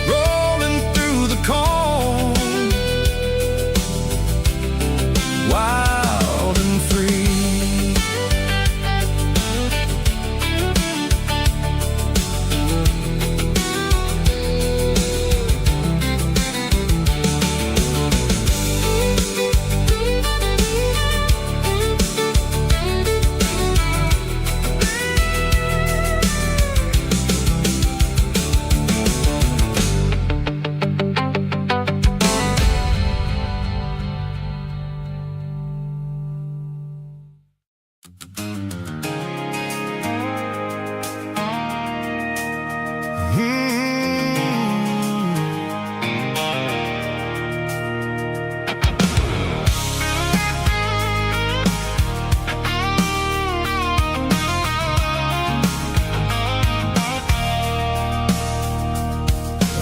S2: rolling through the corn, wild and free.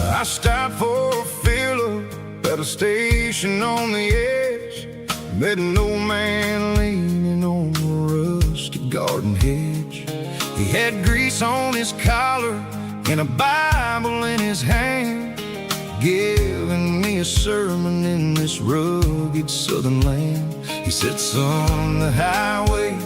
S2: I stopped for a fill-up at a station on the edge, met an old man leaning on a rusty garden hedge. He had grease on his collar and a Bible in his hand, giving me a sermon in this rugged southern land. He said, son, the highway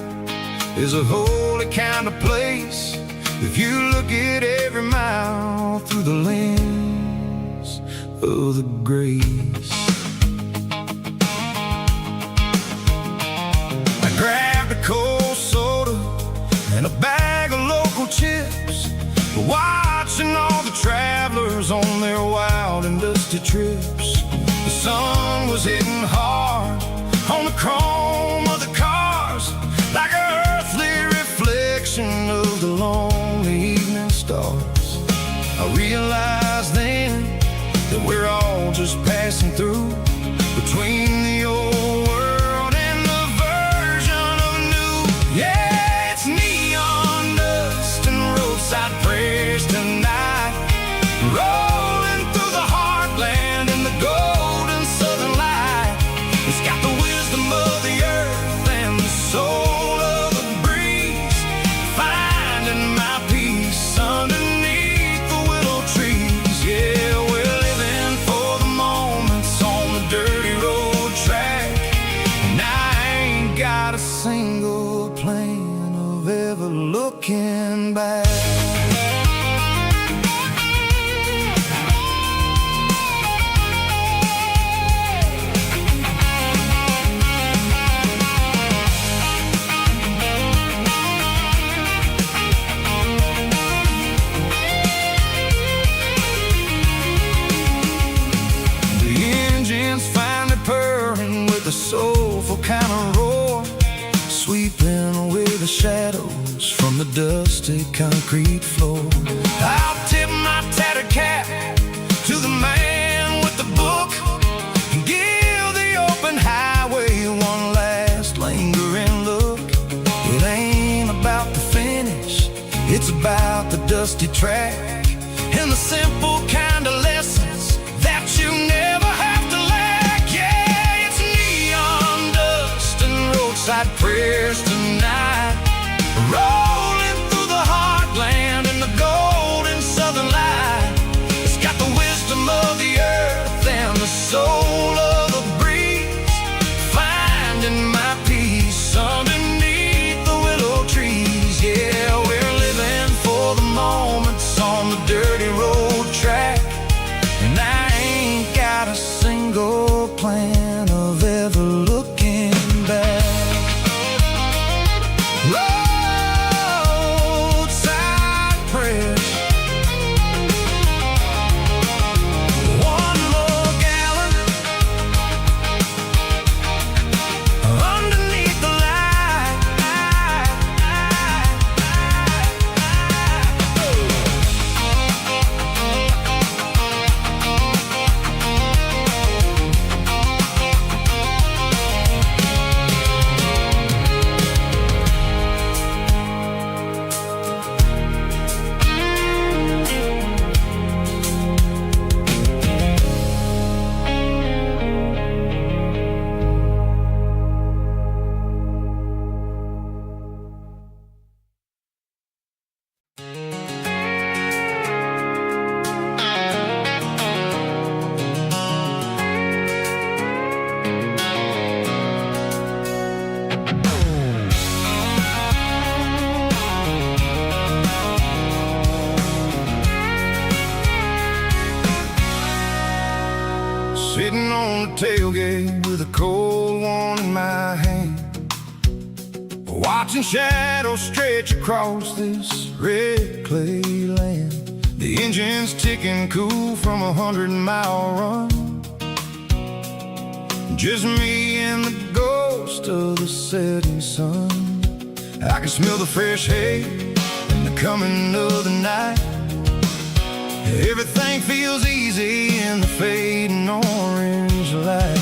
S2: is a holy kind of place if you look at every mile through the lens of the grace. I grabbed a cold soda and a bag of local chips, but
S1: was hitting hard on the chrome of the cars, like an earthly reflection of the lonely evening stars. I realized then that we're all just passing through between the old world and the version of new. Yeah, it's neon dust and roadside prayers tonight, rolling through the heartland in the golden southern light. It's got the wisdom of the earth and the soul of the breeze, finding my peace underneath the willow trees. Yeah, we're living for the moments on the dirty road track, and I ain't got a single plan of ever looking back. A soulful kind of roar, sweeping away the shadows from the dusty concrete floor. I'll tip my tattered cap to the man with the book and give the open highway one last lingering look. It ain't about the finish, it's about the dusty track and the simple kind of lessons that you never have to lack. Yeah, it's neon dust and roadside prayers tonight, rolling through the heartland in the golden southern light. It's got the wisdom of the earth and the soul of the breeze, finding my peace underneath the willow trees. Yeah, we're living for the moments on the dirty road track, and I ain't got a single plan of ever looking back. Roadside prayers, one more gallon underneath the light. Sitting on the tailgate with a cold one in my hand, watching shadows stretch across this red clay land. The engine's ticking cool from 100-mile run, just me and the ghost of the setting sun. I can smell the fresh hay and the coming of the night. Everything feels easy in the fading orange light.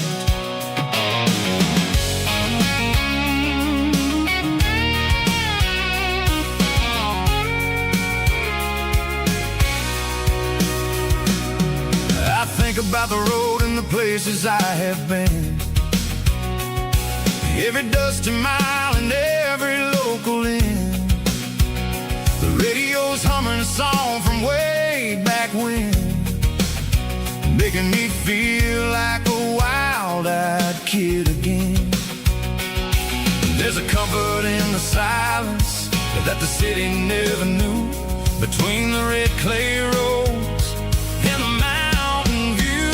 S1: I think about the road and the places I have been, every dusty mile and every local inn. The radio's humming a song from way back when, making me feel like a wild-eyed kid again. There's a comfort in the silence that the city never knew, between the red clay roads and the mountain view.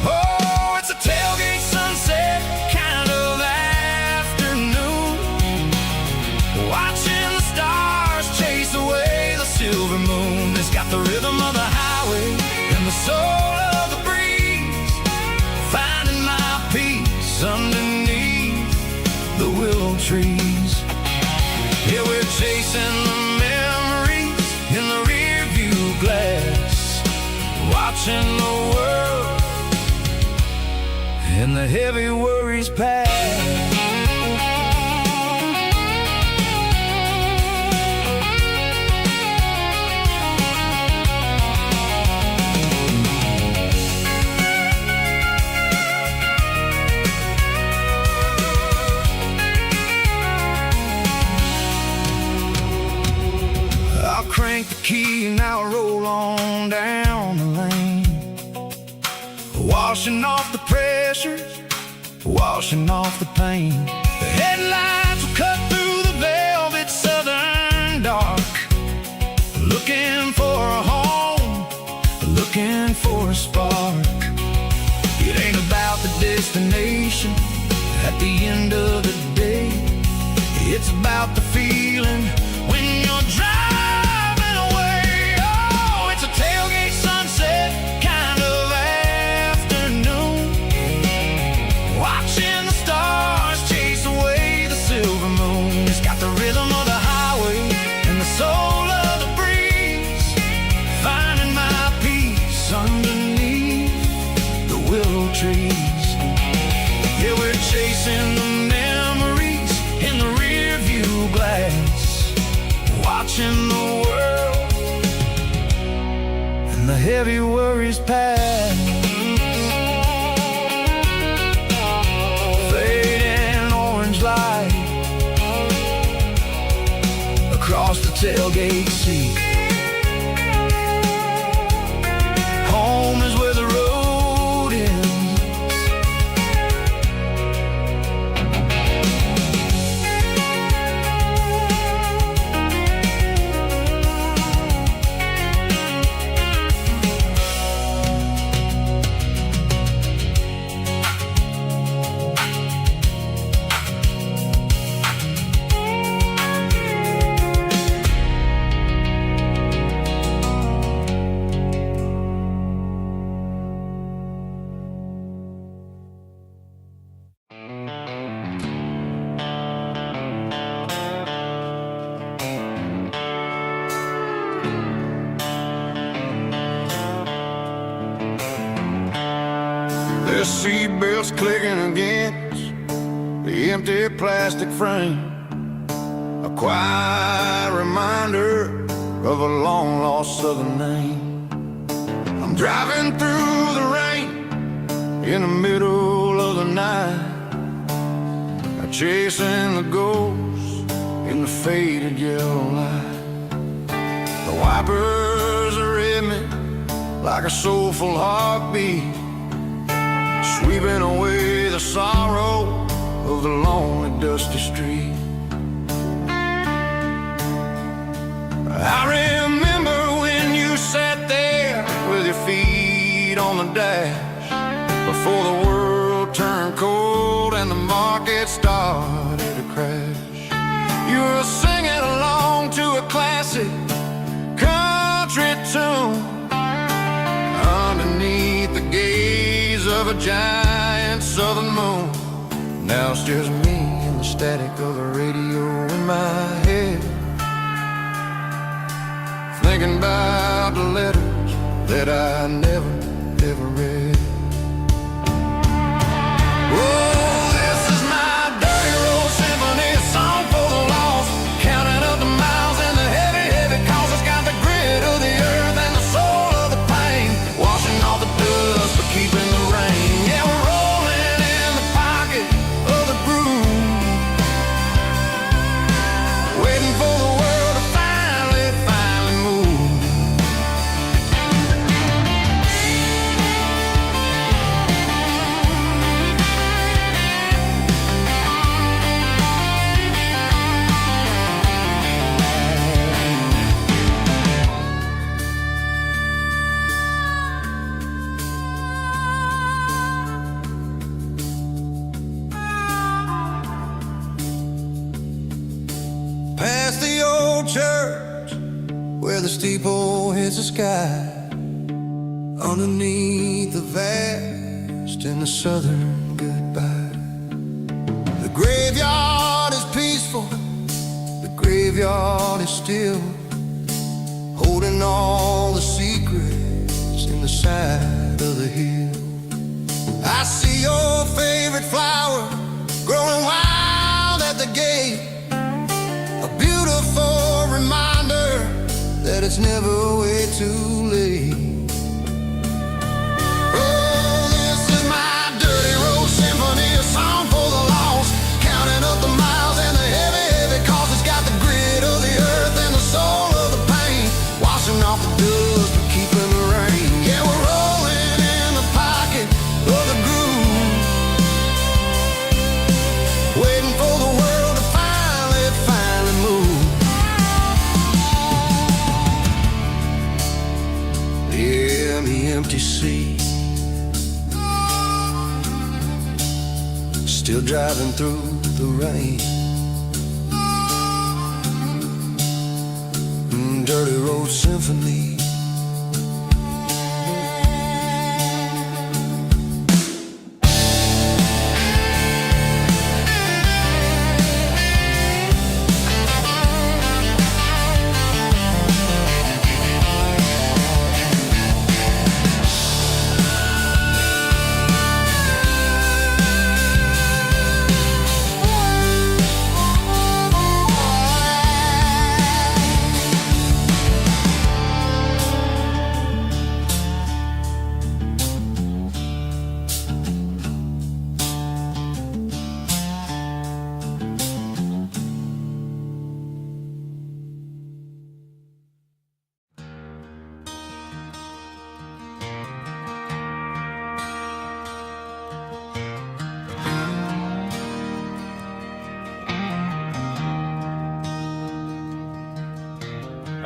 S1: Oh, it's a tailgate sunset kind of afternoon, watching the stars chase away the silver moon. It's got the rhythm of the highway and the soul of the breeze, finding my peace watching the world and the heavy worries pass. Crank the key and I'll roll on down the lane, washing off the pressure, washing off the pain. The headlights will cut through the velvet southern dark, looking for a home, looking for a spark. It ain't about the destination at the end of the day, it's about the feeling when you're driving. Tailgate sunset kind of afternoon, watching the stars chase away the silver moon. It's got the rhythm of the highway and the soul of the breeze, finding my peace underneath the willow trees. Yeah, we're chasing the memories in the rear view glass, watching the world and the heavy worries pass. Fading orange light across the tailgate seat. Home is where the road ends. The seatbelt's clicking against the empty plastic frame, a quiet reminder of a long-lost southern name. I'm driving through the rain in the middle of the night, chasing the ghosts in the faded yellow light. The wipers are in me like a soulful heartbeat, sweeping away the sorrow of the lonely, dusty street. I remember when you sat there with your feet on the dash, before the world turned cold and the market started to crash. You were singing along to a classic country tune underneath the gaze of a giant southern moon. Now it's just me and the static of the radio in my head, thinking about the letters that I never, ever read. Oh, this is my dirty road symphony, a song for the lost, counting up the miles and the heavy, heavy calls. It's got the grit of the earth and the soul of the pain, washing off the dust but keeping the rain. Yeah, we're rolling in the pocket of the groove, waiting for the world to finally move. Past the old church where the steeple hits the sky, underneath the vast and the southern goodbye. The graveyard is peaceful, the graveyard is still, holding all the secrets in the side of the hill. I see your favorite flower growing wild at the gate, a beautiful reminder that it's never way too late. Oh, this is my dirty road symphony, a song for the lost, counting up the miles and the heavy, heavy cost. It's got the grit of the earth and the soul of the pain, washing off the dust but keeping the rain. Yeah, we're rolling in the pocket of the groove, waiting for the world to finally move. Yeah, the empty sea, still driving through the rain. Dirty road symphony.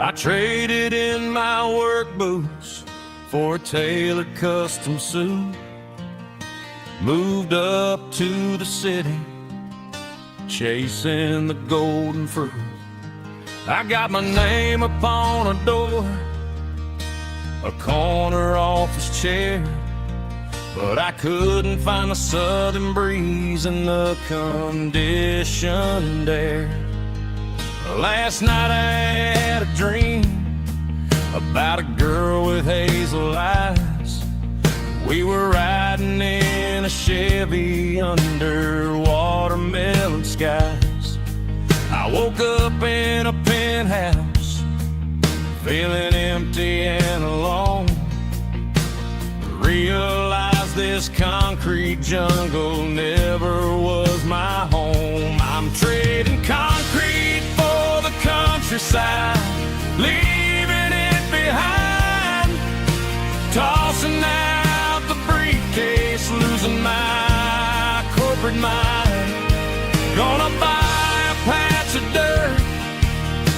S2: I traded in my work boots for a tailored custom suit, moved up to the city, chasing the golden fruit. I got my name upon a door, a corner office chair, but I couldn't find the southern breeze in the conditioned air. Last night I had a dream about a girl with hazel eyes. We were riding in a Chevy under watermelon skies. I woke up in a penthouse, feeling empty and alone. Realized this concrete jungle never was my home. I'm trading concrete for the countryside, leaving it behind, tossing out the briefcase, losing my corporate mind. Gonna buy a patch of dirt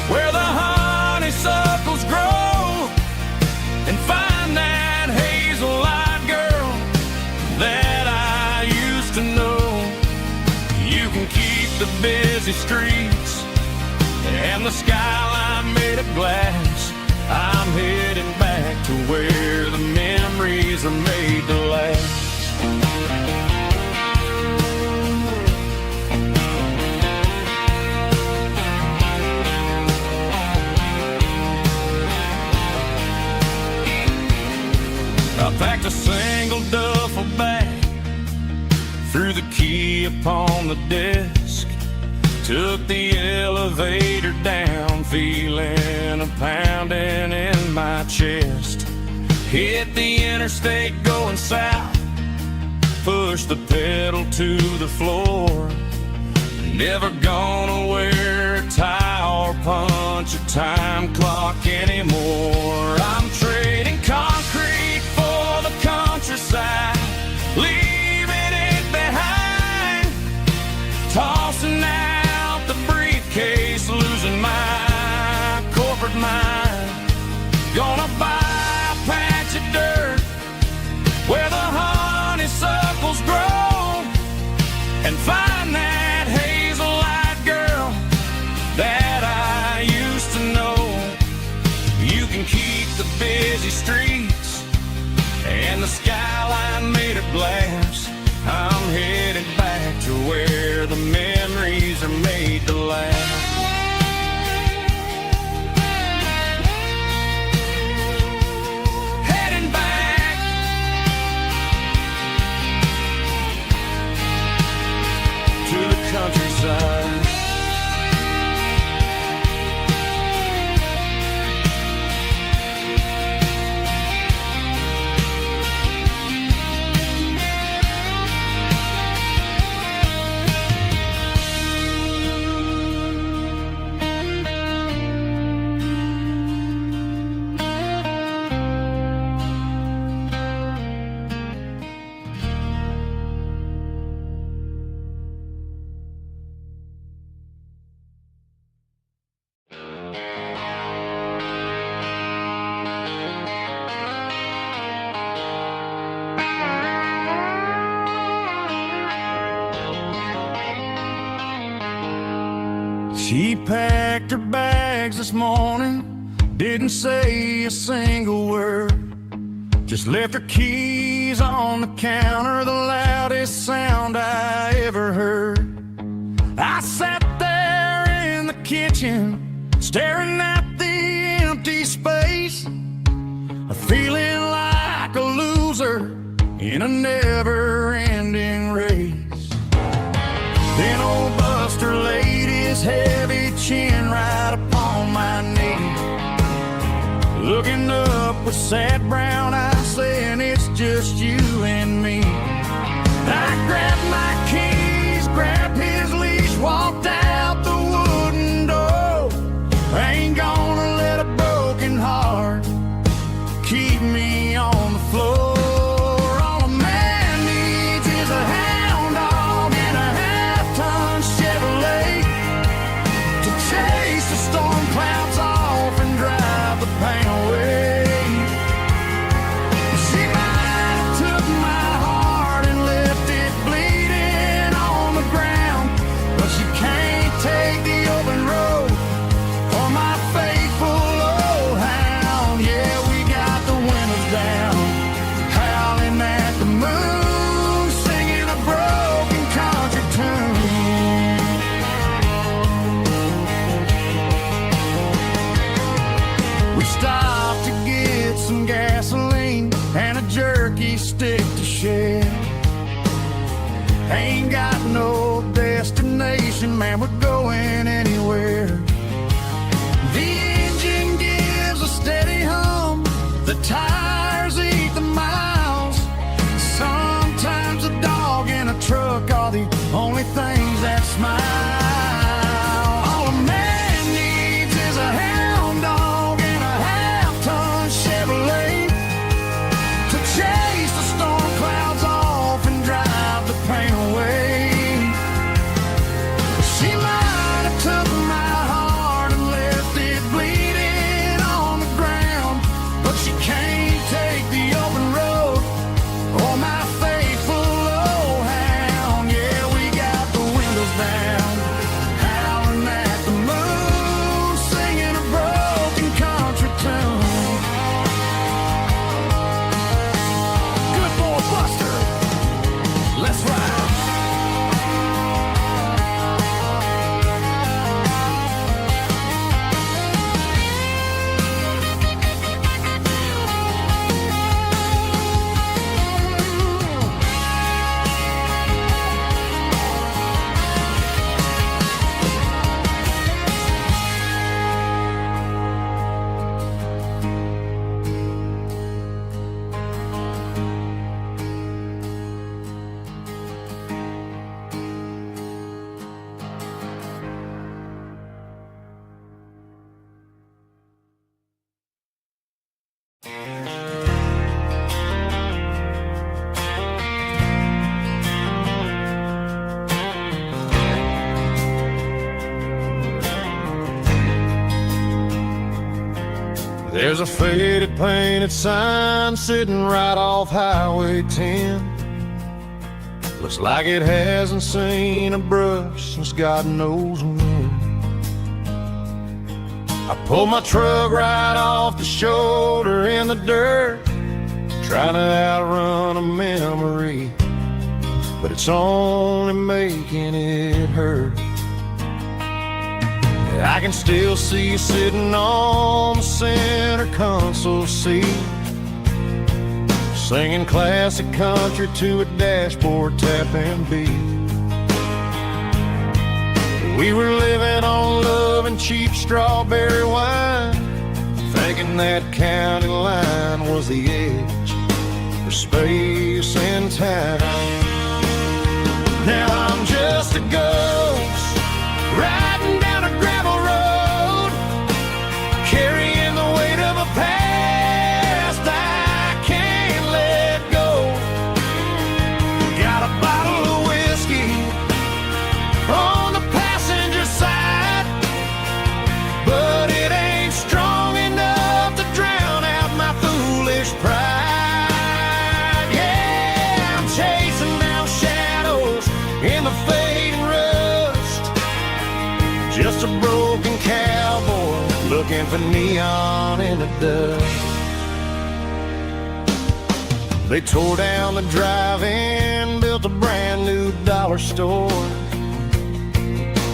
S2: where the honeysuckles grow and find that hazel-eyed girl that I used to know. You can keep the busy streets and the skyline made of glass. I'm heading back to where the memories are made to last. I packed a single duffel bag, threw the key upon the desk, took the elevator down, feeling a pounding in my chest. Hit the interstate going south, pushed the pedal to the floor. Never gonna wear a tie or punch a time clock anymore. I'm trading concrete for the countryside, leaving it behind, tossing out the briefcase, losing my corporate mind. Gonna buy a patch of dirt where the honeysuckles grow and find that hazel-eyed girl that I used to know. You can keep the She packed her bags this morning, didn't say a single word, just left her keys on the counter, the loudest sound I ever heard. I sat there in the kitchen, staring at the empty space, feeling like a loser in a never-ending race. Then old Buster laid his heavy chin right upon my knee, looking up with sad brown eyes, saying it's just you and me. I grabbed my keys, grabbed his leash, walked out the wooden door. I ain't gonna let a broken heart keep me on the floor. All a man needs is a hound dog and a half-ton Chevrolet to chase the storm clouds off and drive the pain away. She might have took my heart and left it bleeding on the ground, but she can't take the open road for my faithful old hound. Yeah, we got the windows down, howling at the moon, singing a broken country tune. We stopped to get some gasoline and a jerky stick to share. Ain't got no destination, man, we're going anywhere. The engine gives a steady hum, the tires eat the miles. Sometimes a dog and a truck are the only things that smile. All a man needs is a hound dog and a half-ton Chevrolet to chase the storm clouds off and drive the pain away. She might have took my heart and left it bleeding on the ground, but she can't take the open road or my faithful old hound. Yeah, we got the windows down, howling at the moon, singing a broken country tune. Good boy, Buster, let's ride.
S3: There's a faded painted sign sitting right off Highway 10. Looks like it hasn't seen a brush since God knows when. I pulled my truck right off the shoulder in the dirt, trying to outrun a memory, but it's only making it hurt. I can still see you sitting on the center console seat, singing classic country to a dashboard tapping beat. We were living on love and cheap strawberry wine, thinking that county line was the edge for space and time. Now I'm just a ghost riding down a gravel road, carrying the weight of a past I can't let go. Got a bottle of whiskey on the passenger side, but it ain't strong enough to drown out my foolish pride. Yeah, I'm chasing down shadows in the fading road.
S1: looking for neon in the dust. They tore down the drive-in, built a brand new dollar store,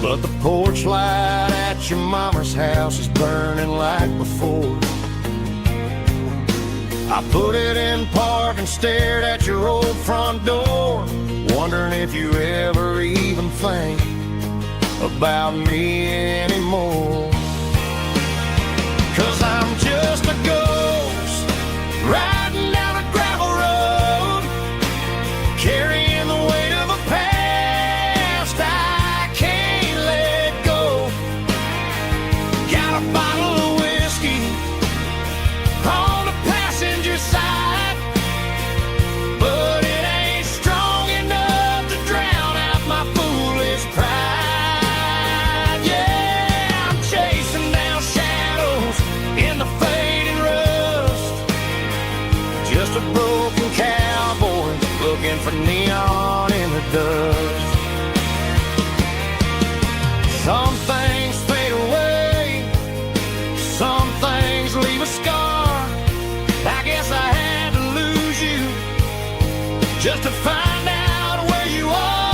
S1: but the porch light at your mama's house is burning like before. I put it in park and stared at your old front door, wondering if you ever even think about me anymore. 'Cause I'm just a ghost riding down a gravel road, carrying the weight of a past I can't let go. Got a bottle of whiskey on the passenger side, but it ain't strong enough to drown out my foolish pride. Yeah, I'm chasing down shadows in the fading rust, just a broken cowboy looking for neon in the dust. Some things fade away, some things leave a scar. I guess I had to lose you just to find out where you are.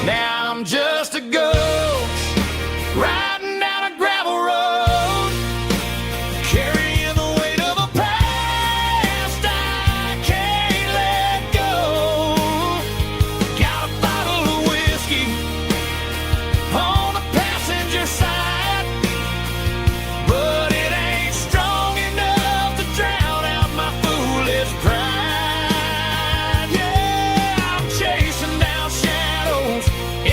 S1: Now I'm just a ghost riding down a gravel road, carrying the weight of a past I can't let go. Got a bottle of whiskey on the passenger side, but it ain't strong enough to drown out my foolish pride. Yeah, I'm chasing down shadows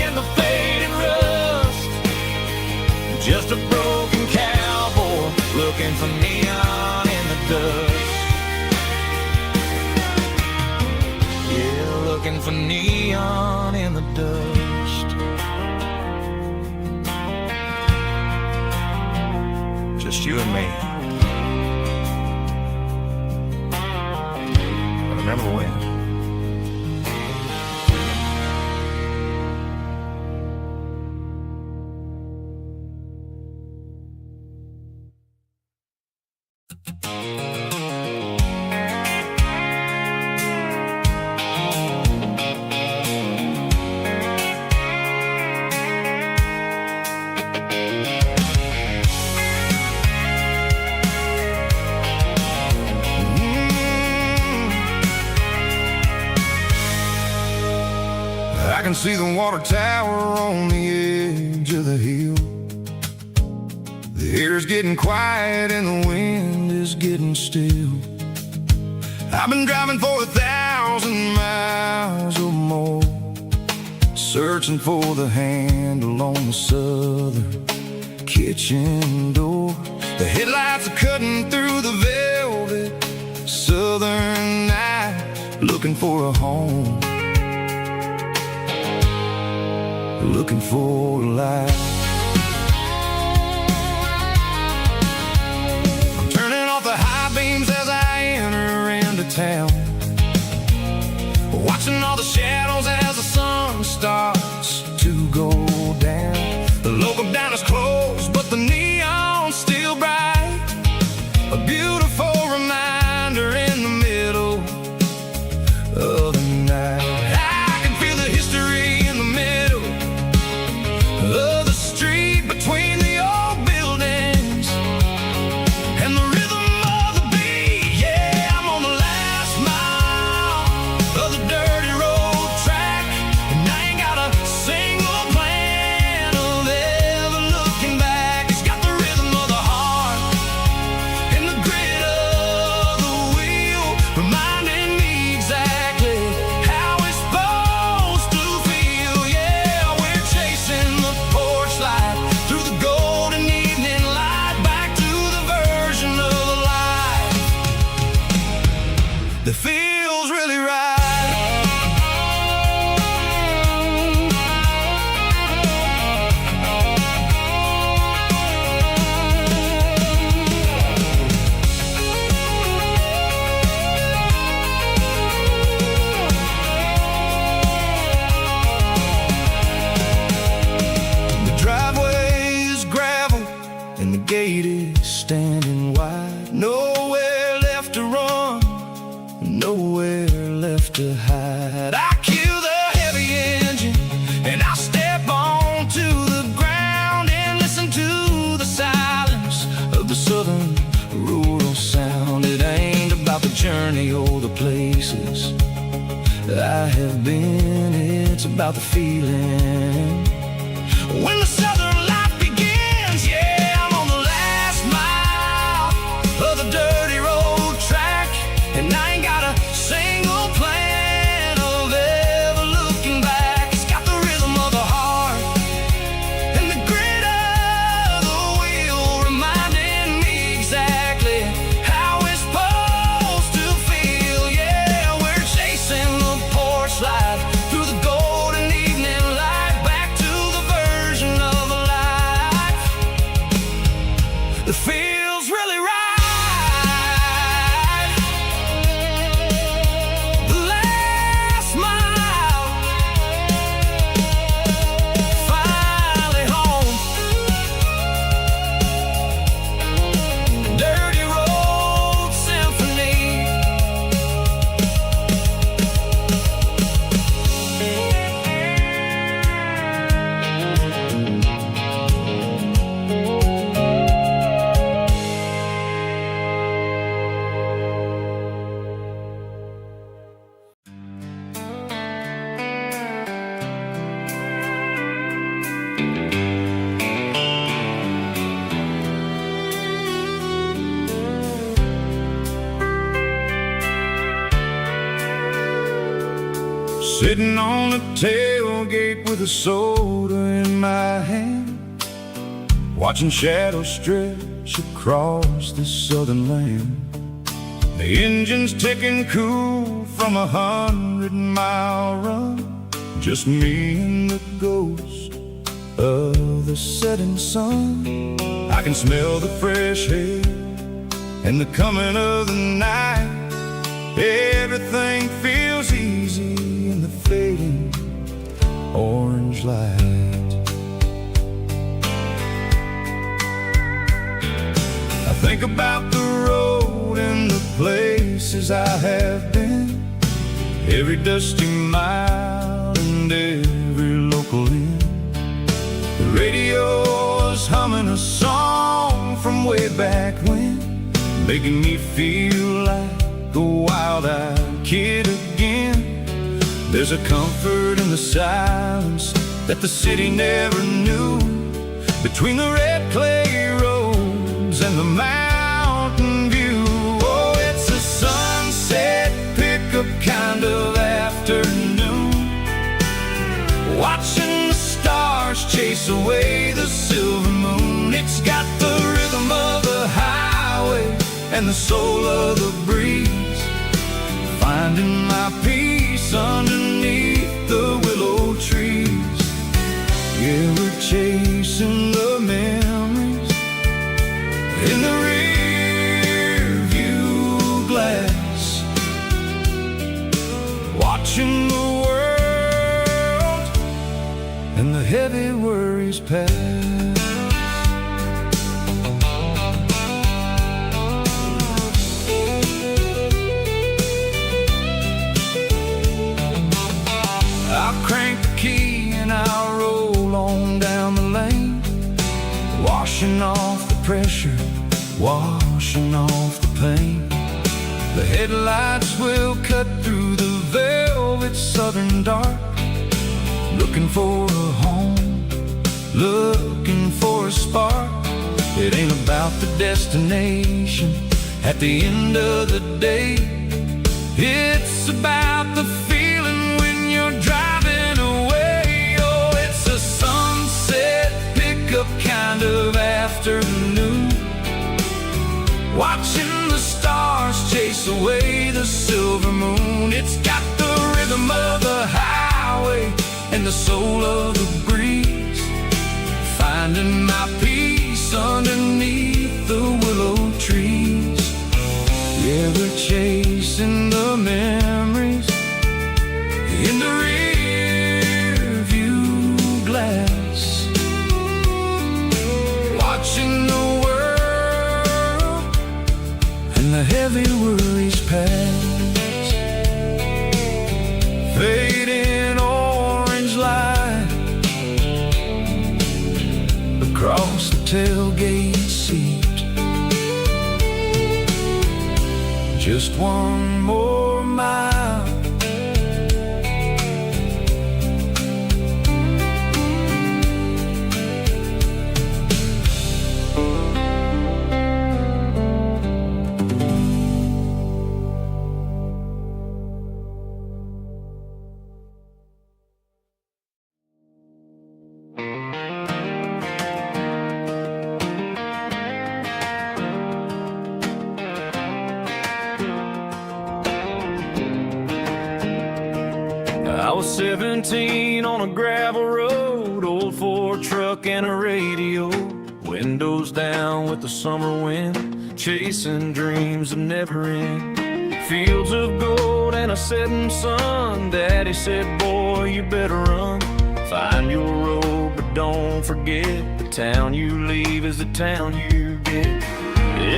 S1: in the fading rust, just a broken cowboy looking for neon in the dust. Yeah, looking for neon in the dust. Just you and me. And remember when? I can see the water tower on the edge of the hill. The air's getting quiet and the wind is getting still. I've been driving for 1,000 miles or more, searching for the handle on the southern kitchen door. The headlights are cutting through the velvet southern night, looking for a home, looking for a light. I'm turning off the high beams as I enter into town, watching all the shadows as the sun starts to go down. The local diner's closed, but the neon's still bright, a beautiful reminder in the middle of the night. I can feel the history in the middle of the street between the old buildings and the rhythm of the beat. Yeah, I'm on the last mile of the dirty road track, gate is standing wide. Nowhere left to run, nowhere left to hide. I kill the heavy engine and I step onto the ground and listen to the silence of the southern rural sound. It ain't about the journey or the places I have been, it's about the feeling. When the southern life begins, yeah, I'm on the last mile of the dirty road track, and I ain't got a single plan of ever looking back. It's got the rhythm of the heart and the grit of the wheel, reminding me exactly how it's supposed to feel. Yeah, we're chasing the porch light through the golden evening light, back to the version of a life that feels really right. The last mile, finally home. Dirty road symphony. Sitting on the tailgate with a soda in my hand, watching shadows stretch across this southern land. The engine's ticking cool from 100-mile run, just me and the ghost of the setting sun. I can smell the fresh air and the coming of the night. Everything feels easy in the fading orange light. I think about the road and the places I have been, every dusty mile and every local inn. The radio is humming a song from way back when, making me feel like a wild-eyed kid again. There's a comfort in the silence that the city never knew, between the red clay roads and the mountain view. Oh, it's a sunset pickup kind of afternoon, watching the stars chase away the silver moon. It's got the rhythm of the highway and the soul of the breeze, finding my peace underneath the willow trees. Yeah, we're chasing the memories in the rear view glass, watching the world and the heavy worries pass. I'll crank the key and I'll roll on down the lane, washing off the pressure, washing off the pain. The headlights will cut through the velvet southern dark, looking for a home, looking for a spark. It ain't about the destination at the end of the day, it's about the feeling when you're driving away. Oh, it's a sunset pickup kind of afternoon, watching the stars chase away the silver moon. It's got the rhythm of the highway and the soul of the breeze, finding my peace underneath the willow trees. Yeah, we're chasing the memories in the rear view glass, watching the world
S3: tailgate seat. Just one more mile.
S2: I was 17 on a gravel road, old Ford truck and a radio, windows down with the summer wind, chasing dreams of never end. Fields of gold and a setting sun. Daddy said, boy, you better run. Find your road, but don't forget, the town you leave is the town you get.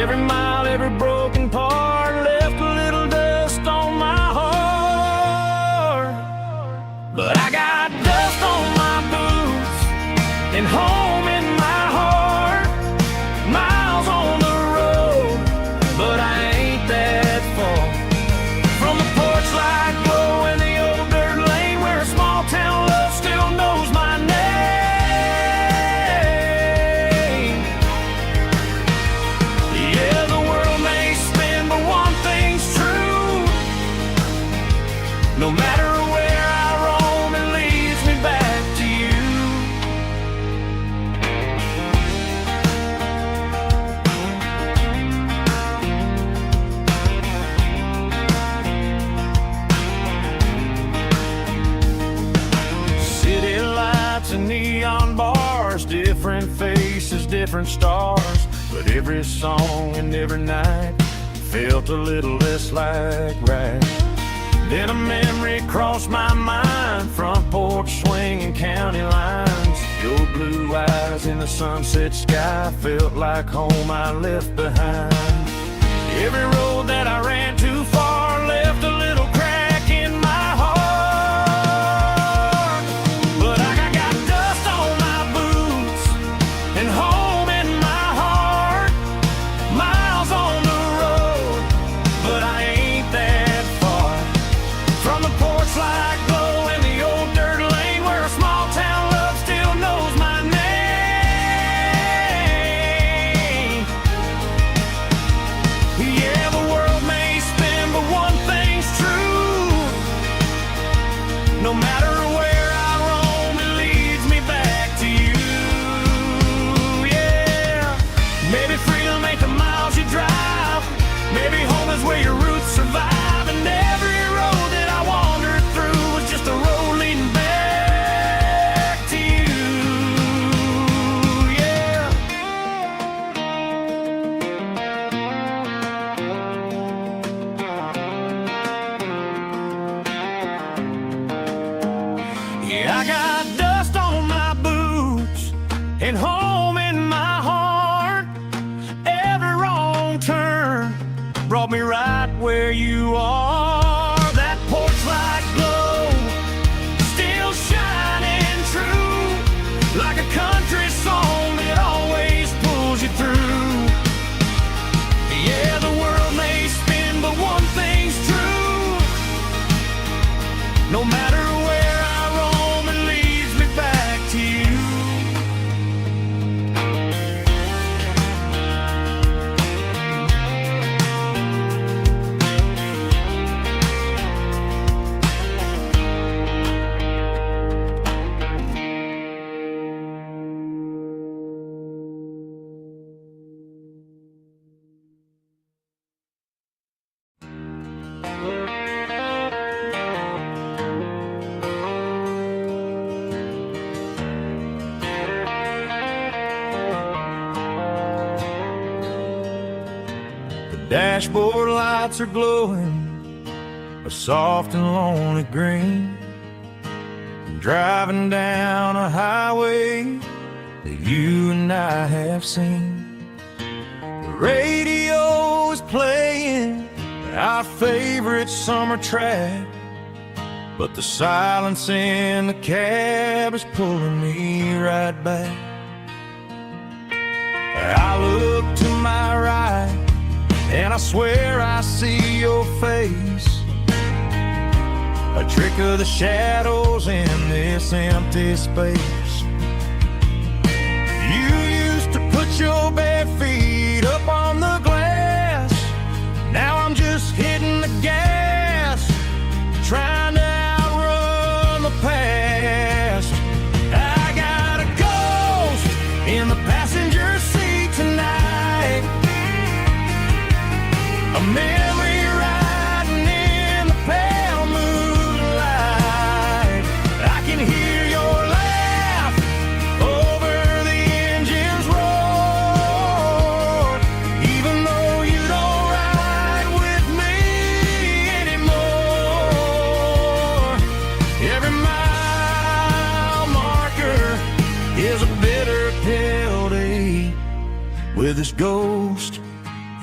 S2: Every mile, every broken part left a little dust on my heart. But I got dust on my boots and home in my heart. Miles on the road, but I ain't that far from the porch light glow and the old dirt lane where a small town love still knows my name. Yeah, the world may spin, but one thing's true. No matter where I roam, it leads me back to you. City lights and neon bars, different faces, different stars, but every song and every night felt a little less like right. Then a memory crossed my mind, front porch swinging county lines. Your blue eyes in the sunset sky felt like home I left behind. Every road that I ran too far left a little crack in my heart. But I got dust on my boots and home in my heart. Miles on the road, but I ain't that far from the porch light glow and the old dirt lane where a small town love still knows my name. Yeah, the world may spin, but one thing's true. No matter where I roam, it leads me back to you. Yeah, maybe freedom ain't the miles you drive. Maybe home is where your roots survive. And every road that I wandered through was just a road leading back to you. Yeah. Yeah, I got dust on my boots and home in my heart. Every wrong turn brought me right where you are. That porch light glow still shining true, like a country song that always pulls you through. Yeah, the world may spin, but one thing's true. No matter where I roam, it leads me back to you. Dashboard lights are glowing a soft and lonely green. I'm driving down a highway that you and I have seen. The radio is playing our favorite summer track, but the silence in the cab is pulling me right back. I look to my right, and I swear I see your face. A trick of the shadows in this empty space. You used to put your bare feet up on the glass. Now I'm just hitting the gas, trying to outrun the past. I got a ghost in the passenger seat tonight, a memory riding in the pale moonlight. I can hear your laugh over the engine's roar, even though you don't ride with me anymore. Every mile marker is a bitter pill to eat, with this ghost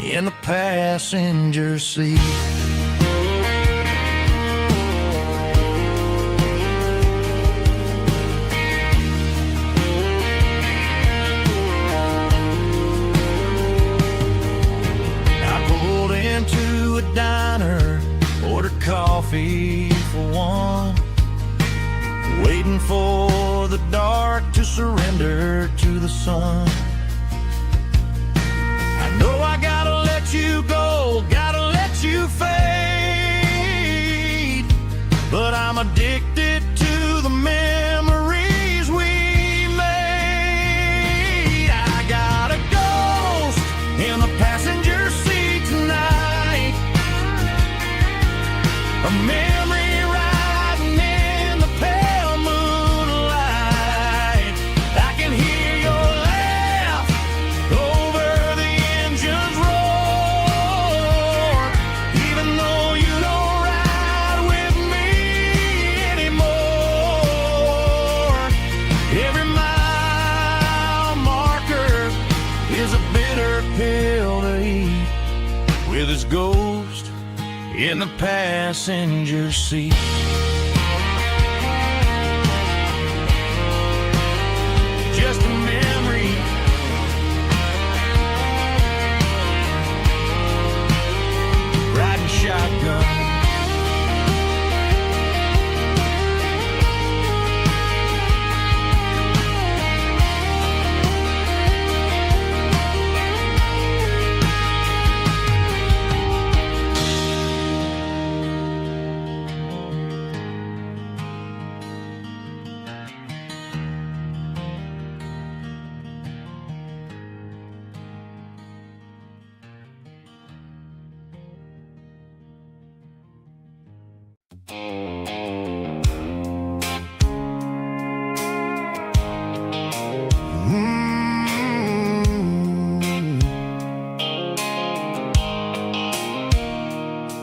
S2: in the passenger seat. I pulled into a diner, ordered coffee for one, waiting for the dark to surrender to the sun. I know I gotta let you go, gotta let you fade, but I'm addicted to the memories we made. I got a ghost in the passenger seat tonight, a memory riding in the pale moonlight. I can hear your laugh over the engine's roar, even though you don't ride with me anymore. Every mile marker is a bitter pill to eat, with its ghost in the passenger seat. Just a memory, riding shotgun.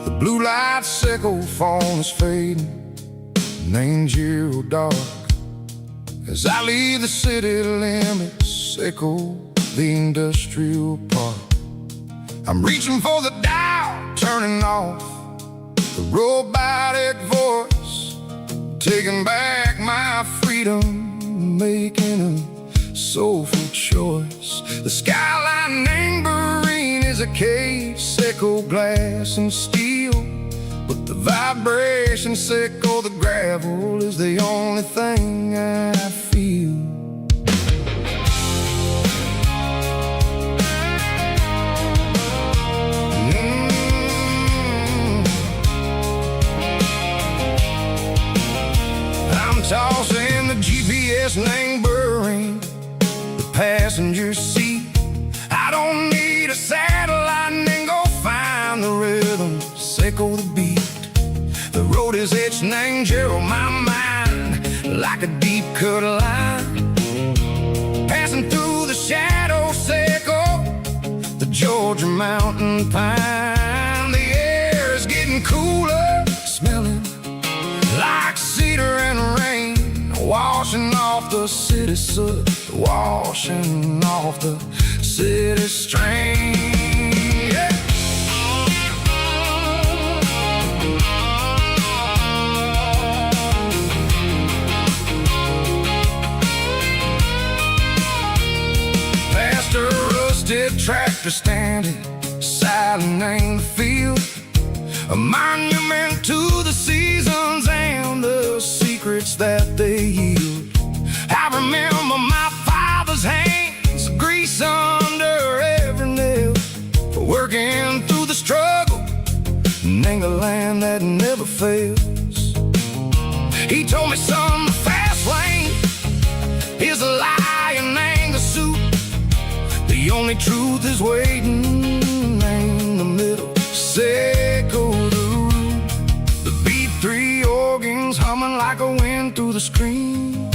S1: The blue light sickle phone is fading, named zero dark. As I leave the city limits, sickle the industrial park. I'm reaching for the dial, turning off the robotic voice, taking back my freedom, making a soulful choice. The skyline named Bryan is a cave, sickle glass and steel, but the vibration sickle the gravel is the only thing I feel. I'm tossing the GPS named Bryan, the passenger seat. I don't need a satellite and go find the rhythm, sickle the beat. The road is etched named Gerald, my mind, like a deep cut line. Passing through the shadow sickle, the Georgia mountain pine. The air is getting cooler, smelling like cedar and rain, washing off the city soot, washing off the city strain. Yeah. Past a red tractor standing silent in the field, a monument to the seasons and the secrets that they yield. I remember my father's hands, grease under every nail, working through the struggle in the land that never fails. He told me, son, the fast lane is a lie and ain't the suit. The only truth is waiting in the middle. Say go the root. The B3 organs humming like a wind through the screen.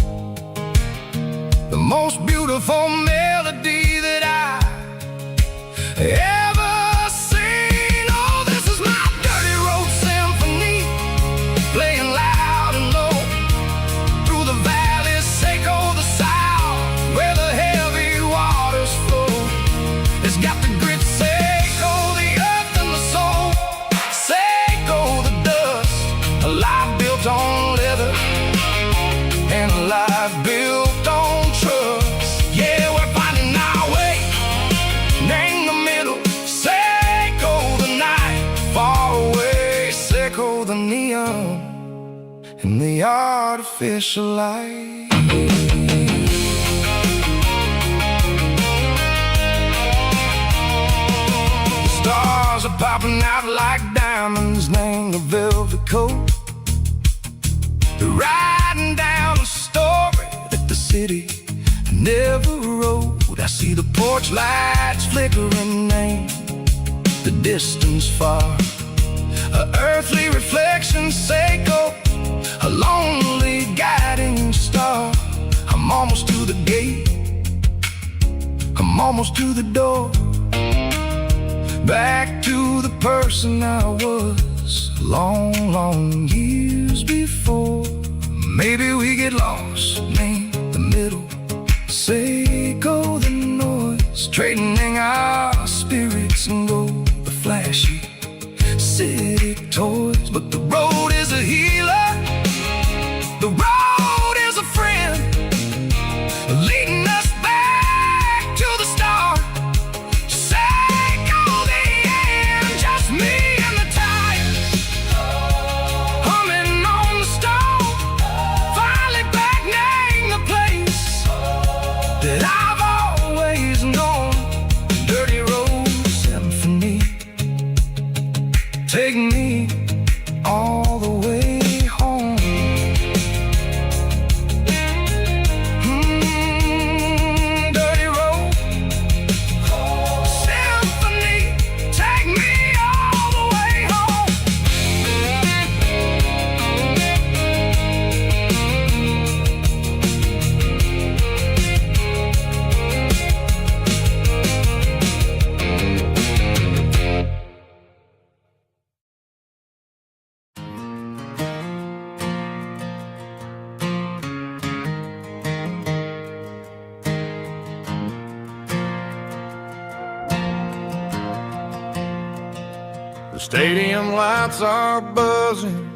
S1: The most beautiful melody that I ever seen. Oh, this is my dirty road symphony, playing loud and low through the valleys, Seco the south, where the heavy waters flow. It's got the grit, Seco the earth and the soul, Seco the dust, a life built on leather and a life built on trust. Yeah, we're finding our way in the middle. Seco the night, far away, Seco the neon and the artificial light. The stars are popping out like diamonds, named the velvet coat. They're riding down a story that the city never wrote. I see the porch lights flickering, name the distance far, a earthly reflection, Seco, a lonely guiding star. I'm almost to the gate, I'm almost to the door, back to the person I was long, long years before. Maybe we get lost in the middle, Seco the noise, trading our spirits and go the flashy city toys. But the road is a healer, the road is a friend, leading us back to the start. Seco the end, just me and the tires, humming on the stove, finally back name the place that I've always known. Dirty road symphony, take me all the way home. Dirty road symphony, take me all the way home.
S2: The stadium lights are buzzing,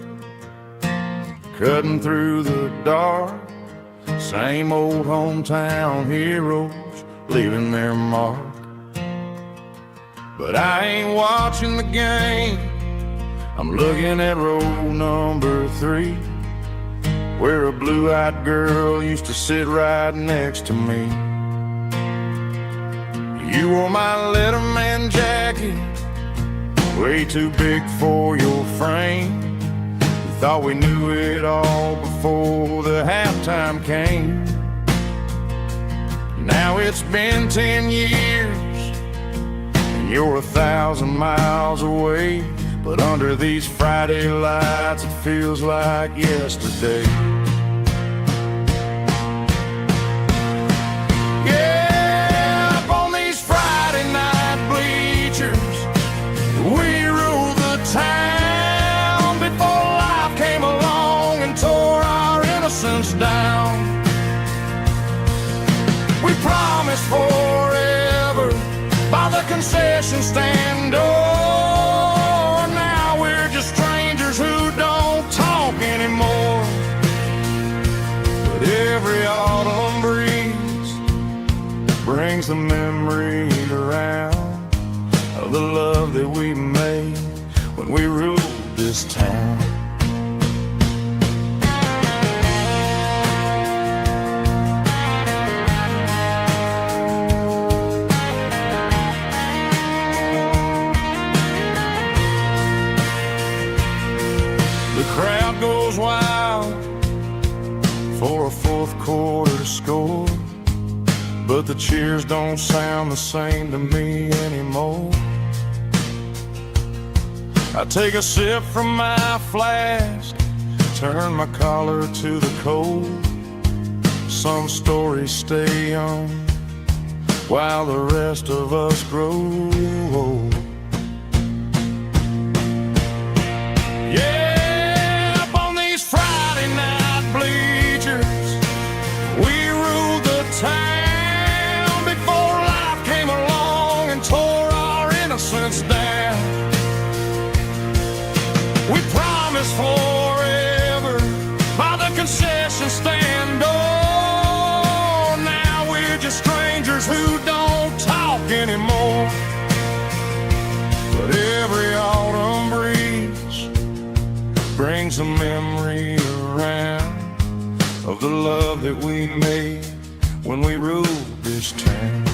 S2: cutting through the dark. Same old hometown heroes leaving their mark. But I ain't watching the game, I'm looking at row number 3, where a blue-eyed girl used to sit right next to me. You wore my Letterman jacket, way too big for your frame. We thought we knew it all before the halftime came. Now it's been 10 years and you're 1,000 miles away, but under these Friday lights it feels like yesterday. Yeah, up on these Friday night bleachers, we rule the town before life came along and tore our innocence down. We promised forever by the concession stand door. Now we're just strangers who don't talk anymore. But every autumn breeze brings the memory around. score, but the cheers don't sound the same to me anymore. I take a sip from my flask, turn my collar to the cold. Some stories stay young while the rest of us grow old. Yeah, up on these Friday night bleachers, we ruled the town before life came along and tore our innocence down. We promised forever by the concession stand door. Now we're just strangers who don't talk anymore. But every autumn breeze brings a memory around of the love that we made when we ruled this town.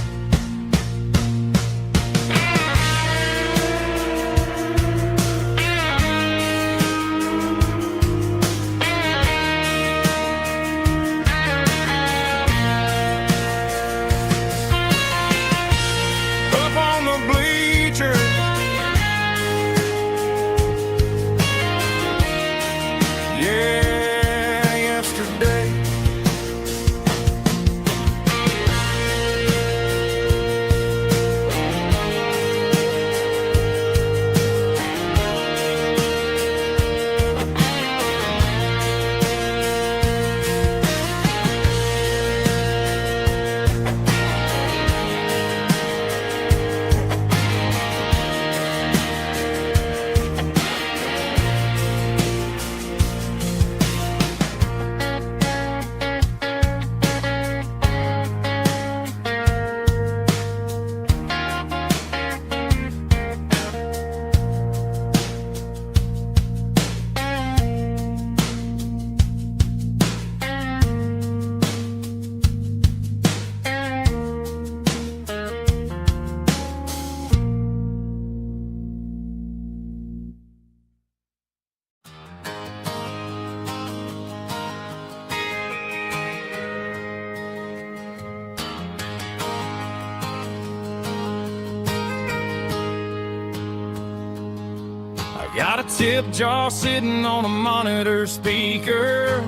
S2: Got a tip jar sitting on a monitor speaker,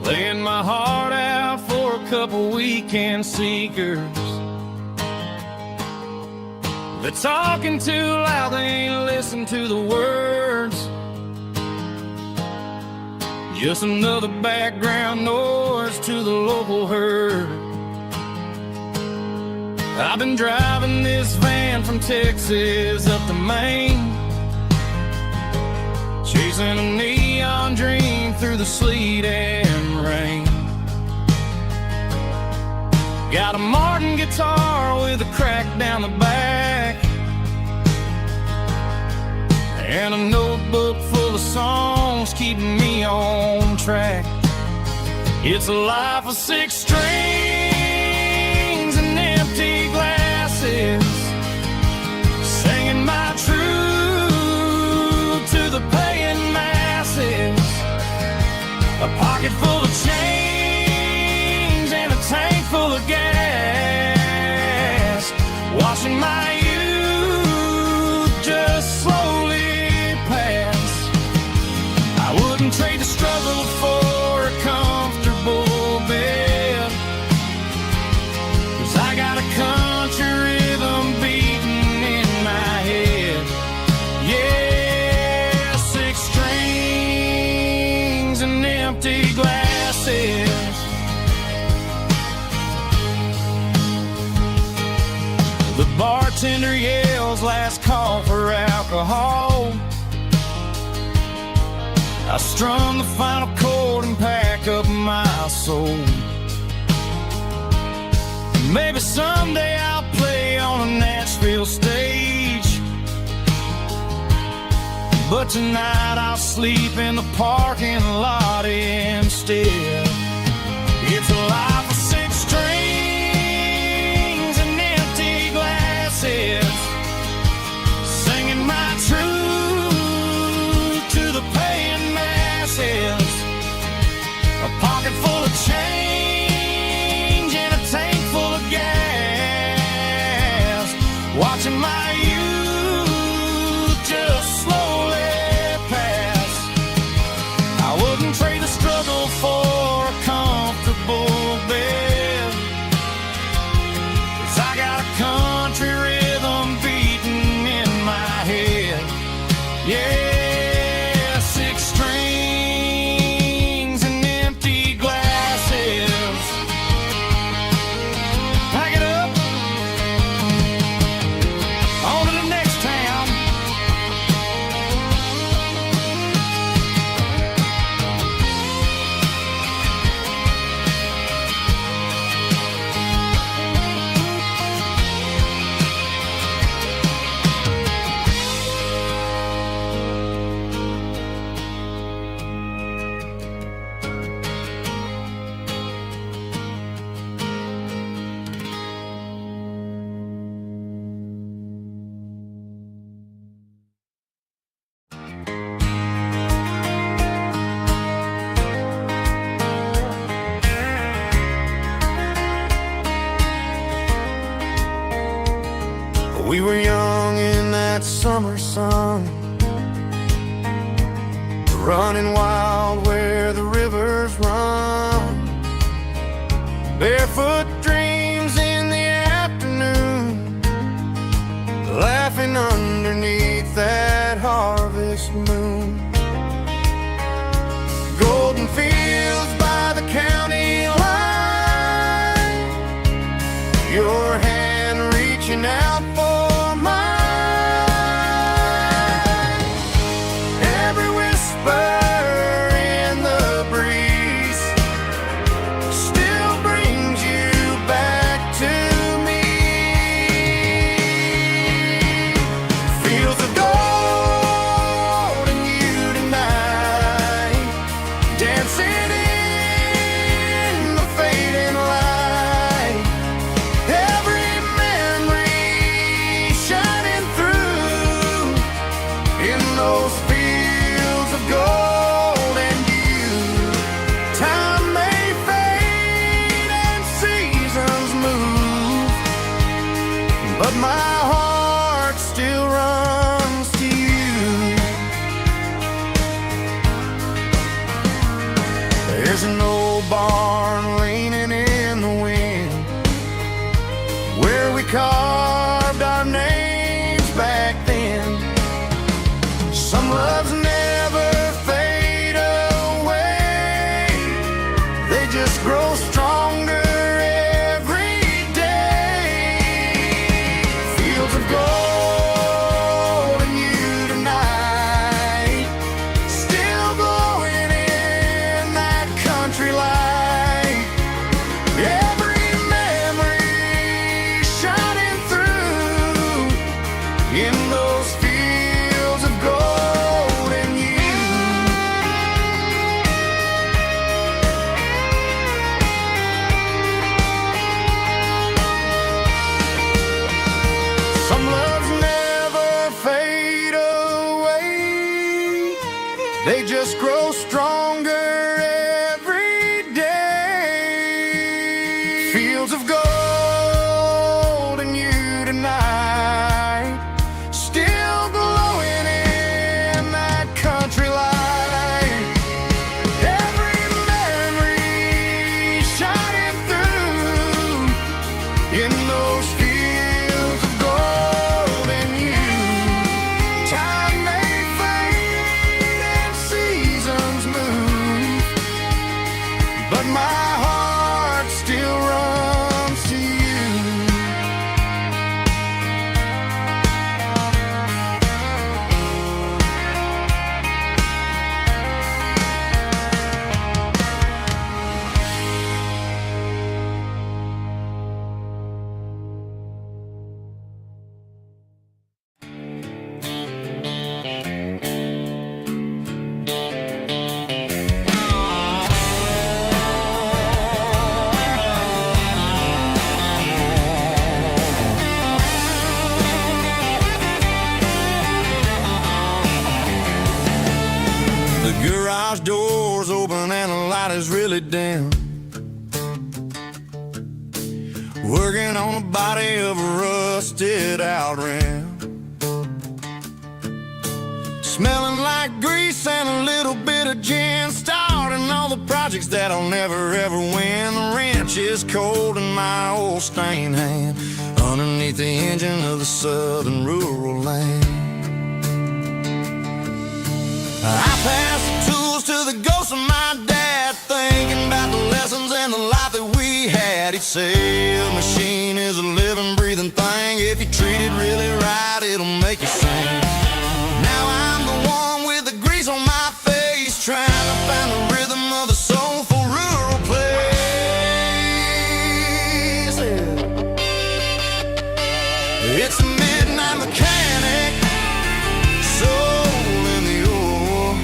S2: playing my heart out for a couple weekend seekers. They're talking too loud, they ain't listen to the words. Just another background noise to the local herd. I've been driving this van from Texas up to Maine, chasing a neon dream through the sleet and rain. Got a Martin guitar with a crack down the back, and a notebook full of songs keeping me on track. It's a life of 6 strings and empty glasses, singing my truth to the paying masses. A pocket full of change and a tank full of gas, watching my youth just slowly pass. I wouldn't trade the struggle for a comfortable bed, 'cause I got a country rhythm beating in my head. Yeah, 6 strings and empty glasses. The bartender yells last call for alcohol. I strum the final chord and pack up my soul. Maybe someday I'll play on a Nashville stage, but tonight I'll sleep in the parking lot instead. It's a life of 6 strings and empty glasses, singing my truth to the paying masses. A pocket full of watching my youth just slowly pass. I wouldn't trade the struggle for a comfortable bed, 'cause I got a country rhythm beating in my head. Yeah, 6 strings and empty glasses. Pack it up, on to the next town.
S1: We were young in that summer sun, running wild where the rivers run, barefoot dreams in the afternoon, laughing underneath that harvest moon. Golden fields by the county line, your hand reaching out for mine. Every whisper in the breeze still brings you back to me. Fields of gold and you tonight, dancing in the fading light. Every memory shining through in those fields of gold and you. Time may fade and seasons move, but my heart still runs to you. There's an old barn leaning in the wind, where we carved our names back then. Some loves never fade away, they just grow stronger every day. Fields of gold and you tonight, still glowing in that country light. Every memory shining through in those fields of gold and you. Some loves never fade away, they just grow stronger every day. Fields of gold and you tonight, still glowing in that country light. Every memory shining through in those fields of gold and you. Time may fade and seasons move, but my heart still runs to you. The garage door's open and the light is really dim. Working on the body of a rug rusted out rim, smelling like grease and a little bit of gin, starting all the projects that I'll never ever win. The wrench is cold in my old stained hand, underneath the engine of the southern rural land. I pass the tools to the ghost of my dad, thinking about the lessons and the life that we had. He'd say a machine is a living, breathing thing. If you treat it really right, it'll make you sing. Now I'm the one with the grease on my face, trying to find the rhythm of the soulful rural place. It's a midnight mechanic, soul in the ore,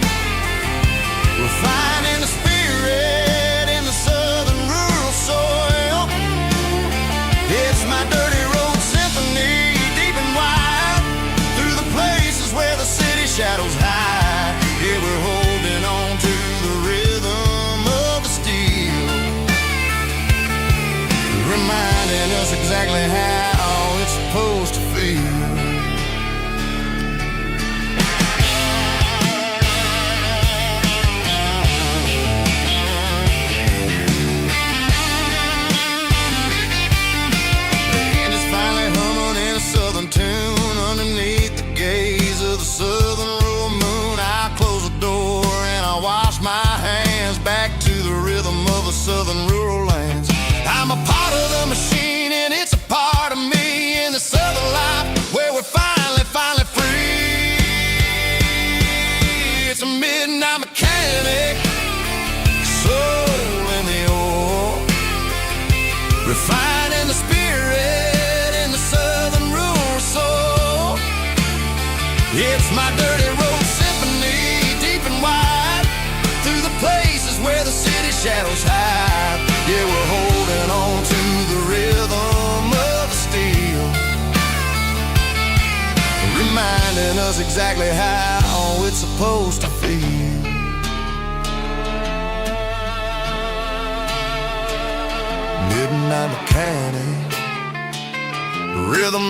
S1: refining the spirit in the southern rural soil. It's my dirty road symphony, deep and wide, through the places where the city shadows hide. Yeah, we're holding on to the rhythm of the steel, reminding us exactly how it's supposed to feel. Tune underneath the gaze of the southern rural moon. I close the door and I wash my hands, back to the rhythm of the southern rural lands. I'm a part of the machine and it's a part of me, in the southern life where we're finally free. It's a midnight mechanic, soul in the ore, refining the spirit in the southern rural soul. It's my dirty road symphony, deep and wide, through the places where the city shadows hide. Yeah, we're holding on to the rhythm of the steel, reminding us exactly how it's supposed to feel. Midnight mechanic, rhythm